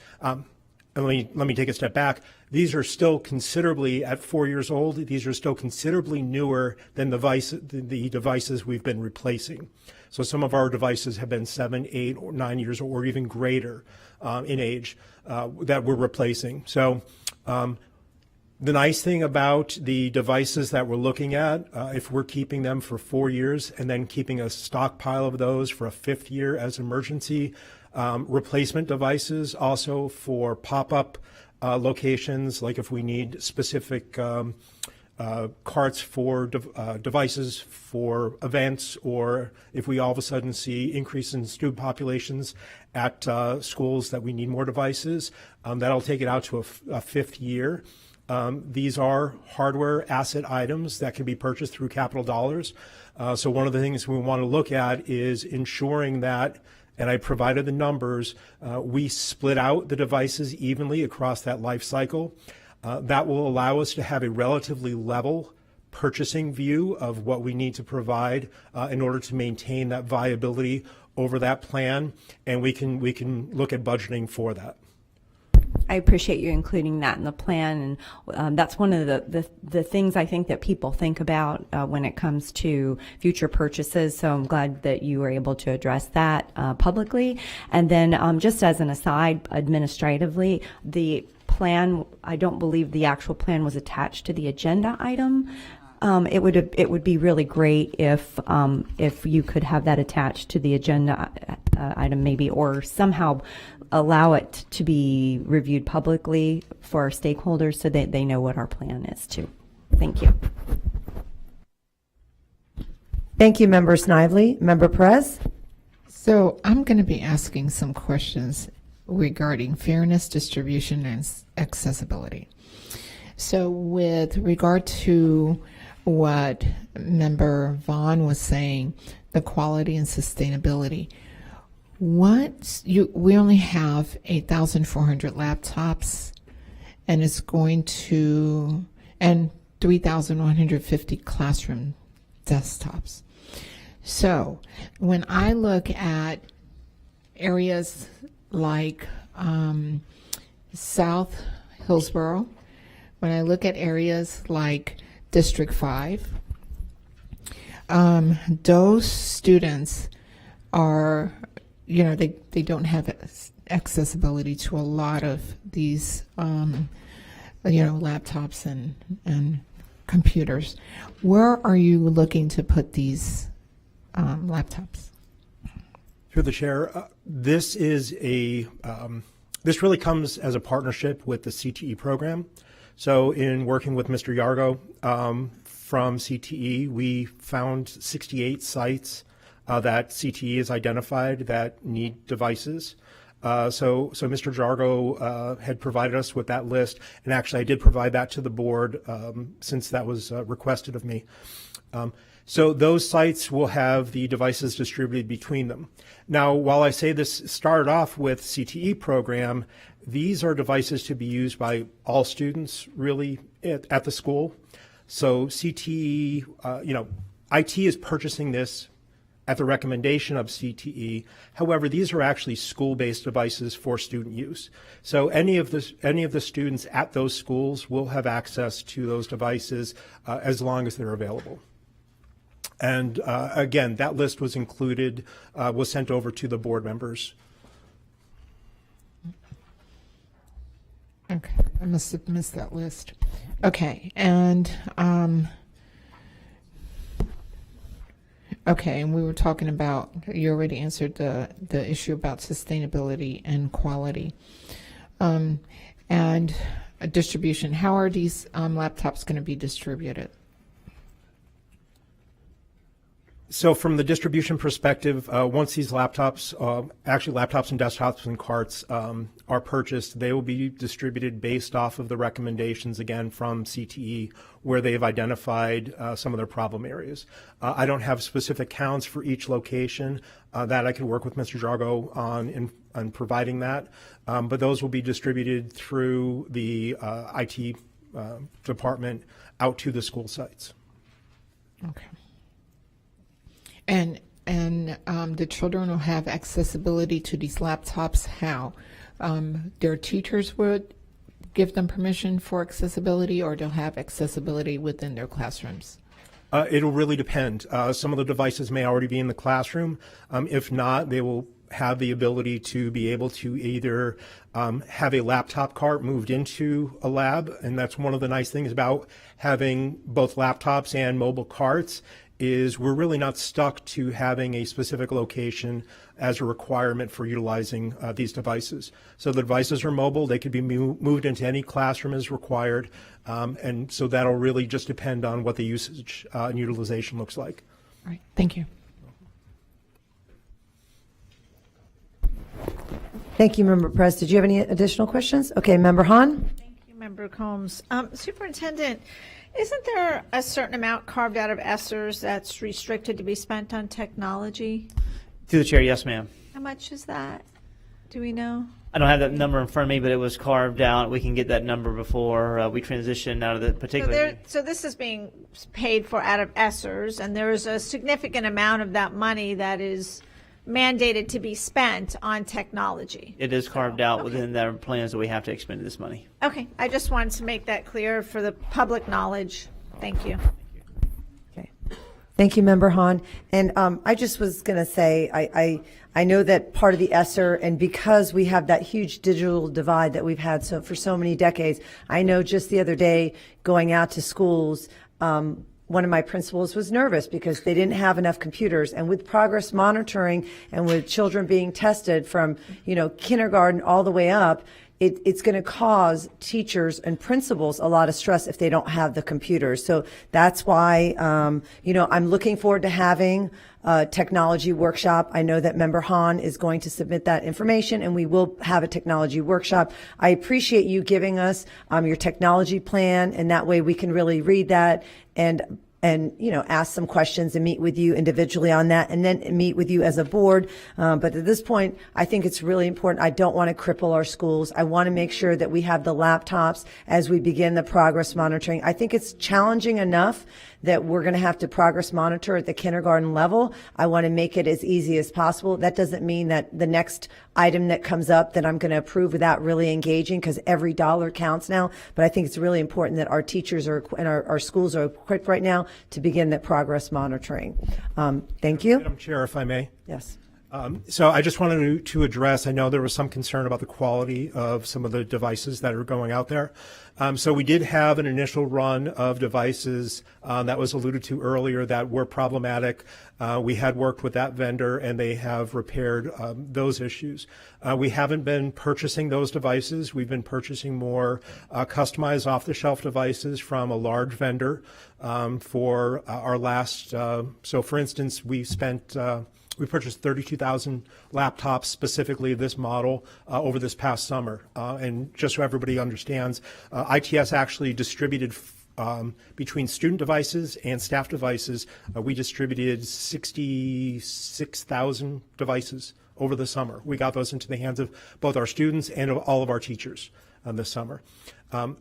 let me take a step back. These are still considerably, at 4 years old, these are still considerably newer than the devices we've been replacing. So some of our devices have been 7, 8, or 9 years or even greater in age that we're replacing. So the nice thing about the devices that we're looking at, if we're keeping them for 4 years and then keeping a stockpile of those for a 5th year as emergency replacement devices, also for pop-up locations, like if we need specific carts for devices for events, or if we all of a sudden see increase in student populations at schools that we need more devices, that'll take it out to a 5th year. These are hardware asset items that can be purchased through capital dollars. So one of the things we want to look at is ensuring that, and I provided the numbers, we split out the devices evenly across that life cycle. That will allow us to have a relatively level purchasing view of what we need to provide in order to maintain that viability over that plan, and we can look at budgeting for that. I appreciate you including that in the plan, and that's one of the things I think that people think about when it comes to future purchases. So I'm glad that you were able to address that publicly. And then just as an aside, administratively, the plan, I don't believe the actual plan was attached to the agenda item. It would be really great if you could have that attached to the agenda item maybe, or somehow allow it to be reviewed publicly for our stakeholders so that they know what our plan is too. Thank you. Thank you, Member Snively. Member Perez? So I'm going to be asking some questions regarding fairness, distribution, and accessibility. So with regard to what Member Vaughn was saying, the quality and sustainability, we only have 8,400 laptops, and it's going to, and 3,150 classroom desktops. So when I look at areas like South Hillsborough, when I look at areas like District 5, those students are, they don't have accessibility to a lot of these, laptops and computers. Where are you looking to put these laptops? Through the chair, this is this really comes as a partnership with the CTE program. So in working with Mr. Yargo from CTE, we found 68 sites that CTE has identified that need devices. So Mr. Yargo had provided us with that list, and actually I did provide that to the board since that was requested of me. So those sites will have the devices distributed between them. Now, while I say this started off with CTE program, these are devices to be used by all students really at the school. So CTE, IT is purchasing this at the recommendation of CTE. However, these are actually school-based devices for student use. So any of the students at those schools will have access to those devices as long as they're available. And again, that list was included, was sent over to the board members. Okay, I must have missed that list. Okay, and and we were talking about, you already answered the issue about sustainability and quality. And distribution, how are these laptops going to be distributed? So from the distribution perspective, once these laptops, actually laptops and desktops and carts are purchased, they will be distributed based off of the recommendations, again, from CTE, where they've identified some of their problem areas. I don't have specific counts for each location that I could work with Mr. Jargo on providing that, but those will be distributed through the IT department out to the school sites. Okay. And the children will have accessibility to these laptops. How? Their teachers would give them permission for accessibility, or they'll have accessibility within their classrooms? It'll really depend. Some of the devices may already be in the classroom. If not, they will have the ability to be able to either have a laptop cart moved into a lab, and that's one of the nice things about having both laptops and mobile carts, is we're really not stuck to having a specific location as a requirement for utilizing these devices. So the devices are mobile, they could be moved into any classroom as required, and so that'll really just depend on what the usage and utilization looks like. All right, thank you. Thank you, Member Perez. Did you have any additional questions? Okay, Member Hahn? Thank you, Member Combs. Superintendent, isn't there a certain amount carved out of ESSERS that's restricted to be spent on technology? Through the chair, yes, ma'am. How much is that? Do we know? I don't have that number in front of me, but it was carved out. We can get that number before we transition out of the particular. So this is being paid for out of ESSERS, and there is a significant amount of that money that is mandated to be spent on technology. It is carved out within their plans that we have to expend this money. Okay, I just wanted to make that clear for the public knowledge. Thank you. Thank you, Member Hahn. And I just was going to say, I know that part of the ESSER, and because we have that huge digital divide that we've had for so many decades, I know just the other day going out to schools, one of my principals was nervous because they didn't have enough computers. And with progress monitoring and with children being tested from, kindergarten all the way up, it's going to cause teachers and principals a lot of stress if they don't have the computers. So that's why, I'm looking forward to having a technology workshop. I know that Member Hahn is going to submit that information, and we will have a technology workshop. I appreciate you giving us your technology plan, and that way we can really read that and ask some questions and meet with you individually on that, and then meet with you as a board. But at this point, I think it's really important. I don't want to cripple our schools. I want to make sure that we have the laptops as we begin the progress monitoring. I think it's challenging enough that we're going to have to progress monitor at the kindergarten level. I want to make it as easy as possible. That doesn't mean that the next item that comes up that I'm going to approve without really engaging, because every dollar counts now. But I think it's really important that our teachers and our schools are equipped right now to begin that progress monitoring. Thank you. Madam Chair, if I may. Yes. So I just wanted to address, I know there was some concern about the quality of some of the devices that are going out there. So we did have an initial run of devices that was alluded to earlier that were problematic. We had worked with that vendor, and they have repaired those issues. We haven't been purchasing those devices. We've been purchasing more customized off-the-shelf devices from a large vendor for our last. So for instance, we purchased 32,000 laptops specifically of this model over this past summer. And just so everybody understands, ITS actually distributed between student devices and staff devices, we distributed 66,000 devices over the summer. We got those into the hands of both our students and of all of our teachers this summer.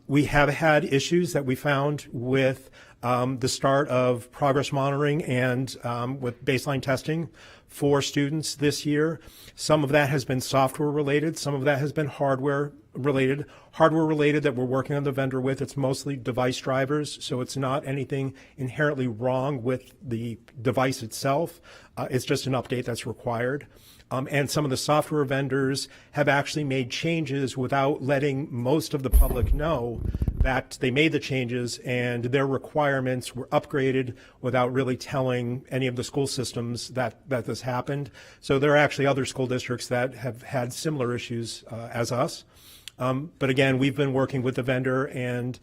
We have had issues that we found with the start of progress monitoring and with baseline testing for students this year. Some of that has been software related. Some of that has been hardware related. Hardware related that we're working on the vendor with, it's mostly device drivers, so it's not anything inherently wrong with the device itself. It's just an update that's required. And some of the software vendors have actually made changes without letting most of the public know that they made the changes, and their requirements were upgraded without really telling any of the school systems that this happened. So there are actually other school districts that have had similar issues as us. But again, we've been working with the vendor, and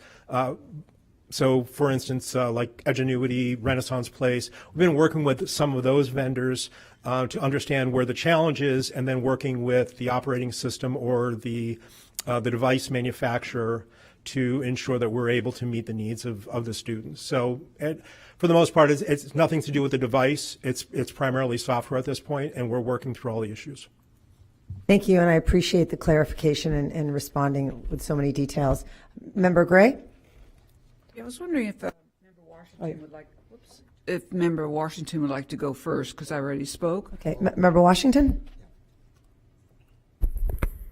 so for instance, like Edgenuity, Renaissance Place, we've been working with some of those vendors to understand where the challenge is, and then working with the operating system or the device manufacturer to ensure that we're able to meet the needs of the students. So for the most part, it's nothing to do with the device. It's primarily software at this point, and we're working through all the issues. Thank you, and I appreciate the clarification and responding with so many details. Member Gray? I was wondering if Member Washington would like to go first, because I already spoke. Okay, Member Washington?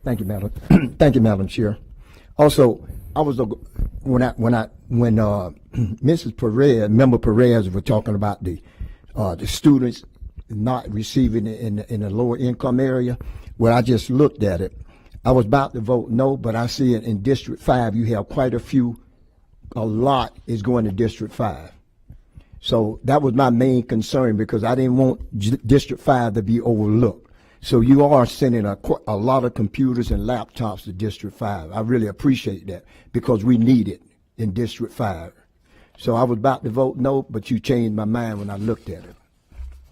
Thank you, Madam. Thank you, Madam Chair. Also, I was when Mrs. Perez, Member Perez, was talking about the students not receiving it in the lower income area. Well, I just looked at it. I was about to vote no, but I see it in District 5. You have quite a lot is going to District 5. So that was my main concern, because I didn't want District 5 to be overlooked. So you are sending a lot of computers and laptops to District 5. I really appreciate that, because we need it in District 5. So I was about to vote no, but you changed my mind when I looked at it.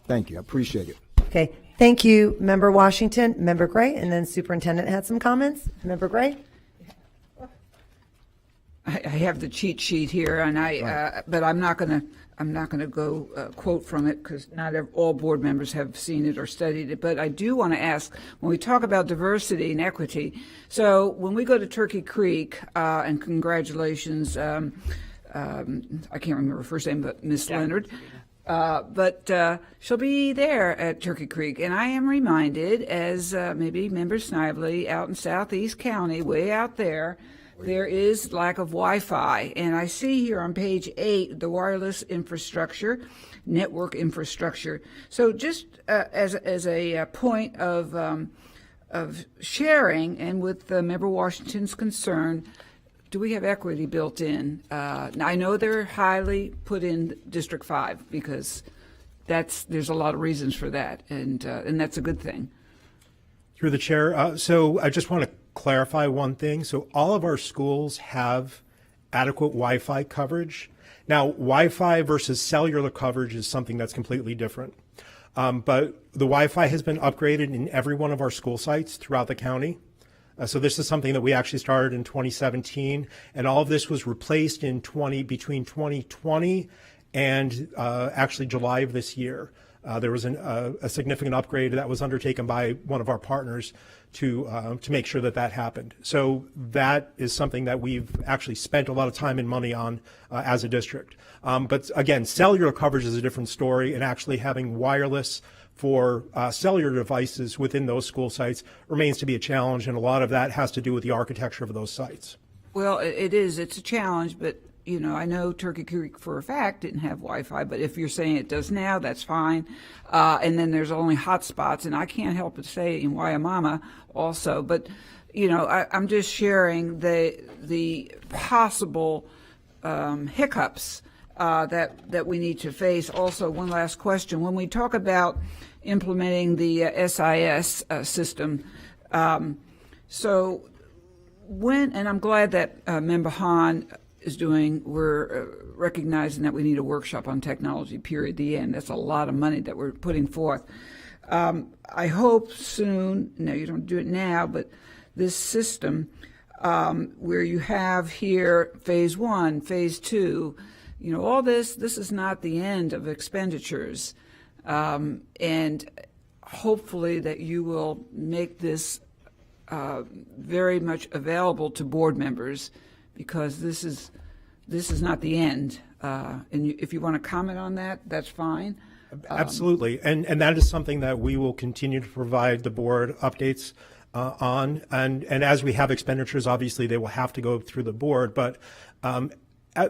Thank you. I appreciate it. Okay. Thank you, Member Washington. Member Gray, and then Superintendent had some comments. Member Gray? I have the cheat sheet here, and but I'm not going to go quote from it, because not all board members have seen it or studied it. But I do want to ask, when we talk about diversity and equity, so when we go to Turkey Creek, and congratulations, I can't remember her first name, but Miss Leonard. But she'll be there at Turkey Creek. And I am reminded, as maybe Member Snively out in Southeast County, way out there, there is lack of Wi-Fi. And I see here on page 8 the wireless infrastructure, network infrastructure. So just as a point of sharing, and with Member Washington's concern, do we have equity built in? Now, I know they're highly put in District 5 because there's a lot of reasons for that, and that's a good thing. Through the chair, so I just want to clarify one thing. So all of our schools have adequate Wi-Fi coverage. Now, Wi-Fi versus cellular coverage is something that's completely different. But the Wi-Fi has been upgraded in every one of our school sites throughout the county. So this is something that we actually started in 2017, and all of this was replaced in between 2020 and actually July of this year. There was a significant upgrade that was undertaken by one of our partners to make sure that happened. So that is something that we've actually spent a lot of time and money on as a district. But again, cellular coverage is a different story, and actually having wireless for cellular devices within those school sites remains to be a challenge, and a lot of that has to do with the architecture of those sites. Well, it's a challenge, but I know Turkey Creek for a fact didn't have Wi-Fi, but if you're saying it does now, that's fine. And then there's only hot spots, and I can't help but say in Waimama also, but I'm just sharing the possible hiccups that we need to face. Also, one last question. When we talk about implementing the SIS system, and I'm glad that Member Hahn is we're recognizing that we need a workshop on technology, period, the end. That's a lot of money that we're putting forth. I hope soon, no, you don't do it now, but this system where you have here phase 1, phase 2, all this is not the end of expenditures. And hopefully that you will make this very much available to board members, because this is not the end. And if you want to comment on that, that's fine. Absolutely. And that is something that we will continue to provide the board updates on. And as we have expenditures, obviously they will have to go through the board. But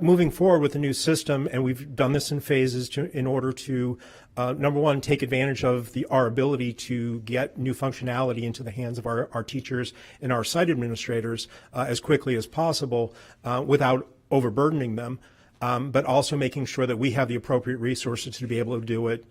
moving forward with the new system, and we've done this in phases in order to, number one, take advantage of our ability to get new functionality into the hands of our teachers and our site administrators as quickly as possible without overburdening them, but also making sure that we have the appropriate resources to be able to do it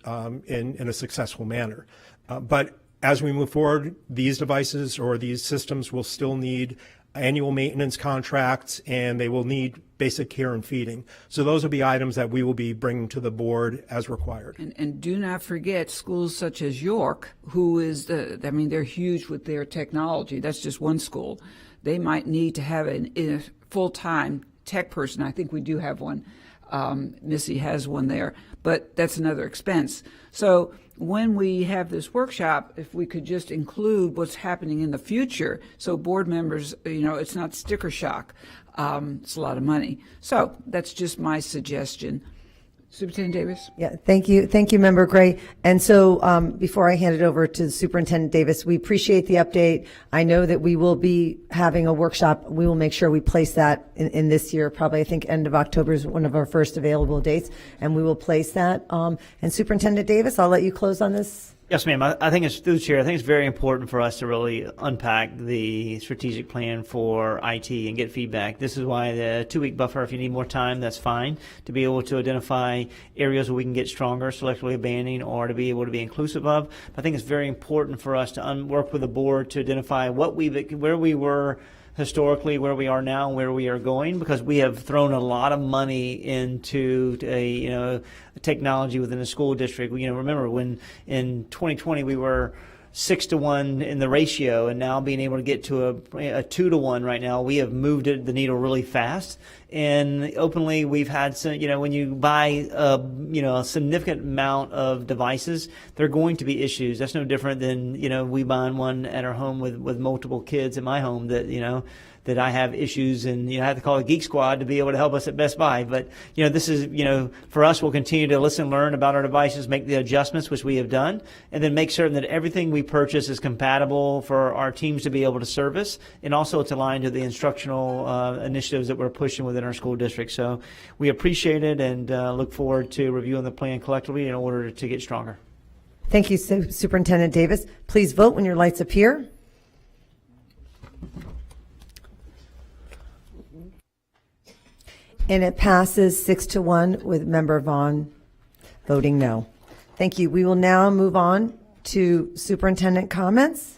in a successful manner. But as we move forward, these devices or these systems will still need annual maintenance contracts, and they will need basic care and feeding. So those will be items that we will be bringing to the board as required. And do not forget schools such as York, who is they're huge with their technology. That's just one school. They might need to have a full-time tech person. I think we do have one. Missy has one there, but that's another expense. So when we have this workshop, if we could just include what's happening in the future, so board members, it's not sticker shock. It's a lot of money. So that's just my suggestion. Superintendent Davis? Yeah, thank you. Thank you, Member Gray. And so before I hand it over to Superintendent Davis, we appreciate the update. I know that we will be having a workshop. We will make sure we place that in this year. Probably, I think, end of October is one of our first available dates, and we will place that. And Superintendent Davis, I'll let you close on this. Yes, ma'am. I think it's through the chair. I think it's very important for us to really unpack the strategic plan for IT and get feedback. This is why the 2-week buffer, if you need more time, that's fine, to be able to identify areas where we can get stronger, selectively abandoning, or to be able to be inclusive of. But I think it's very important for us to work with the board to identify where we were historically, where we are now, and where we are going, because we have thrown a lot of money into technology within the school district. Remember when in 2020 we were 6-to-1 in the ratio, and now being able to get to a 2-to-1 right now, we have moved the needle really fast. And openly, we've had some, when you buy a significant amount of devices, there are going to be issues. That's no different than, we buying one at our home with multiple kids at my home that I have issues, and I have to call a Geek Squad to be able to help us at Best Buy. But this is for us, we'll continue to listen, learn about our devices, make the adjustments, which we have done, and then make certain that everything we purchase is compatible for our teams to be able to service, and also it's aligned to the instructional initiatives that we're pushing within our school district. So we appreciate it and look forward to reviewing the plan collectively in order to get stronger. Thank you, Superintendent Davis. Please vote when your lights appear. And it passes 6-to-1 with Member Vaughn voting no. Thank you. We will now move on to superintendent comments.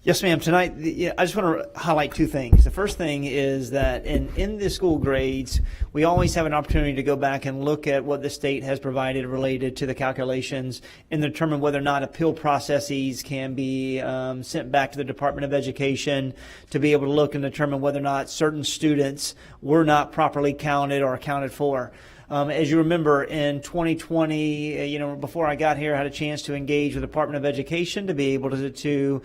Yes, ma'am. Tonight, I just want to highlight two things. The first thing is that in the school grades, we always have an opportunity to go back and look at what the state has provided related to the calculations and determine whether or not appeal processes can be sent back to the Department of Education to be able to look and determine whether or not certain students were not properly counted or accounted for. As you remember, in 2020, before I got here, I had a chance to engage with the Department of Education to be able to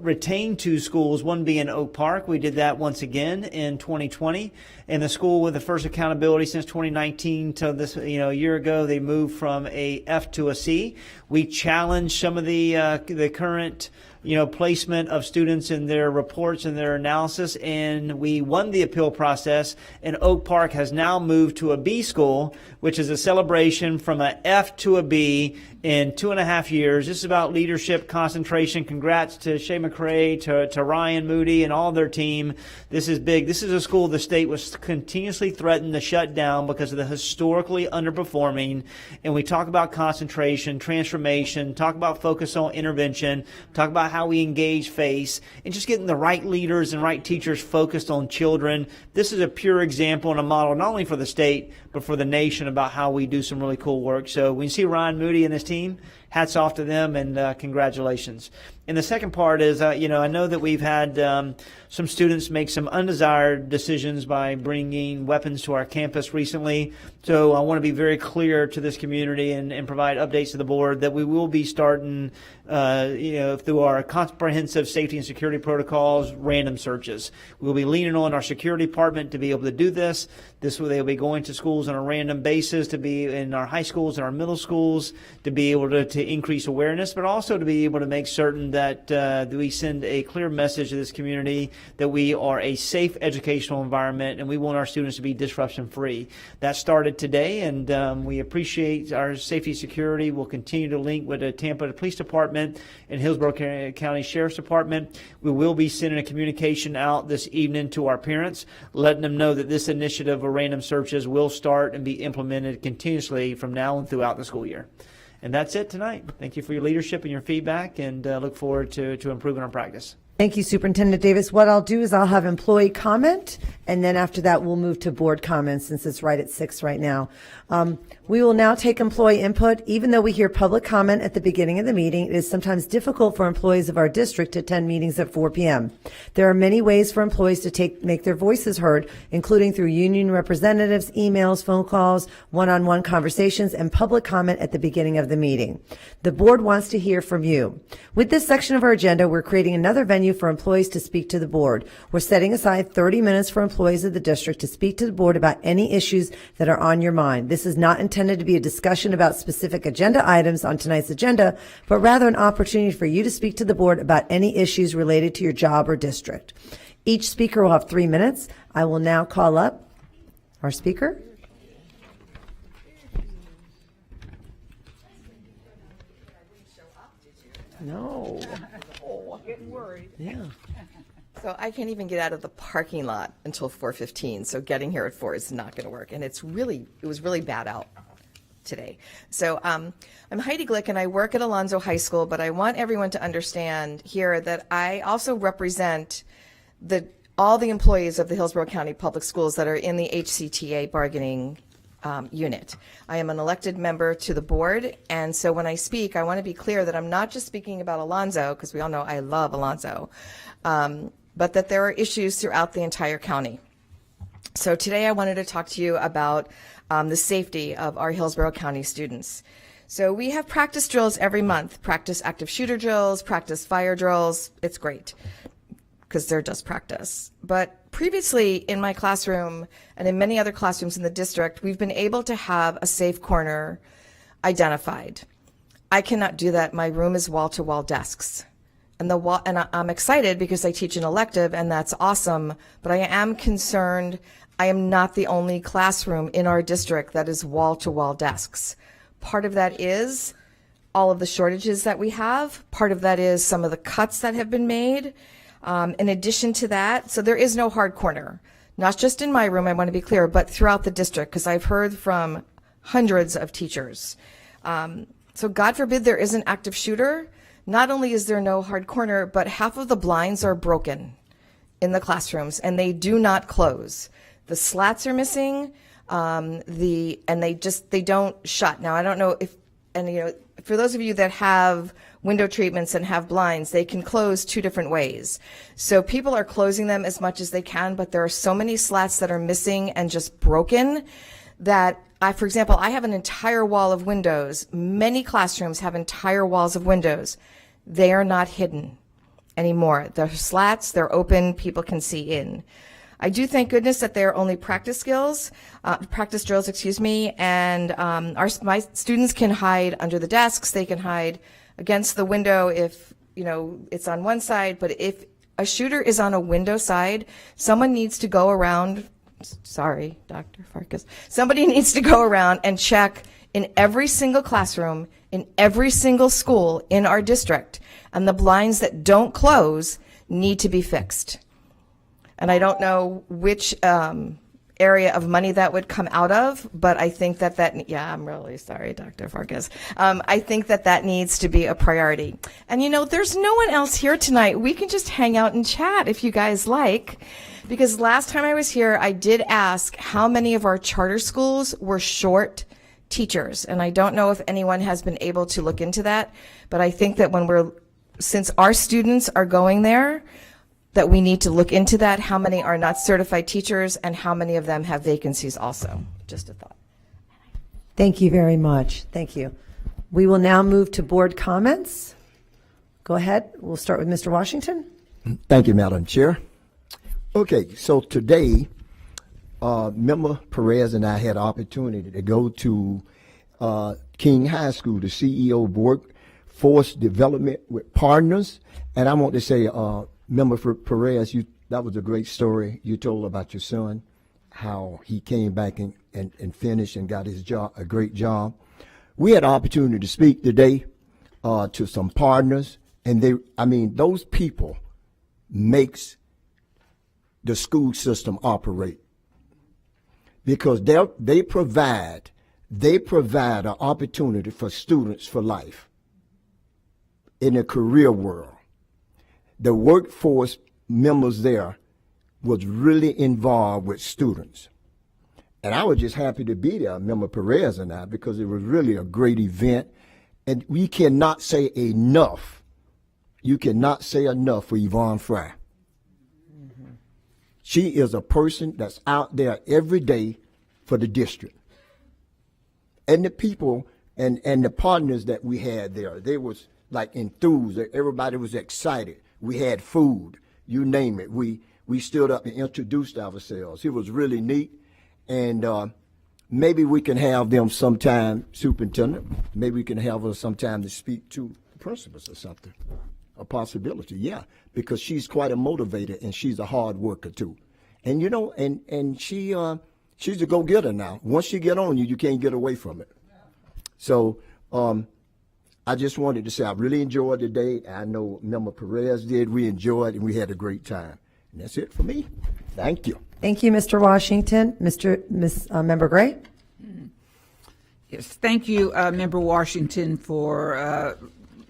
retain two schools, one being Oak Park. We did that once again in 2020. And the school with the first accountability since 2019 to this, a year ago, they moved from a F to a C. We challenged some of the current placement of students in their reports and their analysis, and we won the appeal process, and Oak Park has now moved to a B school, which is a celebration from an F to a B in 2.5 years. This is about leadership, concentration. Congrats to Shay McCrae, to Ryan Moody and all their team. This is big. This is a school the state was continuously threatened to shut down because of the historically underperforming, and we talk about concentration, transformation, talk about focus on intervention, talk about how we engage FACE, and just getting the right leaders and right teachers focused on children. This is a pure example and a model not only for the state, but for the nation about how we do some really cool work. So when you see Ryan Moody and his team, hats off to them and congratulations. And the second part is, I know that we've had some students make some undesired decisions by bringing weapons to our campus recently. So I want to be very clear to this community and provide updates to the board that we will be starting, through our comprehensive safety and security protocols, random searches. We'll be leaning on our security department to be able to do this. They'll be going to schools on a random basis, to be in our high schools and our middle schools, to be able to increase awareness, but also to be able to make certain that we send a clear message to this community that we are a safe educational environment and we want our students to be disruption free. That started today, and we appreciate our safety and security. We'll continue to link with the Tampa Police Department and Hillsborough County Sheriff's Department. We will be sending a communication out this evening to our parents, letting them know that this initiative of random searches will start and be implemented continuously from now and throughout the school year. And that's it tonight. Thank you for your leadership and your feedback, and look forward to improving our practice. Thank you, Superintendent Davis. What I'll do is I'll have employee comment, and then after that, we'll move to board comments since it's right at 6 right now. We will now take employee input. Even though we hear public comment at the beginning of the meeting, it is sometimes difficult for employees of our district to attend meetings at 4 p.m. There are many ways for employees to make their voices heard, including through union representatives, emails, phone calls, one-on-one conversations, and public comment at the beginning of the meeting. The board wants to hear from you. With this section of our agenda, we're creating another venue for employees to speak to the board. We're setting aside 30 minutes for employees of the district to speak to the board about any issues that are on your mind. This is not intended to be a discussion about specific agenda items on tonight's agenda, but rather an opportunity for you to speak to the board about any issues related to your job or district. Each speaker will have 3 minutes. I will now call up our speaker. No. Oh, getting worried. Yeah. So I can't even get out of the parking lot until 4:15. So getting here at 4 is not going to work. And it was really bad out today. So I'm Heidi Glick and I work at Alonzo High School, but I want everyone to understand here that I also represent all the employees of the Hillsborough County Public Schools that are in the HCTA bargaining unit. I am an elected member to the board, and so when I speak, I want to be clear that I'm not just speaking about Alonzo, because we all know I love Alonzo, but that there are issues throughout the entire county. So today I wanted to talk to you about the safety of our Hillsborough County students. So we have practice drills every month, practice active shooter drills, practice fire drills. It's great because they're just practice. But previously in my classroom and in many other classrooms in the district, we've been able to have a safe corner identified. I cannot do that. My room is wall-to-wall desks. And I'm excited because I teach an elective and that's awesome, but I am concerned I am not the only classroom in our district that is wall-to-wall desks. Part of that is all of the shortages that we have. Part of that is some of the cuts that have been made. In addition to that, so there is no hard corner, not just in my room, I want to be clear, but throughout the district, because I've heard from hundreds of teachers. So God forbid there is an active shooter. Not only is there no hard corner, but half of the blinds are broken in the classrooms and they do not close. The slats are missing. And they don't shut. Now, I don't know if, and you know, for those of you that have window treatments and have blinds, they can close two different ways. So people are closing them as much as they can, but there are so many slats that are missing and just broken that for example, I have an entire wall of windows. Many classrooms have entire walls of windows. They are not hidden anymore. They're slats, they're open, people can see in. I do thank goodness that they're only practice drills, and my students can hide under the desks. They can hide against the window if, you know, it's on one side. But if a shooter is on a window side, someone needs to go around. Sorry, Dr. Farkas. Somebody needs to go around and check in every single classroom, in every single school in our district, and the blinds that don't close need to be fixed. And I don't know which area of money that would come out of, but I think yeah, I'm really sorry, Dr. Farkas. I think that needs to be a priority. And you know, there's no one else here tonight. We can just hang out and chat if you guys like, because last time I was here, I did ask how many of our charter schools were short teachers. And I don't know if anyone has been able to look into that, but I think that since our students are going there, that we need to look into that, how many are not certified teachers and how many of them have vacancies also. Just a thought. Thank you very much. Thank you. We will now move to board comments. Go ahead. We'll start with Mr. Washington. Thank you, Madam Chair. Okay, so today, Member Perez and I had an opportunity to go to King High School, the CEO Workforce Development with Partners. And I want to say, Member Perez, that was a great story you told about your son, how he came back and finished and got his job, a great job. We had an opportunity to speak today to some partners, and those people makes the school system operate, because they provide an opportunity for students for life in the career world. The workforce members there was really involved with students. And I was just happy to be there, Member Perez and I, because it was really a great event. And we cannot say enough. You cannot say enough for Yvonne Fry. Mm-hmm. She is a person that's out there every day for the district. And the people and the partners that we had there, they was like enthused. Everybody was excited. We had food, you name it. We stood up and introduced ourselves. It was really neat. And maybe we can have them sometime, Superintendent, maybe we can have her sometime to speak to the principals or something. A possibility, yeah, because she's quite a motivator and she's a hard worker too. And you know, and she's a go-getter now. Once she get on you, you can't get away from it. So I just wanted to say I really enjoyed the day. I know Member Perez did. We enjoyed and we had a great time. And that's it for me. Thank you. Thank you, Mr. Washington. Member Gray? Yes, thank you, Member Washington, for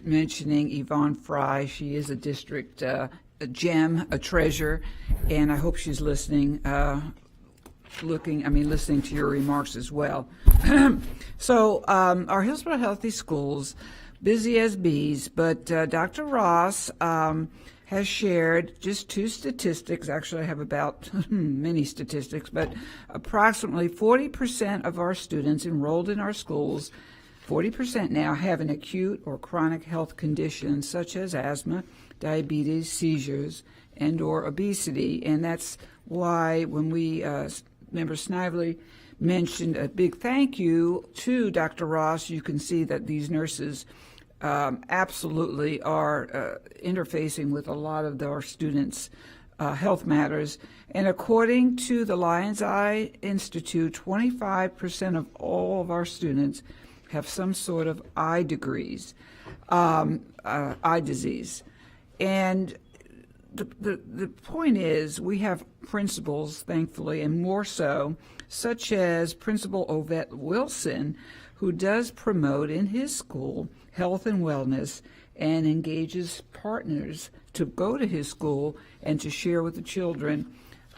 mentioning Yvonne Fry. She is a district a gem, a treasure, and I hope she's listening. listening to your remarks as well. So our Hillsborough Healthy Schools, busy as bees, but Dr. Ross has shared just two statistics. Actually, I have about many statistics, but approximately 40% of our students enrolled in our schools, 40% now, have an acute or chronic health condition such as asthma, diabetes, seizures, and or obesity. And that's why when we, Member Snively mentioned a big thank you to Dr. Ross, you can see that these nurses absolutely are interfacing with a lot of our students' health matters. And according to the Lion's Eye Institute, 25% of all of our students have some sort of eye disease. And the point is, we have principals, thankfully, and more so, such as Principal Ovette Wilson, who does promote in his school health and wellness and engages partners to go to his school and to share with the children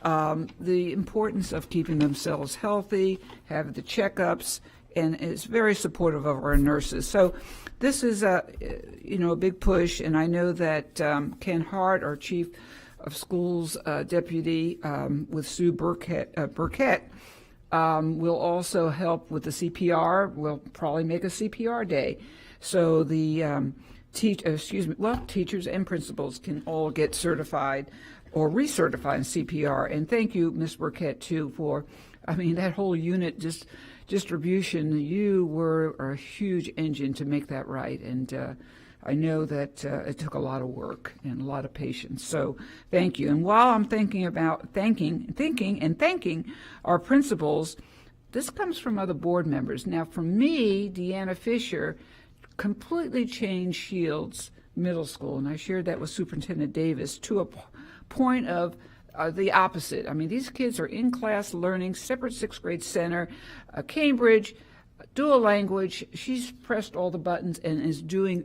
the importance of keeping themselves healthy, have the checkups, and is very supportive of our nurses. So this is a big push, and I know that Ken Hart, our Chief of Schools Deputy, with Sue Burkett, will also help with the CPR. We'll probably make a CPR day. So the teachers and principals can all get certified or recertified in CPR. And thank you, Ms. Burkett, too, for, that whole unit distribution. You were a huge engine to make that right. And I know that it took a lot of work and a lot of patience. So thank you. And while I'm thinking about thanking our principals, this comes from other board members. Now, for me, Deanna Fisher completely changed Shields Middle School, and I shared that with Superintendent Davis, to a point of the opposite. These kids are in class learning, separate sixth grade center, Cambridge, dual language. She's pressed all the buttons and is doing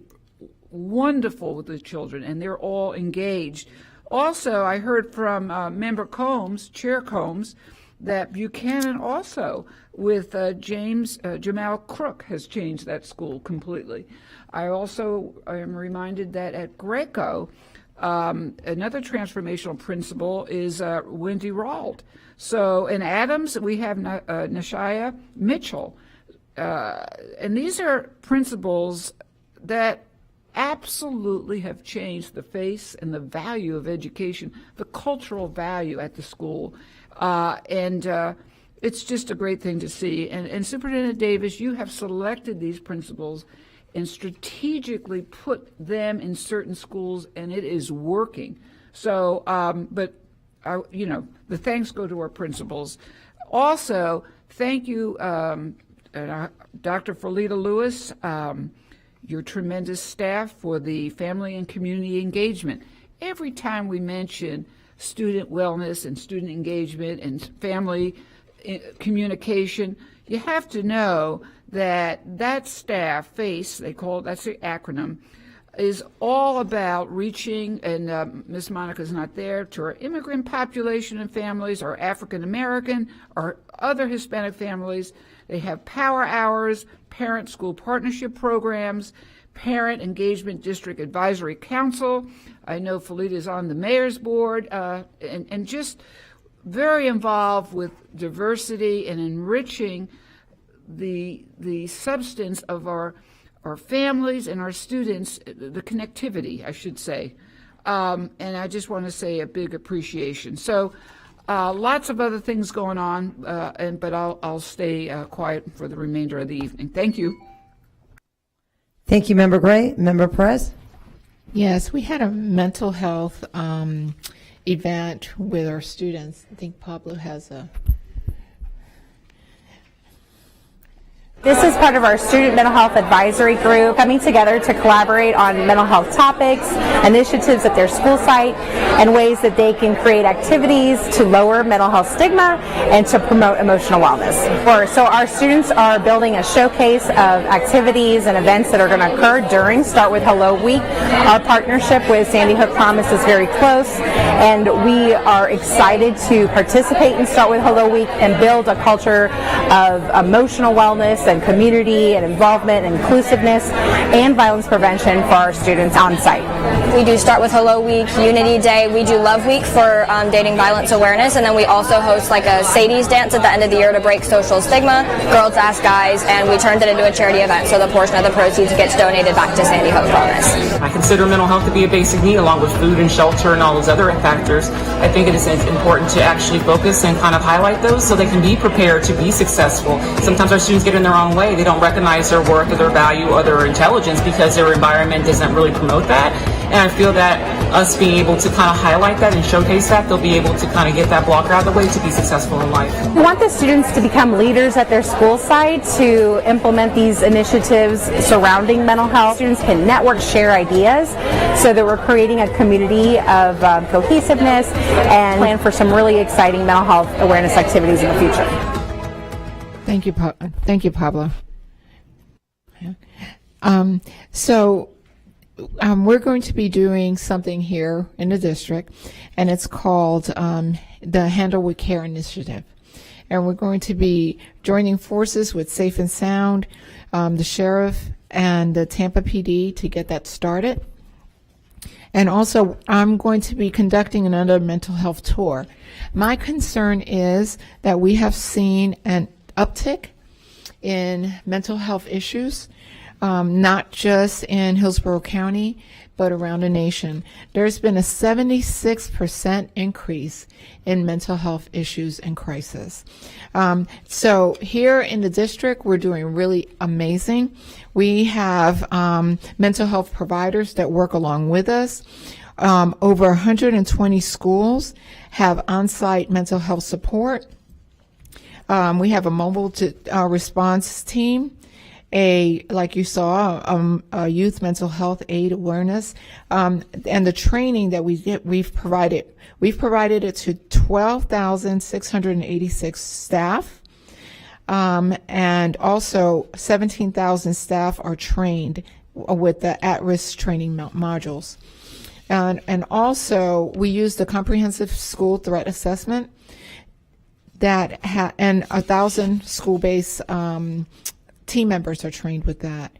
wonderful with the children, and they're all engaged. Also, I heard from Member Combs, Chair Combs, that Buchanan also, with Jamal Crook, has changed that school completely. I am reminded that at Greco, another transformational principal is Wendy Rawld. So in Adams, we have Nashaya Mitchell. And these are principals that absolutely have changed the face and the value of education, the cultural value at the school. And it's just a great thing to see. And Superintendent Davis, you have selected these principals and strategically put them in certain schools, and it is working. So, the thanks go to our principals. Also, thank you, Dr. Felita Lewis, your tremendous staff, for the family and community engagement. Every time we mention student wellness and student engagement and family communication, you have to know that staff, FACE, that's the acronym, is all about reaching, and Ms. Monica's not there, to our immigrant population and families, our African American, our other Hispanic families. They have power hours, parent-school partnership programs, Parent Engagement District Advisory Council. I know Felita is on the mayor's board, and just very involved with diversity and enriching the substance of our families and our students, the connectivity, I should say. And I just want to say a big appreciation. So lots of other things going on, but I'll stay quiet for the remainder of the evening. Thank you. Thank you, Member Gray. Member Perez? Yes, we had a mental health event with our students. I think Pablo has a... This is part of our Student Mental Health Advisory Group coming together to collaborate on mental health topics, initiatives at their school site, and ways that they can create activities to lower mental health stigma and to promote emotional wellness. So our students are building a showcase of activities and events that are going to occur during Start With Hello Week. Our partnership with Sandy Hook Promise is very close, and we are excited to participate in Start With Hello Week and build a culture of emotional wellness and community and involvement and inclusiveness and violence prevention for our students on site. We do Start With Hello Week, Unity Day. We do Love Week for dating violence awareness, and then we also host like a Sadie's dance at the end of the year to break social stigma. Girls Ask Guys, and we turned it into a charity event, so the portion of the proceeds gets donated back to Sandy Hook Promise. I consider mental health to be a basic need along with food and shelter and all those other factors. I think it is important to actually focus and kind of highlight those so they can be prepared to be successful. Sometimes our students get in their own way. They don't recognize their worth or their value or their intelligence because their environment doesn't really promote that. And I feel that us being able to kind of highlight that and showcase that, they'll be able to kind of get that blocker out of the way to be successful in life. We want the students to become leaders at their school site to implement these initiatives surrounding mental health. Students can network, share ideas, so that we're creating a community of cohesiveness and plan for some really exciting mental health awareness activities in the future. Thank you, Pablo. We're going to be doing something here in the district, and it's called the Handle with Care Initiative. And we're going to be joining forces with Safe and Sound, the sheriff, and the Tampa PD to get that started. And also, I'm going to be conducting another mental health tour. My concern is that we have seen an uptick in mental health issues, not just in Hillsborough County, but around the nation. There's been a 76% increase in mental health issues and crisis. So here in the district, we're doing really amazing. We have mental health providers that work along with us. Over 120 schools have on-site mental health support. We have a mobile response team, like you saw, a youth mental health aid awareness, and the training that we've provided it to 12,686 staff, and also 17,000 staff are trained with the at-risk training modules. And also, we use the comprehensive school threat assessment and 1,000 school-based team members are trained with that.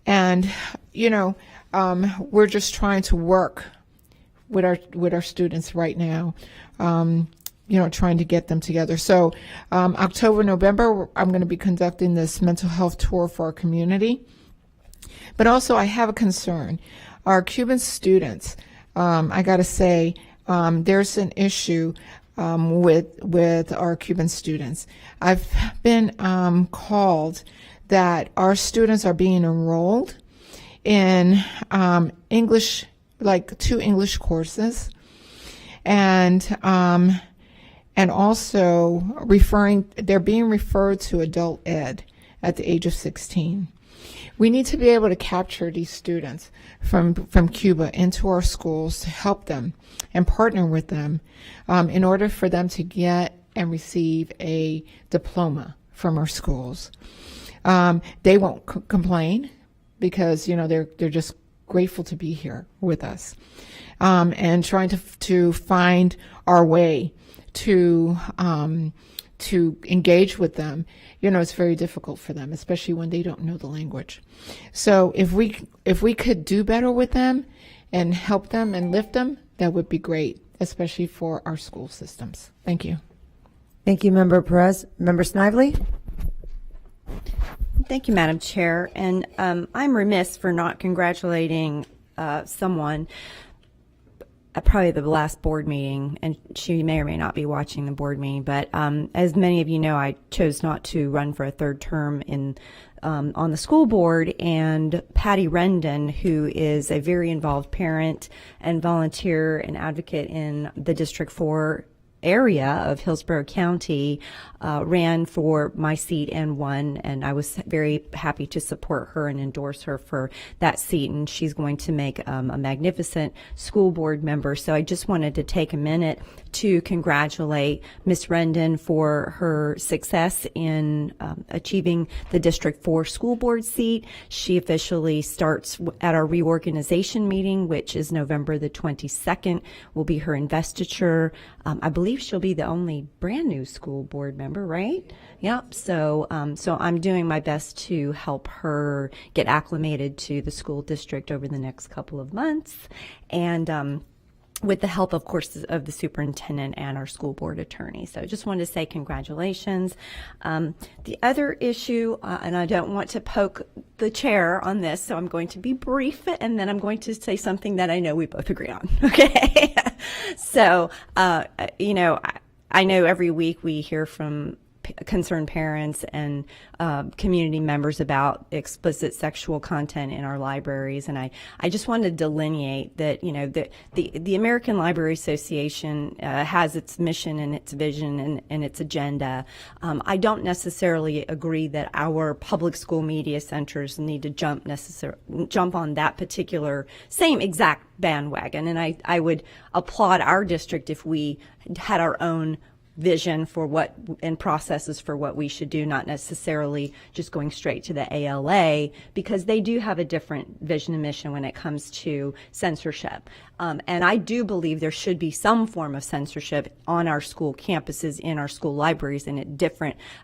And, we're just trying to work with our students right now, trying to get them together. So October, November, I'm going to be conducting this mental health tour for our community. But also I have a concern. Our Cuban students, I got to say, there's an issue with our Cuban students. I've been called that our students are being enrolled in English, like 2 English courses, and also they're being referred to adult ed at the age of 16. We need to be able to capture these students from Cuba into our schools to help them and partner with them in order for them to get and receive a diploma from our schools. They won't complain because, they're just grateful to be here with us, and trying to find our way to engage with them. It's very difficult for them, especially when they don't know the language. So if we could do better with them and help them and lift them, that would be great, especially for our school systems. Thank you. Thank you, Member Perez. Member Snively? Thank you, Madam Chair. And I'm remiss for not congratulating someone at probably the last board meeting, and she may or may not be watching the board meeting, but as many of you know, I chose not to run for a third term on the school board, and Patty Rendon, who is a very involved parent and volunteer and advocate in the District 4 area of Hillsborough County ran for my seat and won, and I was very happy to support her and endorse her for that seat, and she's going to make a magnificent school board member. So I just wanted to take a minute to congratulate Ms. Rendon for her success in achieving the District 4 school board seat. She officially starts at our reorganization meeting, which is November the 22nd, will be her investiture. I believe she'll be the only brand new school board member, right? Yep. So I'm doing my best to help her get acclimated to the school district over the next couple of months. And with the help, of course, of the superintendent and our school board attorney. So I just wanted to say congratulations. The other issue, and I don't want to poke the chair on this, so I'm going to be brief, and then I'm going to say something that I know we both agree on, okay? So, you know, I know every week we hear from concerned parents and community members about explicit sexual content in our libraries, and I just want to delineate that, you know, the American Library Association has its mission and its vision and its agenda. I don't necessarily agree that our public school media centers need to jump on that particular same exact bandwagon, and I would applaud our district if we had our own vision for what and processes for what we should do, not necessarily just going straight to the ALA, because they do have a different vision and mission when it comes to censorship. And I do believe there should be some form of censorship on our school campuses, in our school libraries, and a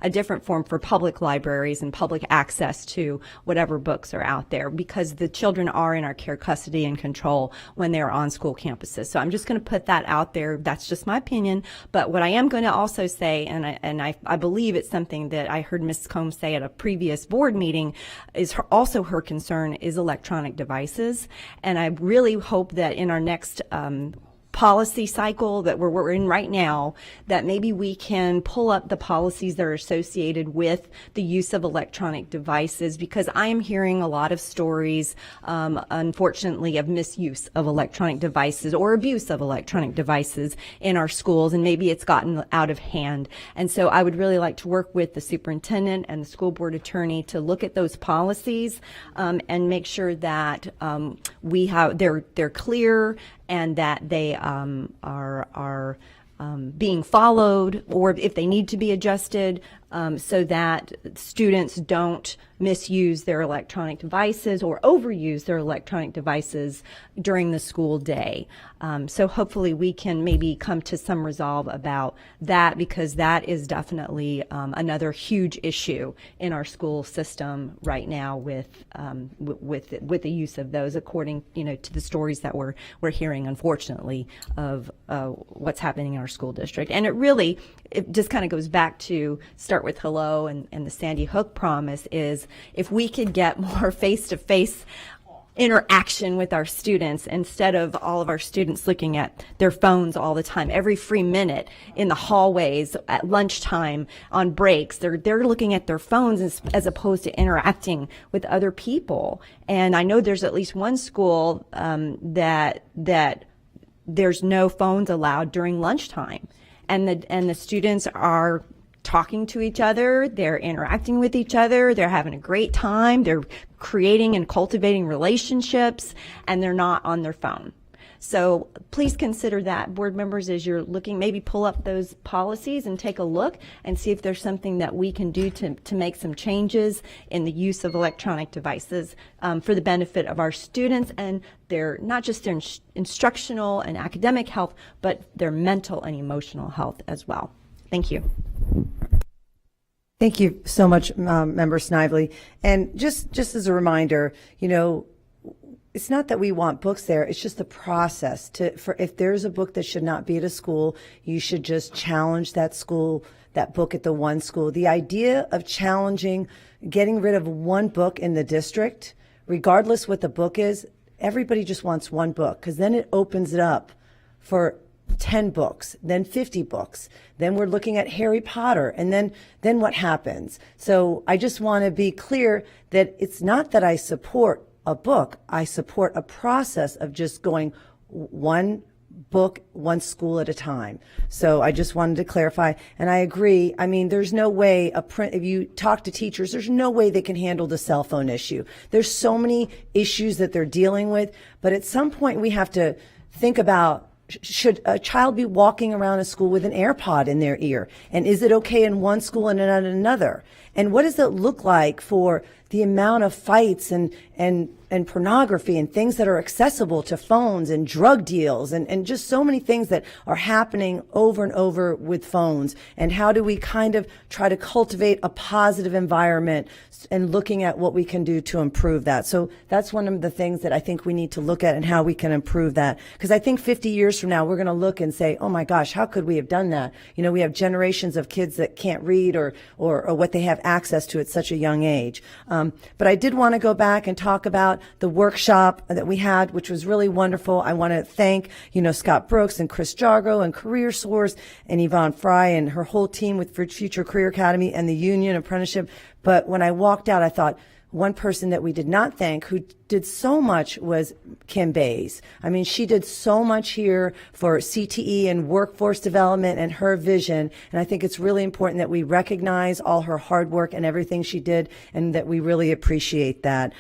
different form for public libraries and public access to whatever books are out there, because the children are in our care, custody, and control when they're on school campuses. So I'm just going to put that out there. That's just my opinion. But what I am going to also say, and I believe it's something that I heard Ms. Combs say at a previous board meeting, is also her concern is electronic devices. And I really hope that in our next policy cycle that we're in right now, that maybe we can pull up the policies that are associated with the use of electronic devices, because I am hearing a lot of stories, unfortunately, of misuse of electronic devices or abuse of electronic devices in our schools, and maybe it's gotten out of hand. And so I would really like to work with the superintendent and the school board attorney to look at those policies and make sure that they're clear and that they are being followed, or if they need to be adjusted, so that students don't misuse their electronic devices or overuse their electronic devices during the school day. So hopefully we can maybe come to some resolve about that, because that is definitely another huge issue in our school system right now with the use of those, according, you know, to the stories that we're hearing, unfortunately, of what's happening in our school district. And it just kind of goes back to start with hello and the Sandy Hook promise is, if we could get more face-to-face interaction with our students, instead of all of our students looking at their phones all the time, every free minute in the hallways, at lunchtime, on breaks, they're looking at their phones as opposed to interacting with other people. And I know there's at least one school that there's no phones allowed during lunchtime, and the students are talking to each other, they're interacting with each other, they're having a great time, they're creating and cultivating relationships, and they're not on their phone. So please consider that, board members, as you're looking, maybe pull up those policies and take a look and see if there's something that we can do to make some changes in the use of electronic devices for the benefit of our students, and not just their instructional and academic health, but their mental and emotional health as well. Thank you. Thank you so much, Member Snively. And just as a reminder, you know, it's not that we want books there, it's just the process. For if there's a book that should not be at a school, you should just challenge that book at the one school. The idea of challenging, getting rid of one book in the district, regardless what the book is, everybody just wants one book, because then it opens it up for 10 books, then 50 books, then we're looking at Harry Potter, and then what happens? So I just want to be clear that it's not that I support a book, I support a process of just going one book one school at a time. So I just wanted to clarify, and I agree. I mean, there's no way if you talk to teachers, there's no way they can handle the cell phone issue. There's so many issues that they're dealing with, but at some point we have to think about, should a child be walking around a school with an AirPod in their ear? And is it okay in one school and not in another? And what does it look like for the amount of fights and pornography and things that are accessible to phones and drug deals and just so many things that are happening over and over with phones? And how do we kind of try to cultivate a positive environment and looking at what we can do to improve that? So that's one of the things that I think we need to look at and how we can improve that. Because I think 50 years from now, we're going to look and say, oh my gosh, how could we have done that? You know, we have generations of kids that can't read or what they have access to at such a young age. But I did want to go back and talk about the workshop that we had, which was really wonderful. I want to thank, Scott Brooks and Chris Jargo and Career Source and Yvonne Fry and her whole team with Future Career Academy and the Union Apprenticeship. But when I walked out, I thought, one person that we did not thank who did so much was Kim Bays. I mean, she did so much here for CTE and workforce development and her vision. And I think it's really important that we recognize all her hard work and everything she did and that we really appreciate that.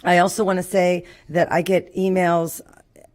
I also want to say that I get emails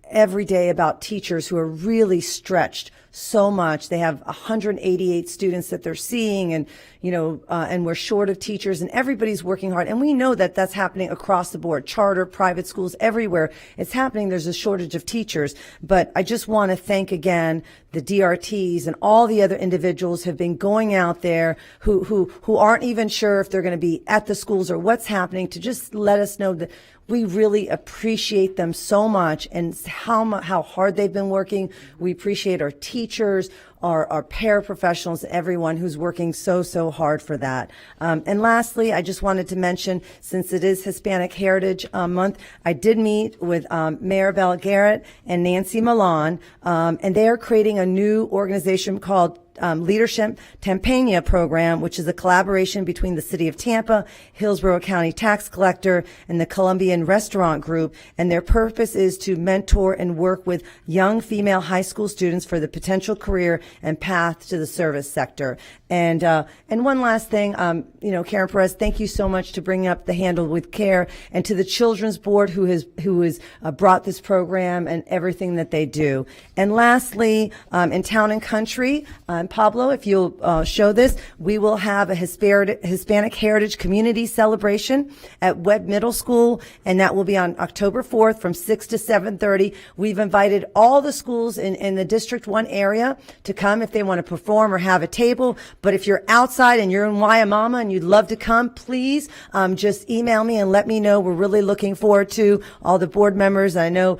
every day about teachers who are really stretched so much. They have 188 students that they're seeing and, and we're short of teachers and everybody's working hard. And we know that that's happening across the board, charter, private schools, everywhere. It's happening. There's a shortage of teachers. But I just want to thank again the DRTs and all the other individuals have been going out there who aren't even sure if they're going to be at the schools or what's happening to just let us know that we really appreciate them so much and how hard they've been working. We appreciate our teachers, our paraprofessionals, everyone who's working so hard for that. And lastly, I just wanted to mention, since it is Hispanic Heritage Month, I did meet with Mayor Bella Garrett and Nancy Milan, and they are creating a new organization called Leadership Tampania program, which is a collaboration between the City of Tampa, Hillsborough County Tax Collector, and the Colombian Restaurant Group. And their purpose is to mentor and work with young female high school students for the potential career and path to the service sector. And one last thing, Karen Perez, thank you so much to bring up the Handle with Care, and to the Children's Board who has brought this program and everything that they do. And lastly, in Town and Country, Pablo, if you'll show this, we will have a Hispanic Heritage Community Celebration at Webb Middle School, and that will be on October 4th from 6 to 7:30. We've invited all the schools in the District 1 area to come if they want to perform or have a table. But if you're outside and you're in Waiamama and you'd love to come, please just email me and let me know. We're really looking forward to all the board members. I know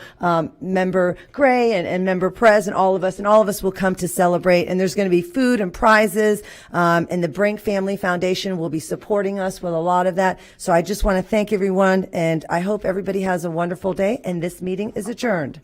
Member Gray and Member Perez and all of us will come to celebrate. And there's going to be food and prizes, and the Brink Family Foundation will be supporting us with a lot of that. So I just want to thank everyone, and I hope everybody has a wonderful day, and this meeting is adjourned.